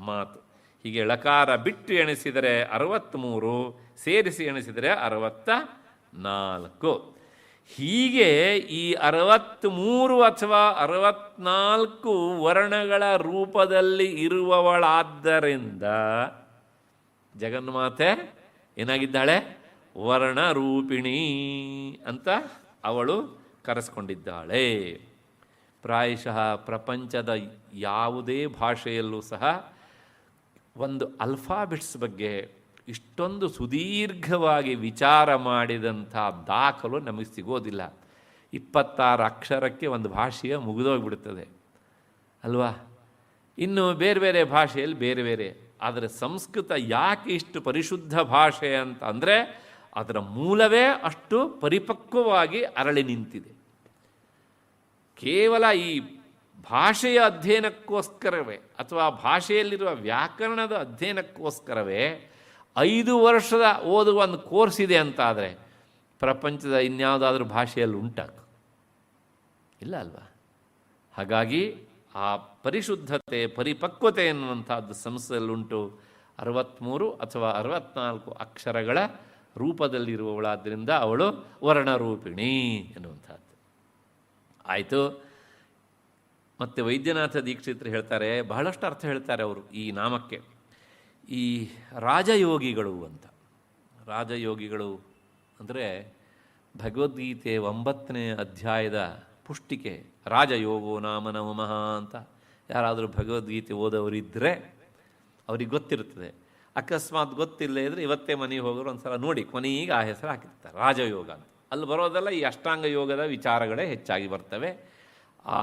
ಮಾತು. ಹೀಗೆ ಲಕಾರ ಬಿಟ್ಟು ಎಣಿಸಿದರೆ 63, ಸೇರಿಸಿ ಎಣಿಸಿದರೆ 64. ಹೀಗೆ ಈ 63 ಅಥವಾ 64 ವರ್ಣಗಳ ರೂಪದಲ್ಲಿ ಇರುವವಳಾದ್ದರಿಂದ ಜಗನ್ಮಾತೆ ಏನಾಗಿದ್ದಾಳೆ? ವರ್ಣರೂಪಿಣಿ ಅಂತ ಅವಳು ಕರೆಸ್ಕೊಂಡಿದ್ದಾಳೆ. ಪ್ರಾಯಶಃ ಪ್ರಪಂಚದ ಯಾವುದೇ ಭಾಷೆಯಲ್ಲೂ ಸಹ ಒಂದು ಅಲ್ಫಾಬೆಟ್ಸ್ ಬಗ್ಗೆ ಇಷ್ಟೊಂದು ಸುದೀರ್ಘವಾಗಿ ವಿಚಾರ ಮಾಡಿದಂಥ ದಾಖಲು ನಮಗೆ ಸಿಗೋದಿಲ್ಲ. 26 ಅಕ್ಷರಕ್ಕೆ ಒಂದು ಭಾಷೆಯ ಮುಗಿದೋಗ್ಬಿಡುತ್ತದೆ ಅಲ್ವಾ. ಇನ್ನು ಬೇರೆ ಬೇರೆ ಭಾಷೆಯಲ್ಲಿ ಬೇರೆ ಬೇರೆ. ಆದರೆ ಸಂಸ್ಕೃತ ಯಾಕೆ ಇಷ್ಟು ಪರಿಶುದ್ಧ ಭಾಷೆ ಅಂತ ಅಂದರೆ ಅದರ ಮೂಲವೇ ಅಷ್ಟು ಪರಿಪಕ್ವವಾಗಿ ಅರಳಿ ನಿಂತಿದೆ. ಕೇವಲ ಈ ಭಾಷೆಯ ಅಧ್ಯಯನಕ್ಕೋಸ್ಕರವೇ ಅಥವಾ ಭಾಷೆಯಲ್ಲಿರುವ ವ್ಯಾಕರಣದ ಅಧ್ಯಯನಕ್ಕೋಸ್ಕರವೇ 5 ವರ್ಷದ ಓದುವ ಒಂದು ಕೋರ್ಸ್ ಇದೆ ಅಂತಾದರೆ ಪ್ರಪಂಚದ ಇನ್ಯಾವುದಾದ್ರೂ ಭಾಷೆಯಲ್ಲಿ ಉಂಟಾಗ ಇಲ್ಲ ಅಲ್ವಾ. ಹಾಗಾಗಿ ಆ ಪರಿಶುದ್ಧತೆ ಪರಿಪಕ್ವತೆ ಎನ್ನುವಂಥದ್ದು ಸಂಸ್ಥೆಯಲ್ಲುಂಟು. 63 ಅಥವಾ 64 ಅಕ್ಷರಗಳ ರೂಪದಲ್ಲಿರುವವಳಾದ್ದರಿಂದ ಅವಳು ವರ್ಣರೂಪಿಣಿ ಎನ್ನುವಂಥದ್ದು ಆಯಿತು. ಮತ್ತು ವೈದ್ಯನಾಥ ದೀಕ್ಷಿತರು ಹೇಳ್ತಾರೆ, ಬಹಳಷ್ಟು ಅರ್ಥ ಹೇಳ್ತಾರೆ ಅವರು ಈ ನಾಮಕ್ಕೆ. ಈ ರಾಜಯೋಗಿಗಳು ಅಂತ. ರಾಜಯೋಗಿಗಳು ಅಂದರೆ ಭಗವದ್ಗೀತೆ 9ನೇ ಅಧ್ಯಾಯದ ಪುಷ್ಟಿಕೆ ರಾಜಯೋಗೋ ನಾಮ ನವಮಃ ಅಂತ. ಯಾರಾದರೂ ಭಗವದ್ಗೀತೆ ಓದೋರಿದ್ದರೆ ಅವ್ರಿಗೆ ಗೊತ್ತಿರ್ತದೆ. ಅಕಸ್ಮಾತ್ ಗೊತ್ತಿಲ್ಲ ಇದ್ದರೆ ಇವತ್ತೇ ಮನೆಗೆ ಹೋಗೋರು ಒಂದು ಸಲ ನೋಡಿ, ಕೊನೆಗೆ ಆ ಹೆಸರು ಹಾಕಿರ್ತಾರೆ ರಾಜಯೋಗ ಅಂತ. ಅಲ್ಲಿ ಬರೋದೆಲ್ಲ ಈ ಅಷ್ಟಾಂಗ ಯೋಗದ ವಿಚಾರಗಳೇ ಹೆಚ್ಚಾಗಿ ಬರ್ತವೆ. ಆ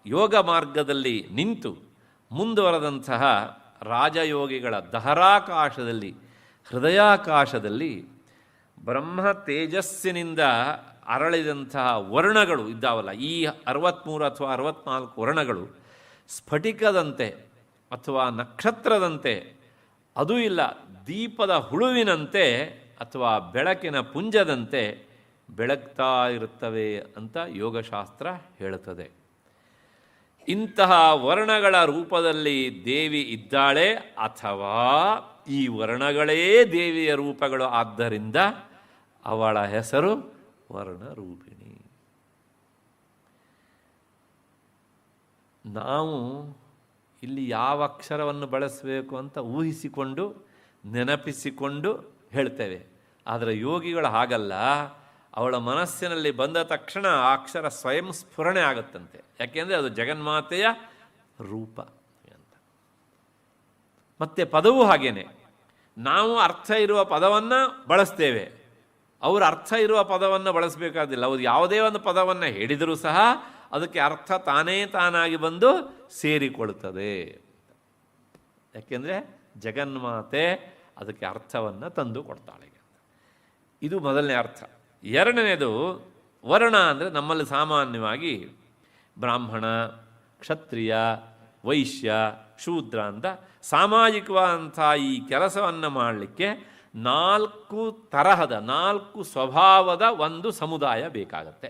ಯೋಗ ಮಾರ್ಗದಲ್ಲಿ ನಿಂತು ಮುಂದುವರೆದಂತಹ ರಾಜಯೋಗಿಗಳ ದಹರಾಕಾಶದಲ್ಲಿ ಹೃದಯಾಕಾಶದಲ್ಲಿ ಬ್ರಹ್ಮ ತೇಜಸ್ಸಿನಿಂದ ಅರಳಿದಂತಹ ವರ್ಣಗಳು ಇದ್ದಾವಲ್ಲ, ಈ 63 ಅಥವಾ 64 ವರ್ಣಗಳು ಸ್ಫಟಿಕದಂತೆ ಅಥವಾ ನಕ್ಷತ್ರದಂತೆ, ಅದೂ ಇಲ್ಲ ದೀಪದ ಹುಳುವಿನಂತೆ ಅಥವಾ ಬೆಳಕಿನ ಪುಂಜದಂತೆ ಬೆಳಗ್ತಾ ಇರುತ್ತವೆ ಅಂತ ಯೋಗಶಾಸ್ತ್ರ ಹೇಳುತ್ತದೆ. ಇಂತಹ ವರ್ಣಗಳ ರೂಪದಲ್ಲಿ ದೇವಿ ಇದ್ದಾಳೆ ಅಥವಾ ಈ ವರ್ಣಗಳೇ ದೇವಿಯ ರೂಪಗಳು. ಆದ್ದರಿಂದ ಅವಳ ಹೆಸರು ವರ್ಣರೂಪಿಣಿ. ನಾವು ಇಲ್ಲಿ ಯಾವ ಅಕ್ಷರವನ್ನು ಬಳಸಬೇಕು ಅಂತ ಊಹಿಸಿಕೊಂಡು ನೆನಪಿಸಿಕೊಂಡು ಹೇಳ್ತೇವೆ. ಆದರೆ ಯೋಗಿಗಳು ಹಾಗಲ್ಲ. ಅವಳ ಮನಸ್ಸಿನಲ್ಲಿ ಬಂದ ತಕ್ಷಣ ಆ ಅಕ್ಷರ ಸ್ವಯಂ ಸ್ಫುರಣೆ ಆಗುತ್ತಂತೆ. ಯಾಕೆಂದರೆ ಅದು ಜಗನ್ಮಾತೆಯ ರೂಪ ಅಂತ. ಮತ್ತು ಪದವೂ ಹಾಗೇನೆ. ನಾವು ಅರ್ಥ ಇರುವ ಪದವನ್ನು ಬಳಸ್ತೇವೆ, ಅವರು ಅರ್ಥ ಇರುವ ಪದವನ್ನು ಬಳಸಬೇಕಾದಿಲ್ಲ. ಅವರು ಯಾವುದೇ ಒಂದು ಪದವನ್ನು ಹೇಳಿದರೂ ಸಹ ಅದಕ್ಕೆ ಅರ್ಥ ತಾನೇ ತಾನಾಗಿ ಬಂದು ಸೇರಿಕೊಳ್ಳುತ್ತದೆ. ಯಾಕೆಂದರೆ ಜಗನ್ಮಾತೆ ಅದಕ್ಕೆ ಅರ್ಥವನ್ನು ತಂದು ಕೊಡ್ತಾಳೆ. ಇದು ಮೊದಲನೇ ಅರ್ಥ. ಎರಡನೇದು ವರ್ಣ ಅಂದರೆ ನಮ್ಮಲ್ಲಿ ಸಾಮಾನ್ಯವಾಗಿ ಬ್ರಾಹ್ಮಣ, ಕ್ಷತ್ರಿಯ, ವೈಶ್ಯ, ಶೂದ್ರ ಅಂತ ಸಾಮಾಜಿಕವಾದಂಥ ಈ ಕೆಲಸವನ್ನು ಮಾಡಲಿಕ್ಕೆ 4 ತರಹದ 4 ಸ್ವಭಾವದ ಒಂದು ಸಮುದಾಯ ಬೇಕಾಗತ್ತೆ.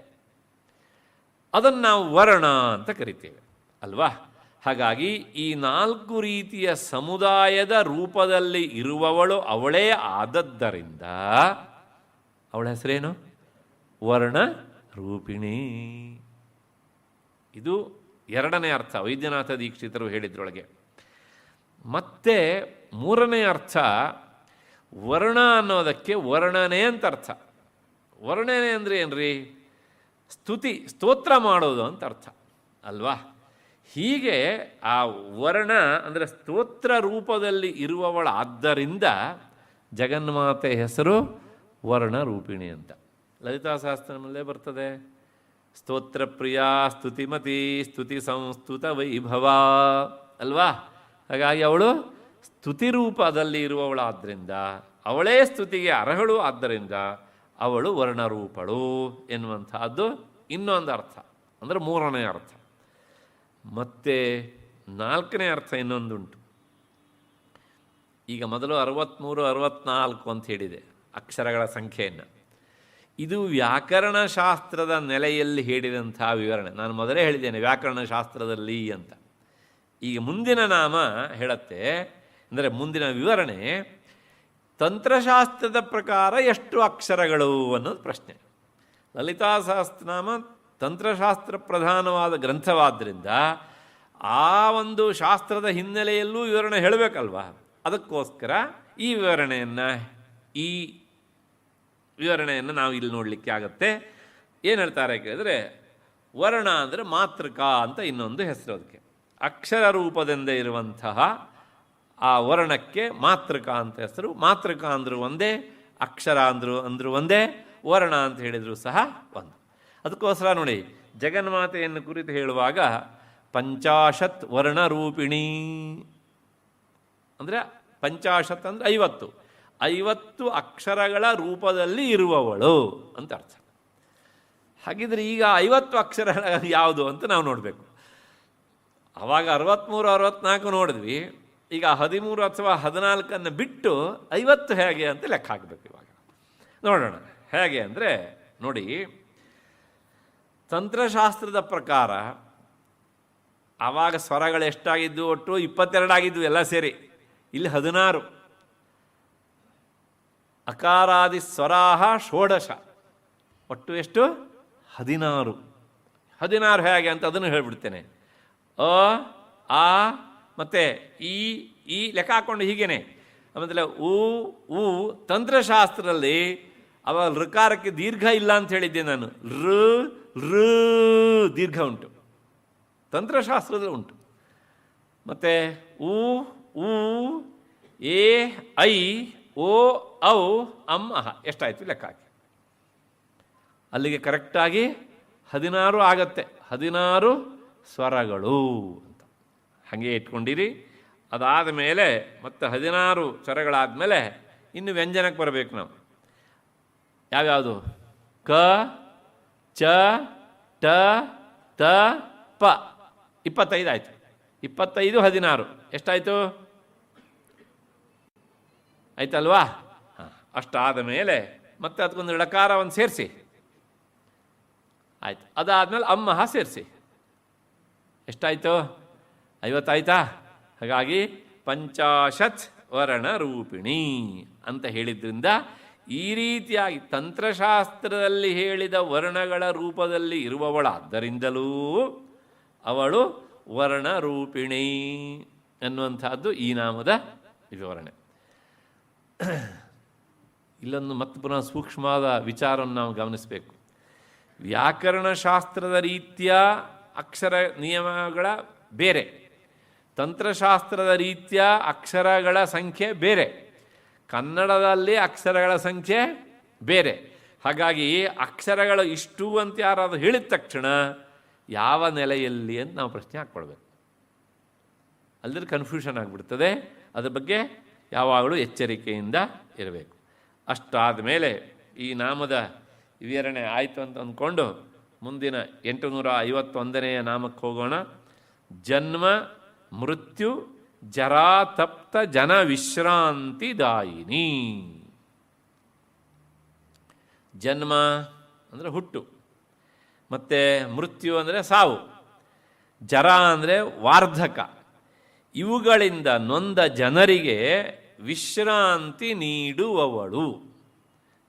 ಅದನ್ನು ನಾವು ವರ್ಣ ಅಂತ ಕರಿತೇವೆ ಅಲ್ವಾ. ಹಾಗಾಗಿ ಈ 4 ರೀತಿಯ ಸಮುದಾಯದ ರೂಪದಲ್ಲಿ ಇರುವವಳು ಅವಳೇ ಆದದ್ದರಿಂದ ಅವಳ ಹೆಸರೇನು? ವರ್ಣ ರೂಪಿಣಿ. ಇದು ಎರಡನೇ ಅರ್ಥ ವೈದ್ಯನಾಥ ದೀಕ್ಷಿತರು ಹೇಳಿದ್ರೊಳಗೆ. ಮತ್ತೆ ಮೂರನೇ ಅರ್ಥ, ವರ್ಣ ಅನ್ನೋದಕ್ಕೆ ವರ್ಣನೆ ಅಂತ ಅರ್ಥ. ವರ್ಣನೆ ಅಂದರೆ ಏನ್ರಿ? ಸ್ತೋತ್ರ ಮಾಡೋದು ಅಂತ ಅರ್ಥ ಅಲ್ವಾ. ಹೀಗೆ ಆ ವರ್ಣ ಅಂದರೆ ಸ್ತೋತ್ರ ರೂಪದಲ್ಲಿ ಇರುವವಳಾದ್ದರಿಂದ ಜಗನ್ಮಾತೆ ಹೆಸರು ವರ್ಣರೂಪಿಣಿ ಅಂತ. ಲಲಿತಾ ಸಹಸ್ರನಲ್ಲೇ ಬರ್ತದೆ, ಸ್ತೋತ್ರ ಪ್ರಿಯ ಸ್ತುತಿಮತಿ ಸ್ತುತಿ ಸಂಸ್ತುತ ವೈಭವ ಅಲ್ವಾ. ಹಾಗಾಗಿ ಅವಳು ಸ್ತುತಿ ರೂಪದಲ್ಲಿ ಇರುವವಳಾದ್ದರಿಂದ, ಅವಳೇ ಸ್ತುತಿಗೆ ಅರ್ಹಳು ಆದ್ದರಿಂದ ಅವಳು ವರ್ಣರೂಪಳು ಎನ್ನುವಂಥದ್ದು ಇನ್ನೊಂದು ಅರ್ಥ, ಅಂದರೆ ಮೂರನೇ ಅರ್ಥ. ಮತ್ತು ನಾಲ್ಕನೇ ಅರ್ಥ ಇನ್ನೊಂದುಂಟು. ಈಗ ಮೊದಲು 63, 64 ಅಂತ ಹೇಳಿದೆ ಅಕ್ಷರಗಳ ಸಂಖ್ಯೆಯನ್ನು. ಇದು ವ್ಯಾಕರಣಶಾಸ್ತ್ರದ ನೆಲೆಯಲ್ಲಿ ಹೇಳಿದಂಥ ವಿವರಣೆ. ನಾನು ಮೊದಲೇ ಹೇಳಿದ್ದೇನೆ ವ್ಯಾಕರಣಶಾಸ್ತ್ರದಲ್ಲಿ ಅಂತ. ಈಗ ಮುಂದಿನ ನಾಮ ಹೇಳುತ್ತೆ, ಅಂದರೆ ಮುಂದಿನ ವಿವರಣೆ ತಂತ್ರಶಾಸ್ತ್ರದ ಪ್ರಕಾರ ಎಷ್ಟು ಅಕ್ಷರಗಳು ಅನ್ನೋದು ಪ್ರಶ್ನೆ. ಲಲಿತಾ ಸಹಸ್ರನಾಮ ತಂತ್ರಶಾಸ್ತ್ರ ಪ್ರಧಾನವಾದ ಗ್ರಂಥವಾದ್ದರಿಂದ ಆ ಒಂದು ಶಾಸ್ತ್ರದ ಹಿನ್ನೆಲೆಯಲ್ಲೂ ವಿವರಣೆ ಹೇಳಬೇಕಲ್ವ. ಅದಕ್ಕೋಸ್ಕರ ಈ ವಿವರಣೆಯನ್ನು ನಾವು ಇಲ್ಲಿ ನೋಡಲಿಕ್ಕೆ ಆಗುತ್ತೆ. ಏನು ಹೇಳ್ತಾರೆ ಕೇಳಿದರೆ, ವರ್ಣ ಅಂದರೆ ಮಾತೃಕ ಅಂತ ಇನ್ನೊಂದು ಹೆಸರು. ಅದಕ್ಕೆ ಅಕ್ಷರ ರೂಪದಿಂದ ಇರುವಂತಹ ಆ ವರ್ಣಕ್ಕೆ ಮಾತೃಕ ಅಂತ ಹೆಸರು. ಮಾತೃಕ ಅಂದರೂ ಒಂದೇ, ಅಕ್ಷರ ಅಂದರೂ ಒಂದೇ, ವರ್ಣ ಅಂತ ಹೇಳಿದರೂ ಸಹ ಒಂದು. ಅದಕ್ಕೋಸ್ಕರ ನೋಡಿ, ಜಗನ್ಮಾತೆಯನ್ನು ಕುರಿತು ಹೇಳುವಾಗ ಪಂಚಾಶತ್ ವರ್ಣರೂಪಿಣಿ ಅಂದರೆ ಪಂಚಾಶತ್ ಅಂದರೆ 50 ಅಕ್ಷರಗಳ ರೂಪದಲ್ಲಿ ಇರುವವಳು ಅಂತ ಅರ್ಥ. ಹಾಗಿದ್ರೆ ಈಗ 50 ಅಕ್ಷರಗಳ ಯಾವುದು ಅಂತ ನಾವು ನೋಡಬೇಕು. ಆವಾಗ 63, 64 ನೋಡಿದ್ವಿ. ಈಗ 13 ಅಥವಾ 14 ಬಿಟ್ಟು 50 ಹೇಗೆ ಅಂತ ಲೆಕ್ಕ ಹಾಕಬೇಕು. ಇವಾಗ ನೋಡೋಣ ಹೇಗೆ ಅಂದರೆ, ನೋಡಿ, ತಂತ್ರಶಾಸ್ತ್ರದ ಪ್ರಕಾರ ಆವಾಗ ಸ್ವರಗಳು ಎಷ್ಟಾಗಿದ್ದು? ಒಟ್ಟು 22 ಆಗಿದ್ವು ಎಲ್ಲ ಸೇರಿ. ಇಲ್ಲಿ 16. ಅಕಾರಾದಿ ಸ್ವರಾಹ ಷೋಡಶ, ಒಟ್ಟು ಎಷ್ಟು? 16. 16 ಹೇಗೆ ಅಂತ ಅದನ್ನು ಹೇಳಿಬಿಡ್ತೇನೆ. ಅ, ಆ ಮತ್ತು ಈ ಲೆಕ್ಕ ಹಾಕ್ಕೊಂಡು ಹೀಗೇನೆ. ಆಮೇಲೆ ಉ ತಂತ್ರಶಾಸ್ತ್ರದಲ್ಲಿ ಅವಾಗ ಋಕಾರಕ್ಕೆ ದೀರ್ಘ ಇಲ್ಲ ಅಂತ ಹೇಳಿದ್ದೆ ನಾನು. ಋ ದೀರ್ಘ ಉಂಟು, ತಂತ್ರಶಾಸ್ತ್ರದಲ್ಲಿ ಉಂಟು. ಮತ್ತು ಉ ಎ ಐ ಓ ಔ ಅಂ ಅಹ ಎಷ್ಟಾಯಿತು ಲೆಕ್ಕ ಹಾಕಿ. ಅಲ್ಲಿಗೆ ಕರೆಕ್ಟಾಗಿ 16 ಆಗತ್ತೆ. 16 ಸ್ವರಗಳು ಅಂತ ಹಾಗೆ ಇಟ್ಕೊಂಡಿರಿ. ಅದಾದ ಮೇಲೆ ಮತ್ತೆ 16 ಸ್ವರಗಳಾದಮೇಲೆ ಇನ್ನು ವ್ಯಂಜನಕ್ಕೆ ಬರಬೇಕು ನಾವು. ಯಾವ್ಯಾವುದು? ಕ, ಚ, ಟ, ತ, ಪ. 25 ಆಯಿತು. 25, 16 ಎಷ್ಟಾಯಿತು? ಆಯ್ತಲ್ವಾ? ಹಾಂ, ಅಷ್ಟಾದ ಮೇಲೆ ಮತ್ತೆ ಅದಕ್ಕೊಂದು ಳಕಾರವನ್ನು ಸೇರಿಸಿ ಆಯಿತು. ಅದಾದಮೇಲೆ ಅಮ್ಮಹ ಸೇರಿಸಿ ಎಷ್ಟಾಯಿತು? 50 ಆಯಿತಾ? ಹಾಗಾಗಿ ಪಂಚಾಶತ್ ವರ್ಣರೂಪಿಣಿ ಅಂತ ಹೇಳಿದ್ರಿಂದ ಈ ರೀತಿಯಾಗಿ ತಂತ್ರಶಾಸ್ತ್ರದಲ್ಲಿ ಹೇಳಿದ ವರ್ಣಗಳ ರೂಪದಲ್ಲಿ ಇರುವವಳಾದ್ದರಿಂದಲೂ ಅವಳು ವರ್ಣರೂಪಿಣಿ ಎನ್ನುವಂಥದ್ದು ಈ ನಾಮದ ವಿವರಣೆ. ಇಲ್ಲೊಂದು ಮತ್ತೆ ಪುನಃ ಸೂಕ್ಷ್ಮವಾದ ವಿಚಾರವನ್ನು ನಾವು ಗಮನಿಸಬೇಕು. ವ್ಯಾಕರಣಶಾಸ್ತ್ರದ ರೀತಿಯ ಅಕ್ಷರ ನಿಯಮಗಳ ಬೇರೆ, ತಂತ್ರಶಾಸ್ತ್ರದ ರೀತಿಯ ಅಕ್ಷರಗಳ ಸಂಖ್ಯೆ ಬೇರೆ, ಕನ್ನಡದಲ್ಲಿ ಅಕ್ಷರಗಳ ಸಂಖ್ಯೆ ಬೇರೆ. ಹಾಗಾಗಿ ಅಕ್ಷರಗಳು ಇಷ್ಟು ಅಂತ ಯಾರಾದರೂ ಹೇಳಿದ ತಕ್ಷಣ ಯಾವ ನೆಲೆಯಲ್ಲಿ ಅಂತ ನಾವು ಪ್ರಶ್ನೆ ಹಾಕ್ಕೊಳ್ಬೇಕು. ಅಲ್ಲದ್ರೆ ಕನ್ಫ್ಯೂಷನ್ ಆಗಿಬಿಡ್ತದೆ. ಅದ್ರ ಬಗ್ಗೆ ಯಾವಾಗಲೂ ಎಚ್ಚರಿಕೆಯಿಂದ ಇರಬೇಕು. ಅಷ್ಟಾದ ಮೇಲೆ ಈ ನಾಮದ ವಿವರಣೆ ಆಯಿತು ಅಂತ ಅಂದ್ಕೊಂಡು ಮುಂದಿನ 851ನೇ ನಾಮಕ್ಕೆ ಹೋಗೋಣ. ಜನ್ಮ ಮೃತ್ಯು ಜರಾತಪ್ತ ಜನ ವಿಶ್ರಾಂತಿದಾಯಿನಿ. ಜನ್ಮ ಅಂದರೆ ಹುಟ್ಟು, ಮತ್ತು ಮೃತ್ಯು ಅಂದರೆ ಸಾವು, ಜರ ಅಂದರೆ ವಾರ್ಧಕ. ಇವುಗಳಿಂದ ನೊಂದ ಜನರಿಗೆ ವಿಶ್ರಾಂತಿ ನೀಡುವವಳು.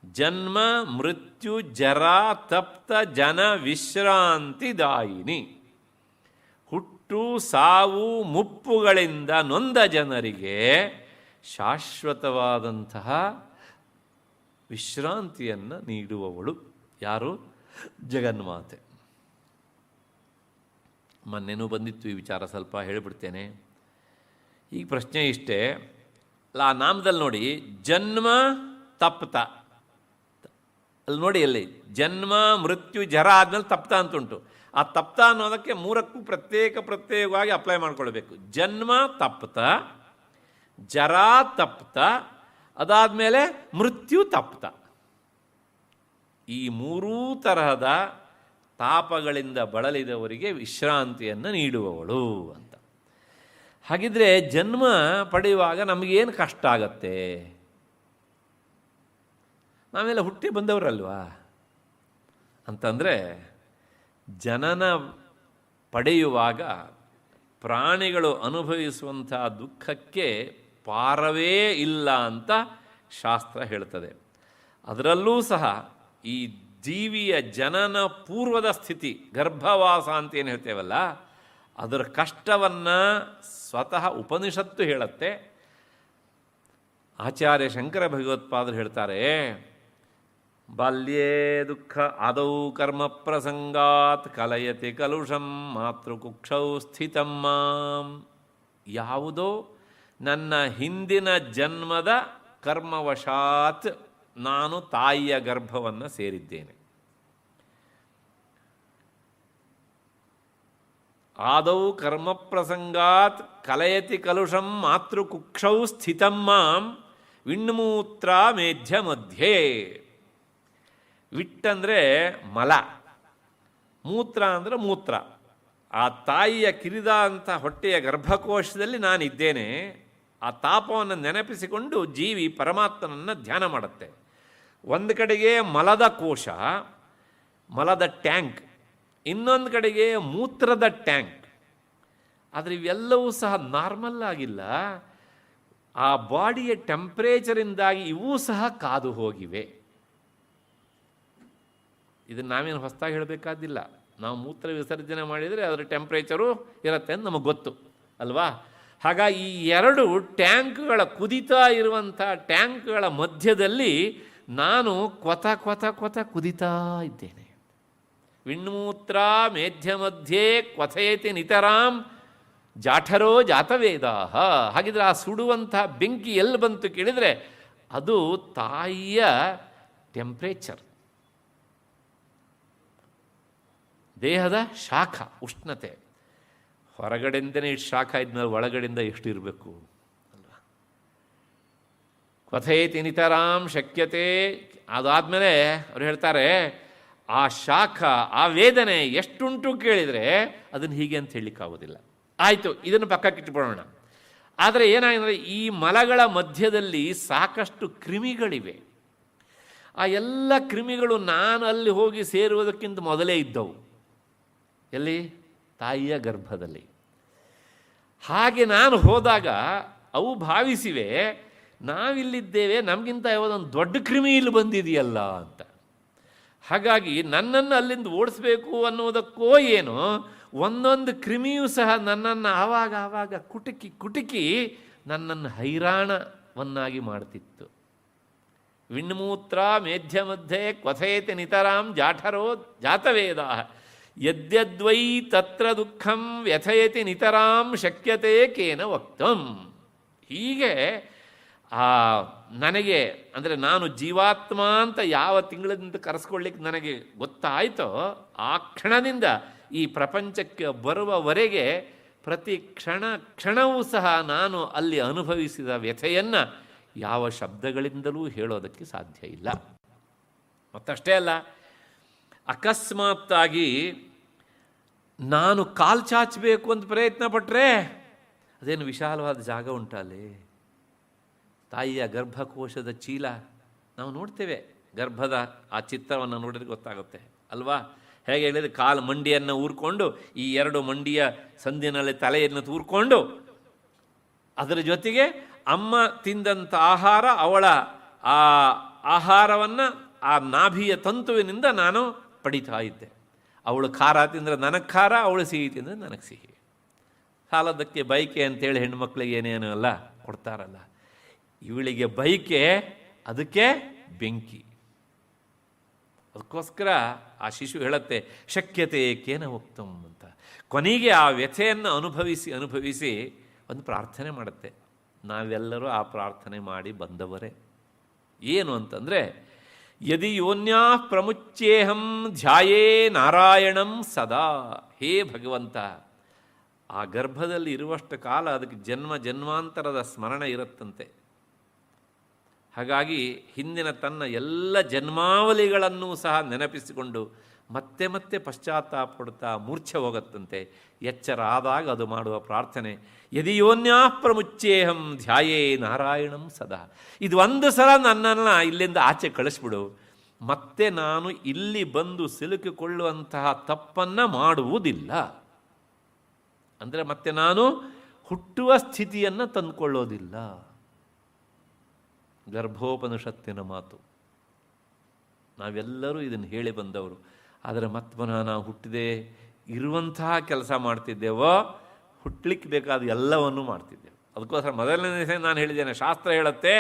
ಜನ್ಮ ಮೃತ್ಯು ಜರ ತಪ್ತ ಜನ ವಿಶ್ರಾಂತಿದಾಯಿನಿ. ಹುಟ್ಟು ಸಾವು ಮುಪ್ಪುಗಳಿಂದ ನೊಂದ ಜನರಿಗೆ ಶಾಶ್ವತವಾದಂತಹ ವಿಶ್ರಾಂತಿಯನ್ನು ನೀಡುವವಳು ಯಾರು? ಜಗನ್ಮಾತೆ. ಮೊನ್ನೆನೂ ಬಂದಿತ್ತು ಈ ವಿಚಾರ, ಸ್ವಲ್ಪ ಹೇಳಿಬಿಡ್ತೇನೆ. ಈಗ ಪ್ರಶ್ನೆ ಇಷ್ಟೇ, ಆ ನಾಮದಲ್ಲಿ ನೋಡಿ, ಜನ್ಮ ತಪ್ತ, ಅಲ್ಲಿ ನೋಡಿ, ಅಲ್ಲಿ ಜನ್ಮ ಮೃತ್ಯು ಜರ ಆದಮೇಲೆ ತಪ್ತ ಅಂತುಂಟು. ಆ ತಪ್ತ ಅನ್ನೋದಕ್ಕೆ ಮೂರಕ್ಕೂ ಪ್ರತ್ಯೇಕವಾಗಿ ಅಪ್ಲೈ ಮಾಡ್ಕೊಳ್ಬೇಕು. ಜನ್ಮ ತಪ್ತ, ಜರಾ ತಪ್ತ, ಅದಾದಮೇಲೆ ಮೃತ್ಯು ತಪ್ತ. ಈ ಮೂರೂ ತರಹದ ತಾಪಗಳಿಂದ ಬಳಲಿದವರಿಗೆ ವಿಶ್ರಾಂತಿಯನ್ನು ನೀಡುವವಳು ಅಂತ. ಹಾಗಿದ್ರೆ ಜನ್ಮ ಪಡೆಯುವಾಗ ನಮಗೇನು ಕಷ್ಟ ಆಗತ್ತೆ? ನಾವೆಲ್ಲ ಹುಟ್ಟಿ ಬಂದವರಲ್ವಾ ಅಂತಂದರೆ, ಜನನ ಪಡೆಯುವಾಗ ಪ್ರಾಣಿಗಳು ಅನುಭವಿಸುವಂಥ ದುಃಖಕ್ಕೆ ಪಾರವೇ ಇಲ್ಲ ಅಂತ ಶಾಸ್ತ್ರ ಹೇಳ್ತದೆ. ಅದರಲ್ಲೂ ಸಹ ಈ ಜೀವಿಯ ಜನನ ಪೂರ್ವದ ಸ್ಥಿತಿ, ಗರ್ಭವಾಸ ಅಂತ ಏನು ಹೇಳ್ತೇವಲ್ಲ, ಅದರ ಕಷ್ಟವನ್ನು ಸ್ವತಃ ಉಪನಿಷತ್ತು ಹೇಳುತ್ತೆ. ಆಚಾರ್ಯ ಶಂಕರ ಭಗವತ್ಪಾದರು ಹೇಳ್ತಾರೆ, ಬಾಲ್ಯೇ ದುಃಖ ಆದೌ ಕರ್ಮ ಪ್ರಸಂಗಾತ್ ಕಲಯತಿ ಕಲುಷಂ ಮಾತೃಕುಕ್ಷೌ ಸ್ಥಿತಂ ಮಾಂ. ಯಾವುದೋ ನನ್ನ ಹಿಂದಿನ ಜನ್ಮದ ಕರ್ಮವಶಾತ್ ನಾನು ತಾಯಿಯ ಗರ್ಭವನ್ನು ಸೇರಿದ್ದೇನೆ. ಆದೌ ಕರ್ಮ ಪ್ರಸಂಗಾತ್ ಕಲಯತಿ ಕಲುಷಂ ಮಾತೃಕುಕ್ಷೌ ಸ್ಥಿತಂ ಮಾಂ ವಿಣ್ಮೂತ್ರ ಮೇಧ್ಯ ಮಧ್ಯೆ. ವಿಟ್ಟಂದರೆ ಮಲ, ಮೂತ್ರ ಅಂದರೆ ಮೂತ್ರ. ಆ ತಾಯಿಯ ಕಿರಿದ ಅಂತ ಹೊಟ್ಟೆಯ ಗರ್ಭಕೋಶದಲ್ಲಿ ನಾನಿದ್ದೇನೆ. ಆ ತಾಪವನ್ನು ನೆನಪಿಸಿಕೊಂಡು ಜೀವಿ ಪರಮಾತ್ಮನನ್ನು ಧ್ಯಾನ ಮಾಡುತ್ತೆ. ಒಂದು ಕಡೆಗೆ ಮಲದ ಕೋಶ, ಮಲದ ಟ್ಯಾಂಕ್, ಇನ್ನೊಂದು ಕಡೆಗೆ ಮೂತ್ರದ ಟ್ಯಾಂಕ್. ಆದರೆ ಇವೆಲ್ಲವೂ ಸಹ ನಾರ್ಮಲ್ ಆಗಿಲ್ಲ. ಆ ಬಾಡಿಯ ಟೆಂಪ್ರೇಚರಿಂದಾಗಿ ಇವೂ ಸಹ ಕಾದು ಹೋಗಿವೆ. ಇದನ್ನು ನಾವೇನು ಹೊಸದಾಗಿ ಹೇಳಬೇಕಾದಿಲ್ಲ. ನಾವು ಮೂತ್ರ ವಿಸರ್ಜನೆ ಮಾಡಿದರೆ ಅದರ ಟೆಂಪ್ರೇಚರು ಇರುತ್ತೆ ಅಂತ ನಮಗೆ ಗೊತ್ತು ಅಲ್ವಾ? ಹಾಗಾಗಿ ಈ ಎರಡು ಟ್ಯಾಂಕ್ಗಳ, ಕುದಿತಾ ಇರುವಂಥ ಟ್ಯಾಂಕ್ಗಳ ಮಧ್ಯದಲ್ಲಿ ನಾನು ಕ್ವಥ ಕ್ವಥ ಕ್ವಥ ಕುದಿತಾ ಇದ್ದೇನೆ. ವಿಣ್ಮೂತ್ರ ಮೇಧ್ಯ ಮಧ್ಯೆ ಕ್ವಥಯತಿ ನಿತರಾಂ ಜಾಠರೋ ಜಾತವೇದಾಹ. ಹಾಗಿದ್ರೆ ಆ ಸುಡುವಂಥ ಬೆಂಕಿ ಎಲ್ಲಿ ಬಂತು ಕೇಳಿದರೆ ಅದು ತಾಯಿಯ ಟೆಂಪ್ರೇಚರ್, ದೇಹದ ಶಾಖ, ಉಷ್ಣತೆ. ಹೊರಗಡೆಯಿಂದನೇ ಇಷ್ಟು ಶಾಖ ಇದ್ಮೇಲೆ ಒಳಗಡೆಯಿಂದ ಎಷ್ಟು ಇರಬೇಕು ಅಲ್ವಾ? ಕ್ವಥಯತಿ ನಿತರಾಂ ಶಕ್ಯತೆ. ಅದಾದಮೇಲೆ ಅವ್ರು ಹೇಳ್ತಾರೆ, ಆ ಶಾಖ, ಆ ವೇದನೆ ಎಷ್ಟುಂಟು ಕೇಳಿದರೆ ಅದನ್ನು ಹೀಗೆ ಅಂತ ಹೇಳಲಿಕ್ಕಾಗೋದಿಲ್ಲ. ಆಯಿತು, ಇದನ್ನು ಪಕ್ಕಕ್ಕೆ ಇಟ್ಬಿಡೋಣ. ಆದರೆ ಏನಾಗಿದೆ, ಈ ಮಲಗಳ ಮಧ್ಯದಲ್ಲಿ ಸಾಕಷ್ಟು ಕ್ರಿಮಿಗಳಿವೆ. ಆ ಎಲ್ಲ ಕ್ರಿಮಿಗಳು ನಾನು ಅಲ್ಲಿ ಹೋಗಿ ಸೇರುವುದಕ್ಕಿಂತ ಮೊದಲೇ ಇದ್ದವು. ಎಲ್ಲಿ? ತಾಯಿಯ ಗರ್ಭದಲ್ಲಿ. ಹಾಗೆ ನಾನು ಹೋದಾಗ ಅವು ಭಾವಿಸಿವೆ, ನಾವಿಲ್ಲಿದ್ದೇವೆ, ನಮಗಿಂತ ಯಾವುದೊಂದು ದೊಡ್ಡ ಕ್ರಿಮಿ ಇಲ್ಲಿ ಬಂದಿದೆಯಲ್ಲ ಅಂತ. ಹಾಗಾಗಿ ನನ್ನನ್ನು ಅಲ್ಲಿಂದ ಓಡಿಸ್ಬೇಕು ಅನ್ನೋದಕ್ಕೋ ಏನೋ, ಒಂದೊಂದು ಕ್ರಿಮಿಯೂ ಸಹ ನನ್ನನ್ನು ಆವಾಗ ಕುಟುಕಿ ನನ್ನನ್ನು ಹೈರಾಣವನ್ನಾಗಿ ಮಾಡ್ತಿತ್ತು. ವಿಣ್ಮೂತ್ರ ಮೇಧ್ಯ ಮಧ್ಯೆ ಕ್ವಥಯತಿ ನಿತರಾಂ ಜಾಠರೋ ಜಾತವೇದಾ ಯದ್ಯದ್ವೈ ತತ್ರ ದುಃಖಂ ವ್ಯಥಯತಿ ನಿತರಾಂ ಶಕ್ಯತೆ ಕೇನ ವಕ್ತಂ. ಹೀಗೆ ನನಗೆ, ಅಂದರೆ ನಾನು ಜೀವಾತ್ಮ ಅಂತ ಯಾವ ತಿಂಗಳಿಂದ ಕರೆಸ್ಕೊಳ್ಳಿಕ್ಕೆ ನನಗೆ ಗೊತ್ತಾಯಿತೋ, ಆ ಕ್ಷಣದಿಂದ ಈ ಪ್ರಪಂಚಕ್ಕೆ ಬರುವವರೆಗೆ ಪ್ರತಿ ಕ್ಷಣವೂ ಸಹ ನಾನು ಅಲ್ಲಿ ಅನುಭವಿಸಿದ ವ್ಯಥೆಯನ್ನು ಯಾವ ಶಬ್ದಗಳಿಂದಲೂ ಹೇಳೋದಕ್ಕೆ ಸಾಧ್ಯ ಇಲ್ಲ. ಮತ್ತಷ್ಟೇ ಅಲ್ಲ, ಅಕಸ್ಮಾತ್ತಾಗಿ ನಾನು ಕಾಲು ಚಾಚಬೇಕು ಅಂತ ಪ್ರಯತ್ನ ಪಟ್ಟರೆ ಅದೇನು ವಿಶಾಲವಾದ ಜಾಗ ಉಂಟಲ್ಲಿ? ತಾಯಿಯ ಗರ್ಭಕೋಶದ ಚೀಲ ನಾವು ನೋಡ್ತೇವೆ, ಗರ್ಭದ ಆ ಚಿತ್ರವನ್ನು ನೋಡಿದ್ರೆ ಗೊತ್ತಾಗುತ್ತೆ ಅಲ್ವಾ? ಹೇಗೆ ಹೇಳಿದರೆ, ಕಾಲು ಮಂಡಿಯನ್ನು ಊರ್ಕೊಂಡು, ಈ ಎರಡು ಮಂಡಿಯ ಸಂದಿನಲ್ಲಿ ತಲೆಯನ್ನು ತೂರ್ಕೊಂಡು, ಅದರ ಜೊತೆಗೆ ಅಮ್ಮ ತಿಂದಂಥ ಆಹಾರ, ಅವಳ ಆ ಆಹಾರವನ್ನು ಆ ನಾಭಿಯ ತಂತುವಿನಿಂದ ನಾನು ಪಡಿತಾ ಇದ್ದೆ. ಅವಳು ಖಾರ ತಿಂದರೆ ನನಗೆ ಖಾರ, ಅವಳು ಸಿಹಿ ತಿಂದರೆ ನನಗೆ ಸಿಹಿ. ಸಾಲದಕ್ಕೆ ಬೈಕೆ ಅಂತೇಳಿ ಹೆಣ್ಮಕ್ಳಿಗೆ ಏನೇನು ಎಲ್ಲ ಕೊಡ್ತಾರಲ್ಲ, ಇವಳಿಗೆ ಬೈಕೆ, ಅದಕ್ಕೆ ಬೆಂಕಿ. ಅದಕ್ಕೋಸ್ಕರ ಆ ಶಿಶು ಹೇಳುತ್ತೆ, ಶಕ್ಯತೆ ಕೇನ ಉಕ್ತಂ ಅಂತ. ಕೊನೆಗೆ ಆ ವ್ಯಥೆಯನ್ನು ಅನುಭವಿಸಿ ಒಂದು ಪ್ರಾರ್ಥನೆ ಮಾಡುತ್ತೆ. ನಾವೆಲ್ಲರೂ ಆ ಪ್ರಾರ್ಥನೆ ಮಾಡಿ ಬಂದವರೇ. ಏನು ಅಂತಂದರೆ, ಯದಿ ಯೋನ್ಯಾ ಪ್ರಮುಚ್ಯೇಹಂ ಧ್ಯಾಯೇ ನಾರಾಯಣಂ ಸದಾ. ಹೇ ಭಗವಂತ, ಆ ಗರ್ಭದಲ್ಲಿ ಇರುವಷ್ಟು ಕಾಲ ಅದಕ್ಕೆ ಜನ್ಮಾಂತರದ ಸ್ಮರಣೆ ಇರುತ್ತಂತೆ. ಹಾಗಾಗಿ ಹಿಂದಿನ ತನ್ನ ಎಲ್ಲ ಜನ್ಮಾವಲಿಗಳನ್ನೂ ಸಹ ನೆನಪಿಸಿಕೊಂಡು ಮತ್ತೆ ಮತ್ತೆ ಪಶ್ಚಾತ್ತಾಪ ಪಡುತ್ತಾ ಮೂರ್ಛೆ ಹೋಗುತ್ತಂತೆ. ಎಚ್ಚರ ಆದಾಗ ಅದು ಮಾಡುವ ಪ್ರಾರ್ಥನೆ, ಯದಿ ಯೋನ್ಯಾ ಪ್ರಮುಚ್ಯೇಹಂ ಧ್ಯಾಯೇ ನಾರಾಯಣಂ ಸದಾ. ಇದು ಒಂದು ಸಲ ನನ್ನನ್ನು ಇಲ್ಲಿಂದ ಆಚೆ ಕಳಿಸ್ಬಿಡು, ಮತ್ತೆ ನಾನು ಇಲ್ಲಿ ಬಂದು ಸಿಲುಕಿಕೊಳ್ಳುವಂತಹ ತಪ್ಪನ್ನು ಮಾಡುವುದಿಲ್ಲ. ಅಂದರೆ ಮತ್ತೆ ನಾನು ಹುಟ್ಟುವ ಸ್ಥಿತಿಯನ್ನು ತಂದುಕೊಳ್ಳೋದಿಲ್ಲ. ಗರ್ಭೋಪನಿಷತ್ತಿನ ಮಾತು. ನಾವೆಲ್ಲರೂ ಇದನ್ನು ಹೇಳಿ ಬಂದವರು. ಆದರೆ ಮತ್ತೆ ಪುನಃ ನಾವು ಹುಟ್ಟಿದೆ ಇರುವಂತಹ ಕೆಲಸ ಮಾಡ್ತಿದ್ದೇವೋ, ಹುಟ್ಟಲಿಕ್ಕೆ ಬೇಕಾದ ಎಲ್ಲವನ್ನೂ ಮಾಡ್ತಿದ್ದೇವೆ. ಅದಕ್ಕೋಸ್ಕರ ಮೊದಲನೇ ದಿವಸ ನಾನು ಹೇಳಿದ್ದೇನೆ, ಶಾಸ್ತ್ರ ಹೇಳುತ್ತೆ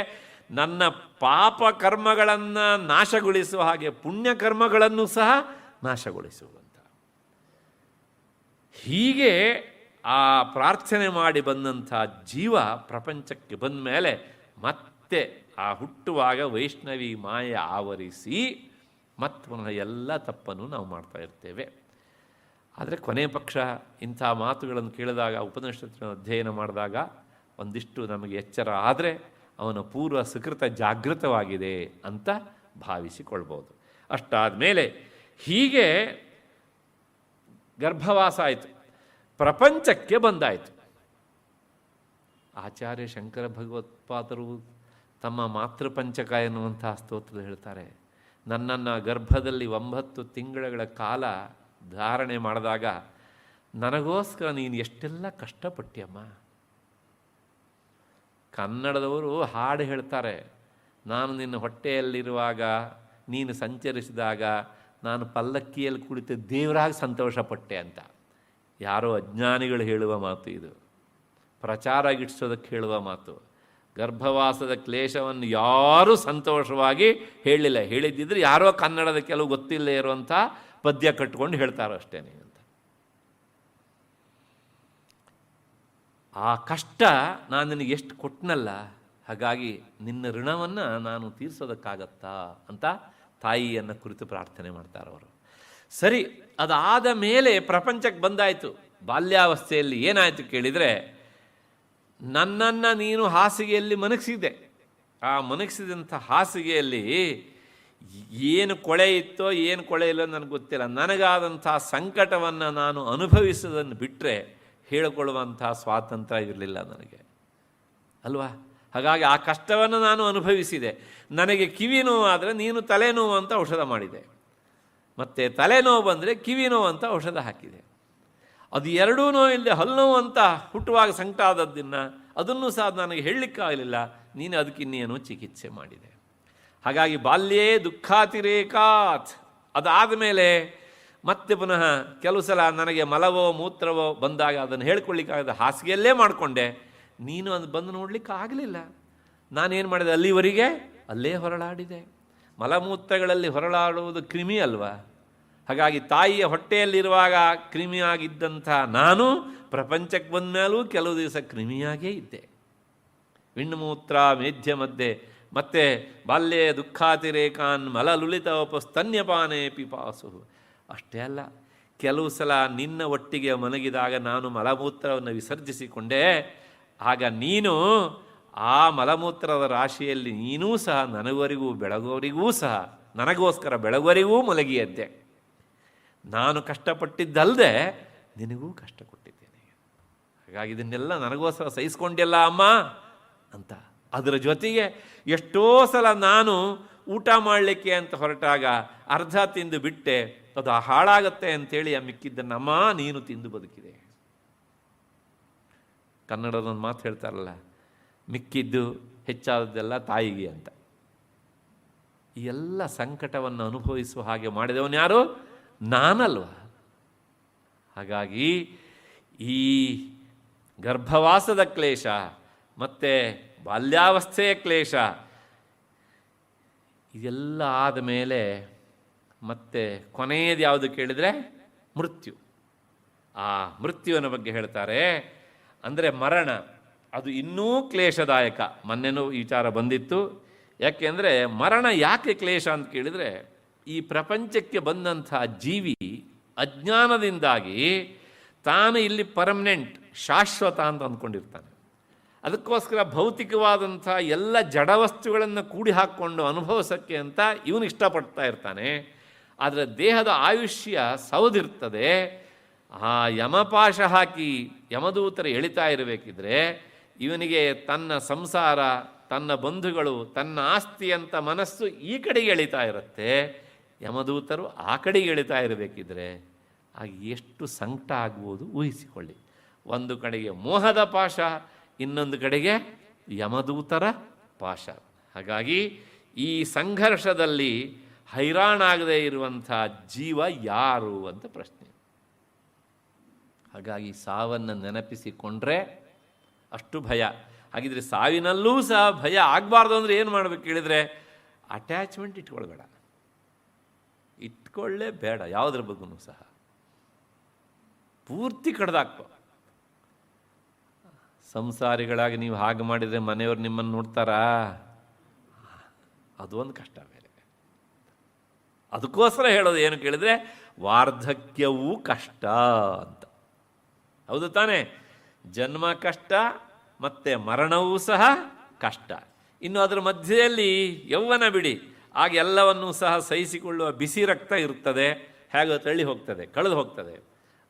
ನನ್ನ ಪಾಪ ಕರ್ಮಗಳನ್ನು ನಾಶಗೊಳಿಸುವ ಹಾಗೆ ಪುಣ್ಯ ಕರ್ಮಗಳನ್ನು ಸಹ ನಾಶಗೊಳಿಸುವಂತ. ಹೀಗೆ ಆ ಪ್ರಾರ್ಥನೆ ಮಾಡಿ ಬಂದಂಥ ಜೀವ ಪ್ರಪಂಚಕ್ಕೆ ಬಂದ ಮೇಲೆ ಮತ್ತೆ ಆ ಹುಟ್ಟುವಾಗ ವೈಷ್ಣವಿ ಮಾಯ ಆವರಿಸಿ ಮತ್ತೆ ಪುನಃ ಎಲ್ಲ ತಪ್ಪನ್ನು ನಾವು ಮಾಡ್ತಾ ಇರ್ತೇವೆ. ಆದರೆ ಕೊನೆ ಪಕ್ಷ ಇಂಥ ಮಾತುಗಳನ್ನು ಕೇಳಿದಾಗ, ಉಪನಿಷತ್ತಿನ ಅಧ್ಯಯನ ಮಾಡಿದಾಗ ಒಂದಿಷ್ಟು ನಮಗೆ ಎಚ್ಚರ ಆದರೆ ಅವನ ಪೂರ್ವ ಸುಕೃತ ಜಾಗೃತವಾಗಿದೆ ಅಂತ ಭಾವಿಸಿಕೊಳ್ಬೋದು. ಅಷ್ಟಾದ ಮೇಲೆ ಹೀಗೆ ಗರ್ಭವಾಸ ಆಯಿತು, ಪ್ರಪಂಚಕ್ಕೆ ಬಂದಾಯಿತು. ಆಚಾರ್ಯ ಶಂಕರ ಭಗವತ್ಪಾದರು ತಮ್ಮ ಮಾತೃಪಂಚಕ ಎನ್ನುವಂತಹ ಸ್ತೋತ್ರ ಹೇಳ್ತಾರೆ, ನನ್ನನ್ನು ಗರ್ಭದಲ್ಲಿ 9 ತಿಂಗಳ ಕಾಲ ಧಾರಣೆ ಮಾಡಿದಾಗ ನನಗೋಸ್ಕರ ನೀನು ಎಷ್ಟೆಲ್ಲ ಕಷ್ಟಪಟ್ಟಿಯಮ್ಮ. ಕನ್ನಡದವರು ಹಾಡು ಹೇಳ್ತಾರೆ, ನಾನು ನಿನ್ನ ಹೊಟ್ಟೆಯಲ್ಲಿರುವಾಗ ನೀನು ಸಂಚರಿಸಿದಾಗ ನಾನು ಪಲ್ಲಕ್ಕಿಯಲ್ಲಿ ಕುಳಿತು ದೇವರಾಗಿ ಸಂತೋಷಪಟ್ಟೆ ಅಂತ. ಯಾರೋ ಅಜ್ಞಾನಿಗಳು ಹೇಳುವ ಮಾತು ಇದು, ಪ್ರಚಾರ ಗಿಟ್ಟಿಸೋದಕ್ಕೆ ಹೇಳುವ ಮಾತು. ಗರ್ಭವಾಸದ ಕ್ಲೇಶವನ್ನು ಯಾರೂ ಸಂತೋಷವಾಗಿ ಹೇಳಲಿಲ್ಲ. ಹೇಳಿದ್ದಿದ್ರೆ ಯಾರೋ ಕನ್ನಡದ ಕೆಲವು ಗೊತ್ತಿಲ್ಲದೆ ಇರುವಂಥ ಪದ್ಯ ಕಟ್ಕೊಂಡು ಹೇಳ್ತಾರೋ ಅಷ್ಟೇನೆ ಅಂತ. ಆ ಕಷ್ಟ ನಾನು ನಿನಗೆ ಎಷ್ಟು ಕೊಟ್ಟನಲ್ಲ, ಹಾಗಾಗಿ ನಿನ್ನ ಋಣವನ್ನು ನಾನು ತೀರಿಸೋದಕ್ಕಾಗತ್ತಾ ಅಂತ ತಾಯಿಯನ್ನು ಕುರಿತು ಪ್ರಾರ್ಥನೆ ಮಾಡ್ತಾರವರು. ಸರಿ, ಅದಾದ ಮೇಲೆ ಪ್ರಪಂಚಕ್ಕೆ ಬಂದಾಯಿತು. ಬಾಲ್ಯಾವಸ್ಥೆಯಲ್ಲಿ ಏನಾಯಿತು ಕೇಳಿದರೆ, ನನ್ನನ್ನು ನೀನು ಹಾಸಿಗೆಯಲ್ಲಿ ಮನಗಿಸಿದೆ. ಆ ಮನಗಿಸಿದಂಥ ಹಾಸಿಗೆಯಲ್ಲಿ ಏನು ಕೊಳೆ ಇತ್ತೋ ಏನು ಕೊಳೆ ಇಲ್ಲೋ ನನಗೆ ಗೊತ್ತಿಲ್ಲ. ನನಗಾದಂಥ ಸಂಕಟವನ್ನು ನಾನು ಅನುಭವಿಸೋದನ್ನು ಬಿಟ್ಟರೆ ಹೇಳಿಕೊಳ್ಳುವಂಥ ಸ್ವಾತಂತ್ರ್ಯ ಇರಲಿಲ್ಲ ನನಗೆ, ಅಲ್ವಾ? ಹಾಗಾಗಿ ಆ ಕಷ್ಟವನ್ನು ನಾನು ಅನುಭವಿಸಿದೆ. ನನಗೆ ಕಿವಿ ನೋವಾದರೆ ನೀನು ತಲೆನೋವು ಅಂತ ಔಷಧ ಮಾಡಿದೆ, ಮತ್ತು ತಲೆನೋವು ಬಂದರೆ ಕಿವಿ ನೋವು ಅಂತ ಔಷಧ ಹಾಕಿದೆ. ಅದು ಎರಡೂ ನೋವು ಇಲ್ಲದೆ ಹಲ್ಲು ನೋವು ಅಂತ ಹುಟ್ಟುವಾಗ ಸಂಕಟ ಆದದ್ದನ್ನು ಅದನ್ನು ಸಹ ನನಗೆ ಹೇಳಲಿಕ್ಕಾಗಲಿಲ್ಲ, ನೀನು ಅದಕ್ಕಿನ್ನೇನು ಚಿಕಿತ್ಸೆ ಮಾಡಿದೆ. ಹಾಗಾಗಿ ಬಾಲ್ಯೇ ದುಃಖಾತಿರೇಕಾತ್. ಅದಾದ ಮೇಲೆ ಮತ್ತೆ ಪುನಃ ಕೆಲವು ಸಲ ನನಗೆ ಮಲವೋ ಮೂತ್ರವೋ ಬಂದಾಗ ಅದನ್ನು ಹೇಳ್ಕೊಳ್ಳಿಕ್ಕಾಗದ ಹಾಸಿಗೆಯಲ್ಲೇ ಮಾಡಿಕೊಂಡೆ. ನೀನು ಅದು ಬಂದು ನೋಡಲಿಕ್ಕೆ ಆಗಲಿಲ್ಲ. ನಾನೇನು ಮಾಡಿದೆ, ಅಲ್ಲಿವರೆಗೆ ಅಲ್ಲೇ ಹೊರಳಾಡಿದೆ. ಮಲಮೂತ್ರಗಳಲ್ಲಿ ಹೊರಳಾಡುವುದು ಕ್ರಿಮಿ ಅಲ್ವಾ? ಹಾಗಾಗಿ ತಾಯಿಯ ಹೊಟ್ಟೆಯಲ್ಲಿರುವಾಗ ಕ್ರಿಮಿಯಾಗಿದ್ದಂಥ ನಾನು ಪ್ರಪಂಚಕ್ಕೆ ಬಂದ ಮೇಲೂ ಕೆಲವು ದಿವಸ ಕ್ರಿಮಿಯಾಗೇ ಇದ್ದೆ. ವಿಣ್ಮೂತ್ರ ಮೇಧ್ಯ ಮಧ್ಯೆ ಮತ್ತೆ ಬಾಲ್ಯೇ ದುಃಖಾತಿರೇಕಾನ್ ಮಲಲುಲಿತೋಪಸ್ತನ್ಯಪಾನೇ ಪಿಪಾಸು. ಅಷ್ಟೇ ಅಲ್ಲ, ಕೆಲವು ಸಲ ನಿನ್ನ ಒಟ್ಟಿಗೆ ಮಲಗಿದಾಗ ನಾನು ಮಲಮೂತ್ರವನ್ನು ವಿಸರ್ಜಿಸಿಕೊಂಡೆ. ಆಗ ನೀನು ಆ ಮಲಮೂತ್ರದ ರಾಶಿಯಲ್ಲಿ ನೀನೂ ಸಹ ನನವರೆಗೂ ಬೆಳಗೋರಿಗೂ ಸಹ ನನಗೋಸ್ಕರ ಬೆಳಗೋರಿಗೂ ಮಲಗಿಯದ್ದೆ. ನಾನು ಕಷ್ಟಪಟ್ಟಿದ್ದಲ್ಲದೆ ನಿನಗೂ ಕಷ್ಟ ಕೊಟ್ಟಿದ್ದೇನೆ. ಹಾಗಾಗಿ ಇದನ್ನೆಲ್ಲ ನನಗೋಸ್ಕರ ಸಹಿಸ್ಕೊಂಡಿಲ್ಲ ಅಮ್ಮ ಅಂತ. ಅದರ ಜೊತೆಗೆ ಎಷ್ಟೋ ಸಲ ನಾನು ಊಟ ಮಾಡಲಿಕ್ಕೆ ಅಂತ ಹೊರಟಾಗ ಅರ್ಧ ತಿಂದು ಬಿಟ್ಟೆ, ಅದು ಹಾಳಾಗತ್ತೆ ಅಂತೇಳಿ ಆ ಮಿಕ್ಕಿದ್ದನ್ನಮ್ಮ ನೀನು ತಿಂದು ಬದುಕಿದೆ. ಕನ್ನಡದೊಂದು ಮಾತು ಹೇಳ್ತಾರಲ್ಲ, ಮಿಕ್ಕಿದ್ದು ಹೆಚ್ಚಾದದ್ದೆಲ್ಲ ತಾಯಿಗೆ ಅಂತ. ಈ ಎಲ್ಲ ಸಂಕಟವನ್ನು ಅನುಭವಿಸುವ ಹಾಗೆ ಮಾಡಿದವನು ಯಾರು? ನಾನಲ್ವ? ಹಾಗಾಗಿ ಈ ಗರ್ಭವಾಸದ ಕ್ಲೇಶ ಮತ್ತು ಬಾಲ್ಯಾವಸ್ಥೆಯ ಕ್ಲೇಶ ಇದೆಲ್ಲ ಆದ ಮೇಲೆ ಮತ್ತೆ ಕೊನೆಯದು ಯಾವುದು ಕೇಳಿದರೆ ಮೃತ್ಯು. ಆ ಮೃತ್ಯುವಿನ ಬಗ್ಗೆ ಹೇಳ್ತಾರೆ. ಅಂದರೆ ಮರಣ ಅದು ಇನ್ನೂ ಕ್ಲೇಶದಾಯಕ. ಮೊನ್ನೆನೂ ಈ ವಿಚಾರ ಬಂದಿತ್ತು. ಯಾಕೆಂದರೆ ಮರಣ ಯಾಕೆ ಕ್ಲೇಶ ಅಂತ ಕೇಳಿದರೆ, ಈ ಪ್ರಪಂಚಕ್ಕೆ ಬಂದಂಥ ಜೀವಿ ಅಜ್ಞಾನದಿಂದಾಗಿ ತಾನು ಇಲ್ಲಿ ಪರ್ಮನೆಂಟ್ ಶಾಶ್ವತ ಅಂತ ಅಂದ್ಕೊಂಡಿರ್ತಾನೆ. ಅದಕ್ಕೋಸ್ಕರ ಭೌತಿಕವಾದಂಥ ಎಲ್ಲ ಜಡವಸ್ತುಗಳನ್ನು ಕೂಡಿ ಹಾಕ್ಕೊಂಡು ಅನುಭವಿಸೋಕ್ಕೆ ಅಂತ ಇವನು ಇಷ್ಟಪಡ್ತಾ ಇರ್ತಾನೆ. ಆದರೆ ದೇಹದ ಆಯುಷ್ಯ ಸೌದಿರ್ತದೆ. ಆ ಯಮಪಾಶ ಹಾಕಿ ಯಮದೂತರು ಎಳಿತಾ ಇರಬೇಕಿದ್ರೆ ಇವನಿಗೆ ತನ್ನ ಸಂಸಾರ, ತನ್ನ ಬಂಧುಗಳು, ತನ್ನ ಆಸ್ತಿ ಅಂತ ಮನಸ್ಸು ಈ ಕಡೆಗೆ ಎಳಿತಾ ಇರುತ್ತೆ. ಯಮದೂತರು ಆ ಕಡೆಗೆ ಎಳಿತಾ ಇರಬೇಕಿದ್ರೆ ಆಗ ಎಷ್ಟು ಸಂಕಟ ಆಗ್ಬೋದು ಊಹಿಸಿಕೊಳ್ಳಿ. ಒಂದು ಕಡೆಗೆ ಮೋಹದ ಪಾಶ, ಇನ್ನೊಂದು ಕಡೆಗೆ ಯಮದೂತರ ಪಾಶ. ಹಾಗಾಗಿ ಈ ಸಂಘರ್ಷದಲ್ಲಿ ಹೈರಾಣಾಗದೇ ಇರುವಂಥ ಜೀವ ಯಾರು ಅಂತ ಪ್ರಶ್ನೆ. ಹಾಗಾಗಿ ಸಾವನ್ನು ನೆನಪಿಸಿಕೊಂಡ್ರೆ ಅಷ್ಟು ಭಯ. ಹಾಗಿದ್ರೆ ಸಾವಿನಲ್ಲೂ ಸಹ ಭಯ ಆಗಬಾರ್ದು ಅಂದರೆ ಏನು ಮಾಡಬೇಕು ಕೇಳಿದರೆ, ಅಟ್ಯಾಚ್ಮೆಂಟ್ ಇಟ್ಕೊಳ್ಬೇಡ, ಇಟ್ಕೊಳ್ಳೇ ಬೇಡ. ಯಾವುದ್ರ ಬಗ್ಗೂ ಸಹ ಪೂರ್ತಿ ಕಡ್ದಾಕ್ತು. ಸಂಸಾರಿಗಳಾಗಿ ನೀವು ಹಾಗೆ ಮಾಡಿದರೆ ಮನೆಯವ್ರು ನಿಮ್ಮನ್ನು ನೋಡ್ತಾರಾ? ಅದು ಒಂದು ಕಷ್ಟ ಬೇರೆ. ಅದಕ್ಕೋಸ್ಕರ ಹೇಳೋದು ಏನು ಕೇಳಿದರೆ, ವಾರ್ಧಕ್ಯವೂ ಕಷ್ಟ ಅಂತ. ಹೌದು ತಾನೇ? ಜನ್ಮ ಕಷ್ಟ ಮತ್ತು ಮರಣವೂ ಸಹ ಕಷ್ಟ. ಇನ್ನು ಅದರ ಮಧ್ಯದಲ್ಲಿ ಯೌವನ ಬಿಡಿ, ಆಗ ಎಲ್ಲವನ್ನೂ ಸಹ ಸಹಿಸಿಕೊಳ್ಳುವ ಬಿಸಿ ರಕ್ತ ಇರ್ತದೆ, ಹೇಗೋ ತಳ್ಳಿ ಹೋಗ್ತದೆ, ಕಳೆದು ಹೋಗ್ತದೆ.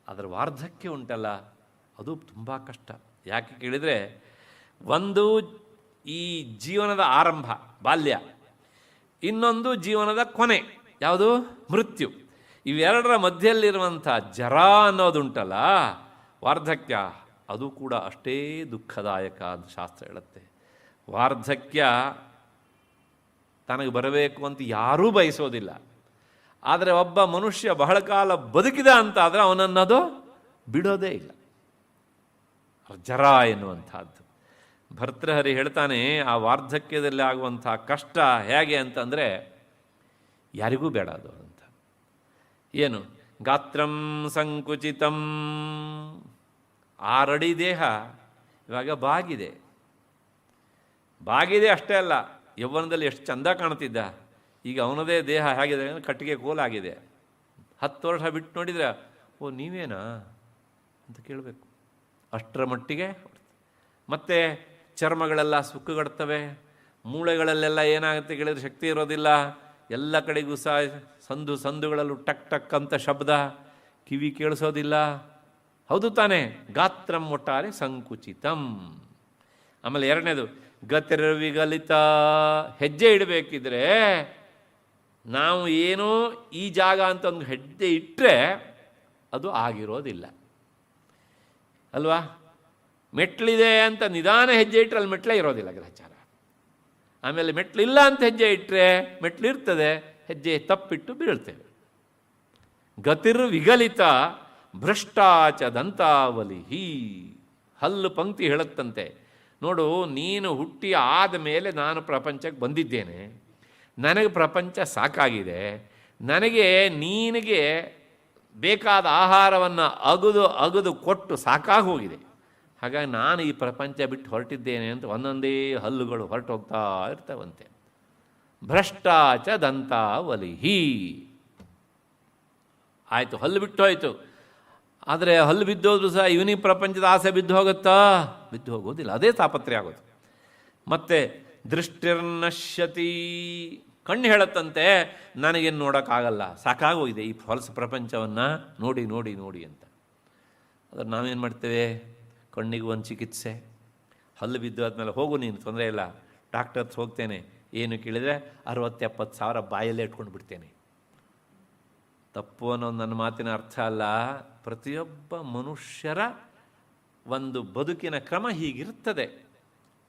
ಅದರ ವಾರ್ಧಕ್ಯ ಉಂಟಲ್ಲ, ಅದು ತುಂಬ ಕಷ್ಟ. ಯಾಕೆ ಕೇಳಿದರೆ, ಒಂದು ಈ ಜೀವನದ ಆರಂಭ ಬಾಲ್ಯ, ಇನ್ನೊಂದು ಜೀವನದ ಕೊನೆ ಯಾವುದು ಮೃತ್ಯು. ಇವೆರಡರ ಮಧ್ಯದಲ್ಲಿರುವಂಥ ಜರ ಅನ್ನೋದುಂಟಲ್ಲ, ವಾರ್ಧಕ್ಯ, ಅದು ಕೂಡ ಅಷ್ಟೇ ದುಃಖದಾಯಕ ಅಂತ ಶಾಸ್ತ್ರ ಹೇಳುತ್ತೆ. ವಾರ್ಧಕ್ಯ ತನಗೆ ಬರಬೇಕು ಅಂತ ಯಾರೂ ಬಯಸೋದಿಲ್ಲ. ಆದರೆ ಒಬ್ಬ ಮನುಷ್ಯ ಬಹಳ ಕಾಲ ಬದುಕಿದ ಅಂತಾದರೆ ಅವನನ್ನದು ಬಿಡೋದೇ ಇಲ್ಲ, ಜರ ಎನ್ನುವಂಥದ್ದು. ಭರ್ತೃಹರಿ ಹೇಳ್ತಾನೆ, ಆ ವಾರ್ಧಕ್ಯದಲ್ಲಿ ಆಗುವಂಥ ಕಷ್ಟ ಹೇಗೆ ಅಂತಂದರೆ ಯಾರಿಗೂ ಬೇಡ ಅದು ಅಂತ. ಏನು? ಗಾತ್ರಂ ಸಂಕುಚಿತಂ, 6 ಅಡಿ ದೇಹ ಇವಾಗ ಬಾಗಿದೆ. ಅಷ್ಟೇ ಅಲ್ಲ, ಯೌವನದಲ್ಲಿ ಎಷ್ಟು ಚಂದ ಕಾಣ್ತಿದ್ದ, ಈಗ ಅವನದೇ ದೇಹ ಹೇಗಿದೆ, ಕಟ್ಟಿಗೆ ಕೋಲಾಗಿದೆ. 10 ವರ್ಷ ಬಿಟ್ಟು ನೋಡಿದರೆ, ಓ ನೀವೇನಾ ಅಂತ ಕೇಳಬೇಕು, ಅಷ್ಟರ ಮಟ್ಟಿಗೆ. ಮತ್ತು ಚರ್ಮಗಳೆಲ್ಲ ಸುಕ್ಕುಗಡ್ತವೆ, ಮೂಳೆಗಳಲ್ಲೆಲ್ಲ ಏನಾಗುತ್ತೆ ಕೇಳಿದ್ರೆ ಶಕ್ತಿ ಇರೋದಿಲ್ಲ, ಎಲ್ಲ ಕಡೆಗೂ ಸಹ ಸಂದುಗಳಲ್ಲೂ ಟಕ್ ಟಕ್ ಅಂತ ಶಬ್ದ, ಕಿವಿ ಕೇಳಿಸೋದಿಲ್ಲ. ಹೌದು ತಾನೇ? ಗಾತ್ರಂ ಒಟ್ಟಾರೆ ಸಂಕುಚಿತಂ. ಆಮೇಲೆ ಎರಡನೇದು ಗತಿರ್ವಿಗಲಿತ, ಹೆಜ್ಜೆ ಇಡಬೇಕಿದ್ರೆ ನಾವು ಏನೋ ಈ ಜಾಗ ಅಂತ ಒಂದು ಹೆಜ್ಜೆ ಇಟ್ಟರೆ ಅದು ಆಗಿರೋದಿಲ್ಲ ಅಲ್ವಾ? ಮೆಟ್ಲಿದೆ ಅಂತ ನಿಧಾನ ಹೆಜ್ಜೆ ಇಟ್ಟರೆ ಅಲ್ಲಿ ಮೆಟ್ಲೇ ಇರೋದಿಲ್ಲ ಗ್ರಹಚಾರ. ಆಮೇಲೆ ಮೆಟ್ಲಿಲ್ಲ ಅಂತ ಹೆಜ್ಜೆ ಇಟ್ಟರೆ ಮೆಟ್ಲಿರ್ತದೆ, ಹೆಜ್ಜೆ ತಪ್ಪಿಟ್ಟು ಬೀಳ್ತೇವೆ. ಗತಿರ್ವಿಗಲಿತ ಭ್ರಷ್ಟಾಚ ದಂತಾವಲಿಹಿ. ಹಲ್ಲು ಪಂಕ್ತಿ ಹೇಳುತ್ತಂತೆ, ನೋಡು, ನೀನು ಹುಟ್ಟಿ ಆದ ಮೇಲೆ ನಾನು ಪ್ರಪಂಚಕ್ಕೆ ಬಂದಿದ್ದೇನೆ, ನನಗೆ ಪ್ರಪಂಚ ಸಾಕಾಗಿದೆ, ನಿನಗೆ ಬೇಕಾದ ಆಹಾರವನ್ನು ಅಗದು ಕೊಟ್ಟು ಸಾಕಾಗಿ ಹೋಗಿದೆ. ಹಾಗಾಗಿ ನಾನು ಈ ಪ್ರಪಂಚ ಬಿಟ್ಟು ಹೊರಟಿದ್ದೇನೆ ಅಂತ ಒಂದೊಂದೇ ಹಲ್ಲುಗಳು ಹೊರಟು ಹೋಗ್ತಾ ಇರ್ತವಂತೆ. ಭ್ರಷ್ಟಾಚ ದಂತಾವಲಿಹಿ. ಆಯಿತು, ಹಲ್ಲು ಬಿಟ್ಟು ಹೋಯಿತು. ಆದರೆ ಹಲ್ಲು ಬಿದ್ದೋದ್ರೂ ಸಹ ಇವನಿಗೆ ಪ್ರಪಂಚದ ಆಸೆ ಬಿದ್ದು ಹೋಗುತ್ತಾ? ಬಿದ್ದು ಹೋಗೋದಿಲ್ಲ, ಅದೇ ತಾಪತ್ರೆ ಆಗೋದು. ಮತ್ತು ದೃಷ್ಟಿರ್ನಶ್ಯತಿ, ಕಣ್ಣು ಹೇಳುತ್ತಂತೆ ನನಗೇನು ನೋಡೋಕ್ಕಾಗಲ್ಲ, ಸಾಕಾಗೋಗಿದೆ ಈ ಹೊಲಸು ಪ್ರಪಂಚವನ್ನು ನೋಡಿ ನೋಡಿ ನೋಡಿ ಅಂತ. ಅದ್ರ ನಾವೇನು ಮಾಡ್ತೇವೆ? ಕಣ್ಣಿಗೆ ಒಂದು ಚಿಕಿತ್ಸೆ, ಹಲ್ಲು ಬಿದ್ದು ಆದಮೇಲೆ ಹೋಗು ನೀನು, ತೊಂದರೆ ಇಲ್ಲ, ಡಾಕ್ಟರ್ ಹತ್ರ ಹೋಗ್ತೇನೆ, ಏನು ಕೇಳಿದರೆ 60-70 ಸಾವಿರ ಬಾಯಲ್ಲೇ ಇಟ್ಕೊಂಡು ಬಿಡ್ತೇನೆ. ತಪ್ಪು ಅನ್ನೋದು ನನ್ನ ಮಾತಿನ ಅರ್ಥ ಅಲ್ಲ. ಪ್ರತಿಯೊಬ್ಬ ಮನುಷ್ಯರ ಒಂದು ಬದುಕಿನ ಕ್ರಮ ಹೀಗಿರ್ತದೆ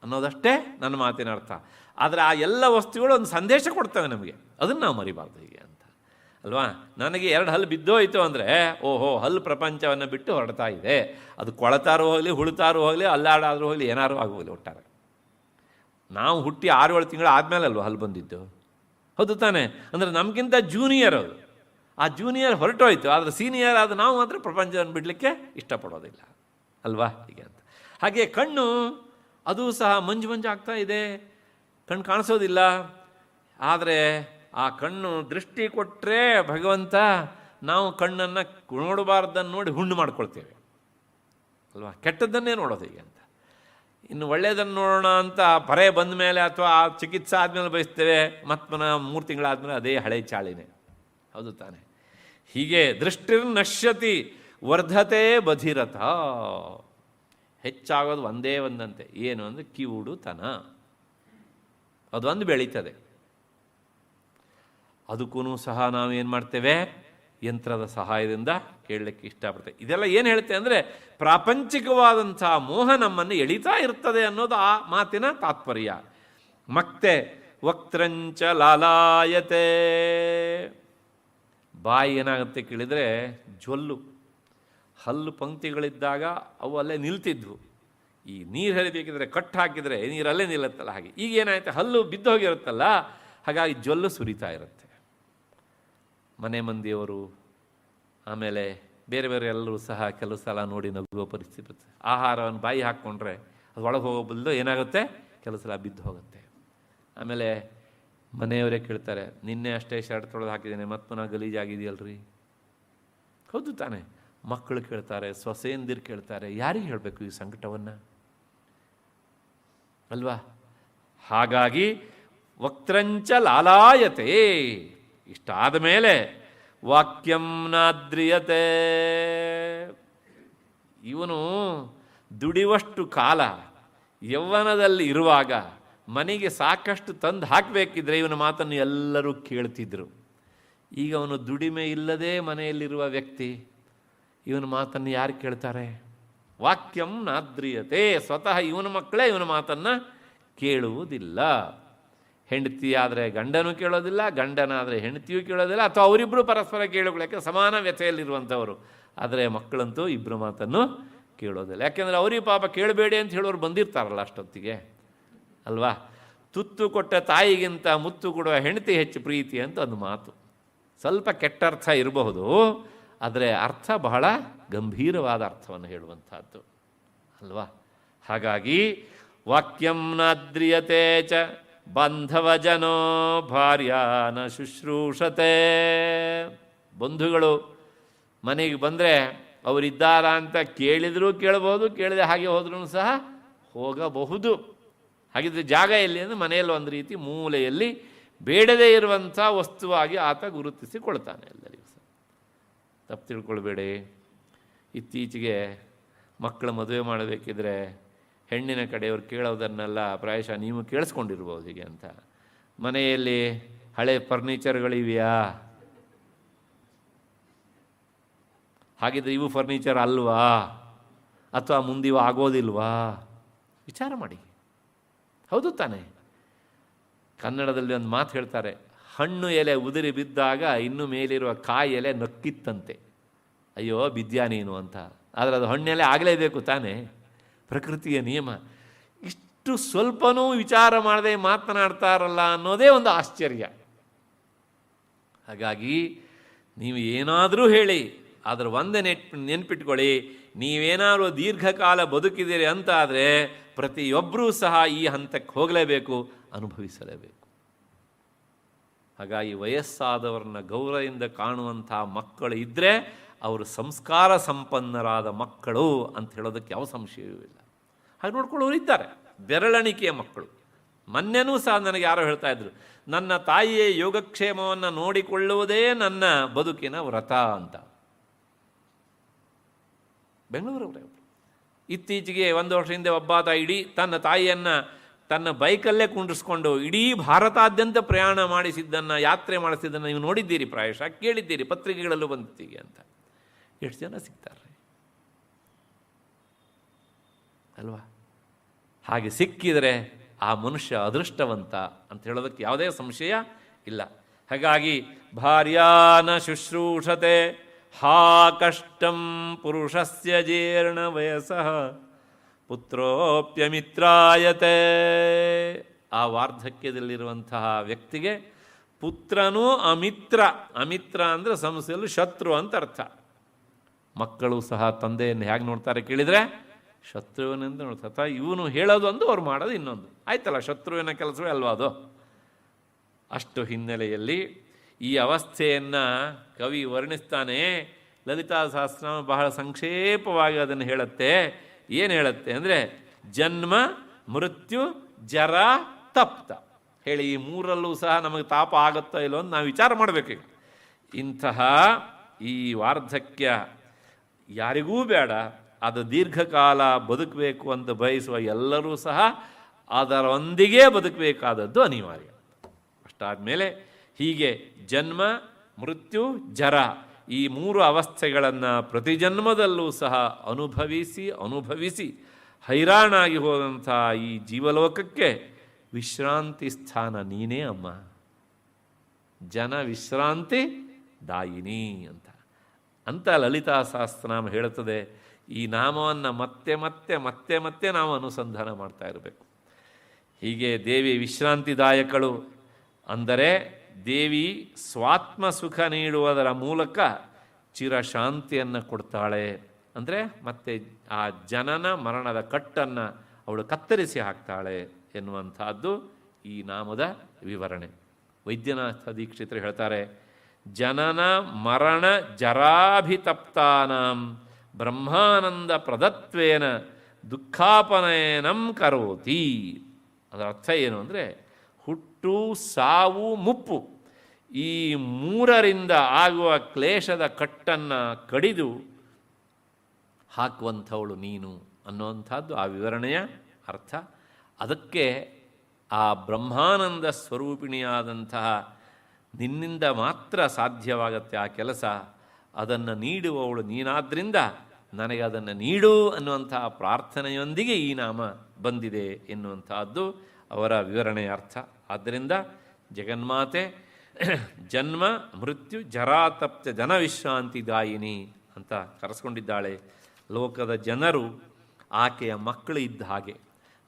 ಅನ್ನೋದಷ್ಟೇ ನನ್ನ ಮಾತಿನ ಅರ್ಥ. ಆದರೆ ಆ ಎಲ್ಲ ವಸ್ತುಗಳು ಒಂದು ಸಂದೇಶ ಕೊಡ್ತವೆ ನಮಗೆ, ಅದನ್ನು ನಾವು ಮರಿಬಾರ್ದು ಹೀಗೆ ಅಂತ ಅಲ್ವಾ? ನನಗೆ 2 ಹಲ್ಲು ಬಿದ್ದೋಯ್ತು ಅಂದರೆ, ಓಹೋ, ಹಲ್ಲು ಪ್ರಪಂಚವನ್ನು ಬಿಟ್ಟು ಹೊರಡ್ತಾ ಇದೆ. ಅದು ಕೊಳತಾರು ಹೋಗಲಿ, ಹುಳುತಾರು ಹೋಗಲಿ, ಅಲ್ಲಾಡಾದರೂ ಹೋಗಲಿ, ಏನಾರು ಆಗೋಗಲಿ, ಒಟ್ಟಾರೆ ನಾವು ಹುಟ್ಟಿ 6-7 ತಿಂಗಳು ಆದಮೇಲೆ ಅಲ್ವ ಹಲ್ಲು ಬಂದಿದ್ದು? ಹೌದು ತಾನೆ? ಅಂದರೆ ನಮಗಿಂತ ಜೂನಿಯರ್ ಅದು. ಆ ಜೂನಿಯರ್ ಹೊರಟೋಯ್ತು, ಆದರೆ ಸೀನಿಯರ್ ಆದ ನಾವು ಮಾತ್ರ ಪ್ರಪಂಚವನ್ನು ಬಿಡಲಿಕ್ಕೆ ಇಷ್ಟಪಡೋದಿಲ್ಲ ಅಲ್ವಾ? ಹೀಗೆ ಅಂತ. ಹಾಗೆ ಕಣ್ಣು ಅದು ಸಹ ಮಂಜು ಆಗ್ತಾ ಇದೆ, ಕಣ್ಣು ಕಾಣಿಸೋದಿಲ್ಲ. ಆದರೆ ಆ ಕಣ್ಣು ದೃಷ್ಟಿ ಕೊಟ್ಟರೆ ಭಗವಂತ ನಾವು ಕಣ್ಣನ್ನು ನೋಡಬಾರ್ದನ್ನು ನೋಡಿ ಹುಣ್ಣು ಮಾಡ್ಕೊಳ್ತೇವೆ ಅಲ್ವಾ? ಕೆಟ್ಟದ್ದನ್ನೇ ನೋಡೋದು ಹೀಗೆ ಅಂತ. ಇನ್ನು ಒಳ್ಳೆಯದನ್ನು ನೋಡೋಣ ಅಂತ ಪರೆ ಬಂದ ಮೇಲೆ ಅಥವಾ ಆ ಚಿಕಿತ್ಸೆ ಆದಮೇಲೆ ಬಯಸ್ತೇವೆ, ಮತ್ತು 3 ತಿಂಗಳಾದಮೇಲೆ ಅದೇ ಹಳೆ ಚಾಳಿನೇ. ಹೌದು ತಾನೆ? ಹೀಗೆ ದೃಷ್ಟಿರ್ನಶ್ಯತಿ ವರ್ಧತೆ ಬಧಿರಥ. ಹೆಚ್ಚಾಗೋದು ಒಂದೇ ಒಂದಂತೆ, ಏನು ಅಂದರೆ ಕಿವುಡುತನ. ಅದೊಂದು ಬೆಳೀತದೆ. ಅದಕ್ಕೂ ಸಹ ನಾವೇನು ಮಾಡ್ತೇವೆ? ಯಂತ್ರದ ಸಹಾಯದಿಂದ ಕೇಳಲಿಕ್ಕೆ ಇಷ್ಟಪಡ್ತೇವೆ. ಇದೆಲ್ಲ ಏನು ಹೇಳುತ್ತೆ ಅಂದರೆ ಪ್ರಾಪಂಚಿಕವಾದಂಥ ಮೋಹ ನಮ್ಮನ್ನು ಎಳಿತಾ ಇರ್ತದೆ ಅನ್ನೋದು ಆ ಮಾತಿನ ತಾತ್ಪರ್ಯ. ಮತ್ತೆ ವಕ್ತ್ರಂಚ ಲಾಲಾಯತೆ. ಬಾಯಿ ಏನಾಗುತ್ತೆ ಕೇಳಿದರೆ ಜೊಲ್ಲು. ಹಲ್ಲು ಪಂಕ್ತಿಗಳಿದ್ದಾಗ ಅವು ಅಲ್ಲೇ ನಿಲ್ತಿದ್ವು. ಈ ನೀರು ಹರಿಬೇಕಿದ್ರೆ ಕಟ್ಟು ಹಾಕಿದರೆ ನೀರಲ್ಲೇ ನಿಲ್ಲುತ್ತಲ್ಲ, ಹಾಗೆ ಈಗ ಏನಾಯ್ತು, ಹಲ್ಲು ಬಿದ್ದು ಹೋಗಿರುತ್ತಲ್ಲ, ಹಾಗಾಗಿ ಜೊಲ್ಲು ಸುರಿತಾ ಇರುತ್ತೆ. ಮನೆ ಮಂದಿಯವರು ಆಮೇಲೆ ಬೇರೆ ಬೇರೆ ಎಲ್ಲರೂ ಸಹ ಕೆಲವು ಸಲ ನೋಡಿ ನಗುವ ಪರಿಸ್ಥಿತಿ ಬರುತ್ತೆ. ಆಹಾರವನ್ನು ಬಾಯಿ ಹಾಕ್ಕೊಂಡ್ರೆ ಅದು ಒಳಗೆ ಹೋಗೋ ಬದಲು ಏನಾಗುತ್ತೆ, ಕೆಲವು ಸಲ ಬಿದ್ದು ಹೋಗುತ್ತೆ. ಆಮೇಲೆ ಮನೆಯವರೇ ಕೇಳ್ತಾರೆ, ನಿನ್ನೆ ಅಷ್ಟೇ ಶರ್ಟ್ ತೊಳೆದು ಹಾಕಿದ್ದೇನೆ, ಮತ್ತು ಪುನಃ ಗಲೀಜಾಗಿದೆಯಲ್ರಿ. ಹೌದು ತಾನೆ? ಮಕ್ಕಳು ಕೇಳ್ತಾರೆ, ಸೊಸೆಯಂದಿರು ಕೇಳ್ತಾರೆ. ಯಾರಿಗೆ ಹೇಳಬೇಕು ಈ ಸಂಕಟವನ್ನು ಅಲ್ವಾ? ಹಾಗಾಗಿ ವಕ್ತ್ರಂಚ ಲಾಲಾಯತೆ. ಇಷ್ಟಾದ ಮೇಲೆ ವಾಕ್ಯಂ ನಾದ್ರಿಯತೆ. ಇವನು ದುಡಿಯುವಷ್ಟು ಕಾಲ ಯೌವನದಲ್ಲಿ ಇರುವಾಗ ಮನೆಗೆ ಸಾಕಷ್ಟು ತಂದು ಹಾಕಬೇಕಿದ್ರೆ ಇವನ ಮಾತನ್ನು ಎಲ್ಲರೂ ಕೇಳ್ತಿದ್ರು. ಈಗ ಅವನು ದುಡಿಮೆ ಇಲ್ಲದೆ ಮನೆಯಲ್ಲಿರುವ ವ್ಯಕ್ತಿ, ಇವನ ಮಾತನ್ನು ಯಾರು ಕೇಳ್ತಾರೆ? ವಾಕ್ಯಂ ನಾದ್ರಿಯತೆ. ಸ್ವತಃ ಇವನ ಮಕ್ಕಳೇ ಇವನ ಮಾತನ್ನು ಕೇಳುವುದಿಲ್ಲ. ಹೆಂಡತಿ ಆದರೆ ಗಂಡನೂ ಕೇಳೋದಿಲ್ಲ, ಗಂಡನಾದರೆ ಹೆಂಡತಿಯೂ ಕೇಳೋದಿಲ್ಲ, ಅಥವಾ ಅವರಿಬ್ಬರು ಪರಸ್ಪರ ಕೇಳಿಕೊಳ್ಳೋಕ್ಕೆ ಸಮಾನ ವ್ಯಥೆಯಲ್ಲಿರುವಂಥವರು. ಆದರೆ ಮಕ್ಕಳಂತೂ ಇಬ್ಬರು ಮಾತನ್ನು ಕೇಳೋದಿಲ್ಲ. ಯಾಕೆಂದರೆ ಅವರಿಗೆ ಪಾಪ ಕೇಳಬೇಡಿ ಅಂತ ಹೇಳೋರು ಬಂದಿರ್ತಾರಲ್ಲ ಅಷ್ಟೊತ್ತಿಗೆ ಅಲ್ವಾ? ತುತ್ತು ಕೊಟ್ಟ ತಾಯಿಗಿಂತ ಮುತ್ತು ಕೊಡುವ ಹೆಂಡತಿ ಹೆಚ್ಚು ಪ್ರೀತಿ ಅಂತ ಒಂದು ಮಾತು. ಸ್ವಲ್ಪ ಕೆಟ್ಟ ಅರ್ಥ ಇರಬಹುದು, ಆದರೆ ಅರ್ಥ ಬಹಳ ಗಂಭೀರವಾದ ಅರ್ಥವನ್ನು ಹೇಳುವಂಥದ್ದು ಅಲ್ವಾ? ಹಾಗಾಗಿ ವಾಕ್ಯಂ ನಾದ್ರಿಯತೆ ಚ ಬಾಂಧವಜನೋ ಭಾರ್ಯಾನ ಶುಶ್ರೂಷತೆ. ಬಂಧುಗಳು ಮನೆಗೆ ಬಂದರೆ ಅವರಿದ್ದಾರ ಅಂತ ಕೇಳಿದರೂ ಕೇಳಬಹುದು, ಕೇಳದೆ ಹಾಗೆ ಹೋದ್ರೂ ಸಹ ಹೋಗಬಹುದು. ಹಾಗಿದ್ರೆ ಜಾಗ ಎಲ್ಲಿ ಅಂದರೆ ಮನೆಯಲ್ಲಿ ಒಂದು ರೀತಿ ಮೂಲೆಯಲ್ಲಿ ಬೇಡದೇ ಇರುವಂಥ ವಸ್ತುವಾಗಿ ಆತ ಗುರುತಿಸಿಕೊಳ್ತಾನೆ ಎಲ್ಲರಿಗೂ ಸಹ. ತಪ್ಪು ತಿಳ್ಕೊಳ್ಬೇಡಿ. ಇತ್ತೀಚೆಗೆ ಮಕ್ಕಳ ಮದುವೆ ಮಾಡಬೇಕಿದ್ರೆ ಹೆಣ್ಣಿನ ಕಡೆಯವರು ಕೇಳೋದನ್ನೆಲ್ಲ ಪ್ರಾಯಶಃ ನೀವು ಕೇಳಿಸ್ಕೊಂಡಿರ್ಬೋದು. ಹೀಗೆ ಅಂತ ಮನೆಯಲ್ಲಿ ಹಳೆ ಫರ್ನಿಚರ್ಗಳಿವೆಯಾ, ಹಾಗಿದ್ರೆ ಇವು ಫರ್ನಿಚರ್ ಅಲ್ವಾ, ಅಥವಾ ಮುಂದಿವು ಆಗೋದಿಲ್ವಾ? ವಿಚಾರ ಮಾಡಿ. ಹೌದು ತಾನೆ? ಕನ್ನಡದಲ್ಲಿ ಒಂದು ಮಾತು ಹೇಳ್ತಾರೆ, ಹಣ್ಣು ಎಲೆ ಉದುರಿ ಬಿದ್ದಾಗ ಇನ್ನು ಮೇಲಿರುವ ಕಾಯಿ ಎಲೆ ನಕ್ಕಿತ್ತಂತೆ. ಅಯ್ಯೋ ಬಿದ್ಯಾ ನೀನು ಅಂತ. ಆದರೆ ಅದು ಹಣ್ಣೆಲೆ ಆಗಲೇಬೇಕು ತಾನೆ, ಪ್ರಕೃತಿಯ ನಿಯಮ. ಇಷ್ಟು ಸ್ವಲ್ಪನೂ ವಿಚಾರ ಮಾಡದೆ ಮಾತನಾಡ್ತಾರಲ್ಲ ಅನ್ನೋದೇ ಒಂದು ಆಶ್ಚರ್ಯ. ಹಾಗಾಗಿ ನೀವು ಏನಾದರೂ ಹೇಳಿ, ಆದರೆ ಒಂದೇ ನೆನ್ಪಿಟ್ಕೊಳ್ಳಿ, ನೀವೇನಾದರೂ ದೀರ್ಘಕಾಲ ಬದುಕಿದ್ದೀರಿ ಅಂತ ಆದರೆ ಪ್ರತಿಯೊಬ್ಬರೂ ಸಹ ಈ ಹಂತಕ್ಕೆ ಹೋಗಲೇಬೇಕು, ಅನುಭವಿಸಲೇಬೇಕು. ಹಾಗಾಗಿ ವಯಸ್ಸಾದವರನ್ನ ಗೌರವದಿಂದ ಕಾಣುವಂಥ ಮಕ್ಕಳು ಇದ್ದರೆ ಅವರು ಸಂಸ್ಕಾರ ಸಂಪನ್ನರಾದ ಮಕ್ಕಳು ಅಂತ ಹೇಳೋದಕ್ಕೆ ಯಾವ ಸಂಶಯವೂ ಇಲ್ಲ. ಹಾಗೆ ನೋಡ್ಕೊಳ್ಳೋರು ಇದ್ದಾರೆ, ಬೆರಳೆಣಿಕೆಯ ಮಕ್ಕಳು. ಮೊನ್ನೆನೂ ಸಹ ನನಗೆ ಯಾರೋ ಹೇಳ್ತಾ ಇದ್ರು, ನನ್ನ ತಾಯಿಯ ಯೋಗಕ್ಷೇಮವನ್ನು ನೋಡಿಕೊಳ್ಳುವುದೇ ನನ್ನ ಬದುಕಿನ ವ್ರತ ಅಂತ. ಬೆಂಗಳೂರವರೇ. ಇತ್ತೀಚೆಗೆ 1 ವರ್ಷ ಹಿಂದೆ ಒಬ್ಬಾತ ಇಡೀ ತನ್ನ ತಾಯಿಯನ್ನು ತನ್ನ ಬೈಕಲ್ಲೇ ಕುಂಡ್ರಿಸ್ಕೊಂಡು ಇಡೀ ಭಾರತಾದ್ಯಂತ ಪ್ರಯಾಣ ಮಾಡಿಸಿದ್ದನ್ನು, ಯಾತ್ರೆ ಮಾಡಿಸಿದ್ದನ್ನು ನೀವು ನೋಡಿದ್ದೀರಿ, ಪ್ರಾಯಶಃ ಕೇಳಿದ್ದೀರಿ, ಪತ್ರಿಕೆಗಳಲ್ಲೂ ಬಂದಿತ್ತೀಗೆ ಅಂತ. ಎಷ್ಟು ಜನ ಸಿಗ್ತಾರೆ ಅಲ್ವಾ? ಹಾಗೆ ಸಿಕ್ಕಿದರೆ ಆ ಮನುಷ್ಯ ಅದೃಷ್ಟವಂತ ಅಂತ ಹೇಳೋದಕ್ಕೆ ಯಾವುದೇ ಸಂಶಯ ಇಲ್ಲ. ಹಾಗಾಗಿ ಭಾರ್ಯಾನ ಶುಶ್ರೂಷತೆ ಹಾ ಕಷ್ಟಂ ಪುರುಷಸ್ಯ ಜೀರ್ಣ ವಯಸ್ಸಃ ಪುತ್ರೋಪ್ಯಮಿತ್ರಾಯತೆ. ಆ ವಾರ್ಧಕ್ಯದಲ್ಲಿರುವಂತಹ ವ್ಯಕ್ತಿಗೆ ಪುತ್ರನೂ ಅಮಿತ್ರ. ಅಮಿತ್ರ ಅಂದರೆ ಸಂಸ್ಥೆಯಲ್ಲಿ ಶತ್ರು ಅಂತ ಅರ್ಥ. ಮಕ್ಕಳು ಸಹ ತಂದೆಯನ್ನು ಹೇಗೆ ನೋಡ್ತಾರೆ ಕೇಳಿದರೆ ಶತ್ರುವಿನೆಂದು ನೋಡ್ತಾ, ಇವನು ಹೇಳೋದು ಒಂದು ಅವ್ರು ಮಾಡೋದು ಇನ್ನೊಂದು. ಆಯ್ತಲ್ಲ, ಶತ್ರುವಿನ ಕೆಲಸವೇ ಅಲ್ವಾ ಅದು. ಅಷ್ಟು ಹಿನ್ನೆಲೆಯಲ್ಲಿ ಈ ಅವಸ್ಥೆಯನ್ನು ಕವಿ ವರ್ಣಿಸ್ತಾನೆ. ಲಲಿತಾ ಸಹಸ್ರನಾಮ ಬಹಳ ಸಂಕ್ಷೇಪವಾಗಿ ಅದನ್ನು ಹೇಳುತ್ತೆ. ಏನು ಹೇಳುತ್ತೆ ಅಂದರೆ, ಜನ್ಮ ಮೃತ್ಯು ಜರ ತಪ್ತ ಹೇಳಿ, ಈ ಮೂರಲ್ಲೂ ಸಹ ನಮಗೆ ತಾಪ ಆಗುತ್ತೋ ಇಲ್ಲೋ ಅಂತ ನಾವು ವಿಚಾರ ಮಾಡಬೇಕೀಗ. ಇಂತಹ ಈ ವಾರ್ಧಕ್ಯ ಯಾರಿಗೂ ಬೇಡ. ಅದು ದೀರ್ಘಕಾಲ ಬದುಕಬೇಕು ಅಂತ ಬಯಸುವ ಎಲ್ಲರೂ ಸಹ ಅದರೊಂದಿಗೆ ಬದುಕಬೇಕಾದದ್ದು ಅನಿವಾರ್ಯ. ಅಷ್ಟಾದಮೇಲೆ ಹೀಗೆ ಜನ್ಮ ಮೃತ್ಯು ಜರ ಈ ಮೂರು ಅವಸ್ಥೆಗಳನ್ನು ಪ್ರತಿ ಜನ್ಮದಲ್ಲೂ ಸಹ ಅನುಭವಿಸಿ ಹೈರಾಣಾಗಿ ಹೋದಂಥ ಈ ಜೀವಲೋಕಕ್ಕೆ ವಿಶ್ರಾಂತಿ ಸ್ಥಾನ ನೀನೇ ಅಮ್ಮ, ಜನ ವಿಶ್ರಾಂತಿ ದಾಯಿನಿ ಅಂತ ಲಲಿತಾ ಸಹಸ್ರನಾಮ ಹೇಳುತ್ತದೆ. ಈ ನಾಮವನ್ನು ಮತ್ತೆ ಮತ್ತೆ ಮತ್ತೆ ಮತ್ತೆ ನಾವು ಅನುಸಂಧಾನ ಮಾಡ್ತಾ ಇರಬೇಕು. ಹೀಗೆ ದೇವಿ ವಿಶ್ರಾಂತಿದಾಯಕಳು ಅಂದರೆ ದೇವಿ ಸ್ವಾತ್ಮ ಸುಖ ನೀಡುವುದರ ಮೂಲಕ ಚಿರಶಾಂತಿಯನ್ನು ಕೊಡ್ತಾಳೆ. ಅಂದರೆ ಮತ್ತೆ ಆ ಜನನ ಮರಣದ ಕಟ್ಟನ್ನು ಅವಳು ಕತ್ತರಿಸಿ ಹಾಕ್ತಾಳೆ ಎನ್ನುವಂಥದ್ದು ಈ ನಾಮದ ವಿವರಣೆ. ವೈದ್ಯನಾಥ ದೀಕ್ಷಿತರು ಹೇಳ್ತಾರೆ, ಜನನ ಮರಣ ಜರಾಭಿತಪ್ತಾನಾಂ ಬ್ರಹ್ಮಾನಂದ ಪ್ರದತ್ವೇನ ದುಃಖಾಪನಯನಂ ಕರೋತಿ. ಅದರ ಅರ್ಥ ಏನು ಅಂದರೆ, ಹುಟ್ಟು ಸಾವು ಮುಪ್ಪು ಈ ಮೂರರಿಂದ ಆಗುವ ಕ್ಲೇಶದ ಕಟ್ಟನ್ನು ಕಡಿದು ಹಾಕುವಂಥವಳು ನೀನು ಅನ್ನುವಂಥದ್ದು ಆ ವಿವರಣೆಯ ಅರ್ಥ. ಅದಕ್ಕೆ ಆ ಬ್ರಹ್ಮಾನಂದ ಸ್ವರೂಪಿಣಿಯಾದಂತಹ ನಿನ್ನಿಂದ ಮಾತ್ರ ಸಾಧ್ಯವಾಗತ್ತೆ ಆ ಕೆಲಸ. ಅದನ್ನು ನೀಡುವವಳು ನೀನಾದ್ದರಿಂದ ನನಗೆ ಅದನ್ನು ನೀಡು ಅನ್ನುವಂತಹ ಪ್ರಾರ್ಥನೆಯೊಂದಿಗೆ ಈ ನಾಮ ಬಂದಿದೆ ಎನ್ನುವಂತಹದ್ದು ಅವರ ವಿವರಣೆಯ ಅರ್ಥ. ಆದ್ದರಿಂದ ಜಗನ್ಮಾತೆ ಜನ್ಮ ಮೃತ್ಯು ಜರಾತಪ್ತ ಜನವಿಶ್ರಾಂತಿದಾಯಿನಿ ಅಂತ ಕರೆಸ್ಕೊಂಡಿದ್ದಾಳೆ. ಲೋಕದ ಜನರು ಆಕೆಯ ಮಕ್ಕಳು ಇದ್ದ ಹಾಗೆ.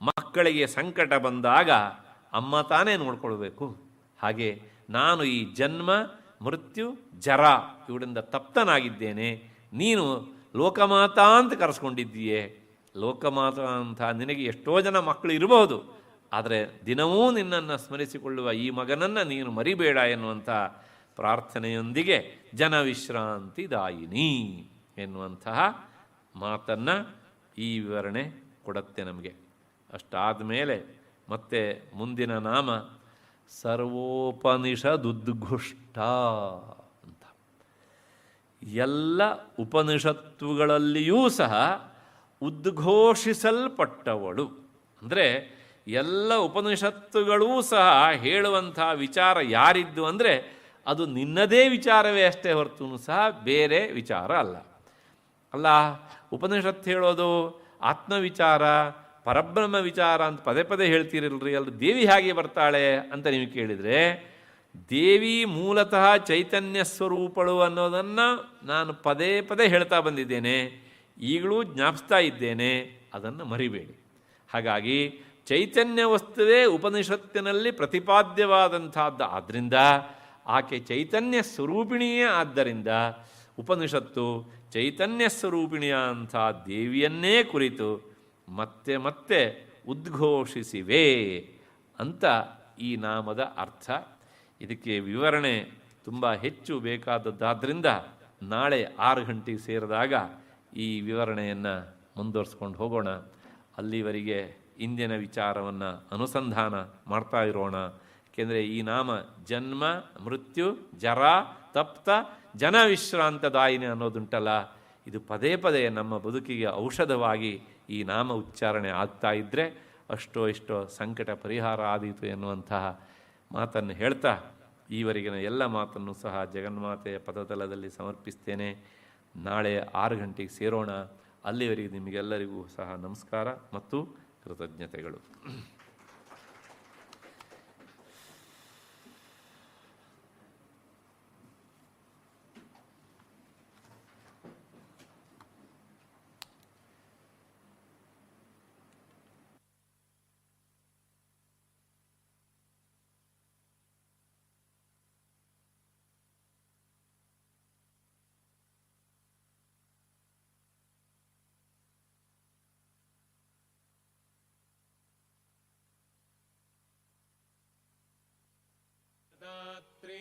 ಮಕ್ಕಳಿಗೆ ಸಂಕಟ ಬಂದಾಗ ಅಮ್ಮ ತಾನೇ ನೋಡ್ಕೊಳ್ಬೇಕು. ಹಾಗೆ ನಾನು ಈ ಜನ್ಮ ಮೃತ್ಯು ಜರ ಇವರಿಂದ ತಪ್ತನಾಗಿದ್ದೇನೆ. ನೀನು ಲೋಕಮಾತಾ ಅಂತ ಕರೆಸ್ಕೊಂಡಿದ್ದೀಯೇ. ಲೋಕಮಾತಾ ಅಂತ ನಿನಗೆ ಎಷ್ಟೋ ಜನ ಮಕ್ಕಳು ಇರಬಹುದು, ಆದರೆ ದಿನವೂ ನಿನ್ನನ್ನು ಸ್ಮರಿಸಿಕೊಳ್ಳುವ ಈ ಮಗನನ್ನು ನೀನು ಮರಿಬೇಡ ಎನ್ನುವಂಥ ಪ್ರಾರ್ಥನೆಯೊಂದಿಗೆ ಜನವಿಶ್ರಾಂತಿದಾಯಿನಿ ಎನ್ನುವಂತಹ ಮಾತನ್ನು ಈ ವಿವರಣೆ ಕೊಡುತ್ತೆ ನಮಗೆ. ಅಷ್ಟಾದ ಮೇಲೆ ಮತ್ತೆ ಮುಂದಿನ ನಾಮ ಸರ್ವೋಪನಿಷದುದ್ಘುಷ್ಟ ಅಂತ. ಎಲ್ಲ ಉಪನಿಷತ್ತುಗಳಲ್ಲಿಯೂ ಸಹ ಉದ್ಘೋಷಿಸಲ್ಪಟ್ಟವಳು. ಅಂದರೆ ಎಲ್ಲ ಉಪನಿಷತ್ತುಗಳೂ ಸಹ ಹೇಳುವಂಥ ವಿಚಾರ ಯಾರಿದ್ದು ಅಂದರೆ ಅದು ನಿನ್ನದೇ ವಿಚಾರವೇ ಅಷ್ಟೇ ಹೊರತು ಸಹ ಬೇರೆ ವಿಚಾರ ಅಲ್ಲ. ಅಲ್ಲ, ಉಪನಿಷತ್ತು ಹೇಳೋದು ಆತ್ಮವಿಚಾರ ಪರಬ್ರಹ್ಮ ವಿಚಾರ ಅಂತ ಪದೇ ಪದೇ ಹೇಳ್ತೀರಲ್ರಿ, ಅಲ್ಲಿ ದೇವಿ ಹೇಗೆ ಬರ್ತಾಳೆ ಅಂತ ನೀವು ಕೇಳಿದರೆ, ದೇವಿ ಮೂಲತಃ ಚೈತನ್ಯ ಸ್ವರೂಪಳು ಅನ್ನೋದನ್ನು ನಾನು ಪದೇ ಪದೇ ಹೇಳ್ತಾ ಬಂದಿದ್ದೇನೆ, ಈಗಲೂ ಜ್ಞಾಪಿಸ್ತಾ ಇದ್ದೇನೆ, ಅದನ್ನು ಮರಿಬೇಡಿ. ಹಾಗಾಗಿ ಚೈತನ್ಯ ವಸ್ತುವೇ ಉಪನಿಷತ್ತಿನಲ್ಲಿ ಪ್ರತಿಪಾದ್ಯವಾದಂಥದ್ದು. ಆದ್ದರಿಂದ ಆಕೆ ಚೈತನ್ಯ ಸ್ವರೂಪಿಣಿಯೇ. ಆದ್ದರಿಂದ ಉಪನಿಷತ್ತು ಚೈತನ್ಯ ಸ್ವರೂಪಿಣಿಯ ಅಂಥ ದೇವಿಯನ್ನೇ ಕುರಿತು ಮತ್ತೆ ಮತ್ತೆ ಉದ್ಘೋಷಿಸಿವೆ ಅಂತ ಈ ನಾಮದ ಅರ್ಥ. ಇದಕ್ಕೆ ವಿವರಣೆ ತುಂಬ ಹೆಚ್ಚು ಬೇಕಾದದ್ದಾದ್ದರಿಂದ ನಾಳೆ 6 ಗಂಟೆಗೆ ಸೇರಿದಾಗ ಈ ವಿವರಣೆಯನ್ನು ಮುಂದುವರಿಸ್ಕೊಂಡು ಹೋಗೋಣ. ಅಲ್ಲಿವರೆಗೆ ಇಂದಿನ ವಿಚಾರವನ್ನು ಅನುಸಂಧಾನ ಮಾಡ್ತಾ ಇರೋಣ. ಏಕೆಂದರೆ ಈ ನಾಮ ಜನ್ಮ ಮೃತ್ಯು ಜರ ತಪ್ತ ಜನವಿಶ್ರಾಂತದಾಯಿನಿ ಅನ್ನೋದುಂಟಲ್ಲ, ಇದು ಪದೇ ಪದೇ ನಮ್ಮ ಬದುಕಿಗೆ ಔಷಧವಾಗಿ ಈ ನಾಮ ಉಚ್ಚಾರಣೆ ಆಗ್ತಾ ಇದ್ದರೆ ಅಷ್ಟೋ ಇಷ್ಟೋ ಸಂಕಟ ಪರಿಹಾರ ಆದೀತು ಎನ್ನುವಂತಹ ಮಾತನ್ನು ಹೇಳ್ತಾ ಈವರೆಗಿನ ಎಲ್ಲ ಮಾತನ್ನು ಸಹ ಜಗನ್ಮಾತೆಯ ಪದತಲದಲ್ಲಿ ಸಮರ್ಪಿಸ್ತೇನೆ. ನಾಳೆ 6 ಗಂಟೆಗೆ ಸೇರೋಣ. ಅಲ್ಲಿವರೆಗೆ ನಿಮಗೆಲ್ಲರಿಗೂ ಸಹ ನಮಸ್ಕಾರ ಮತ್ತು ಕೃತಜ್ಞತೆಗಳು.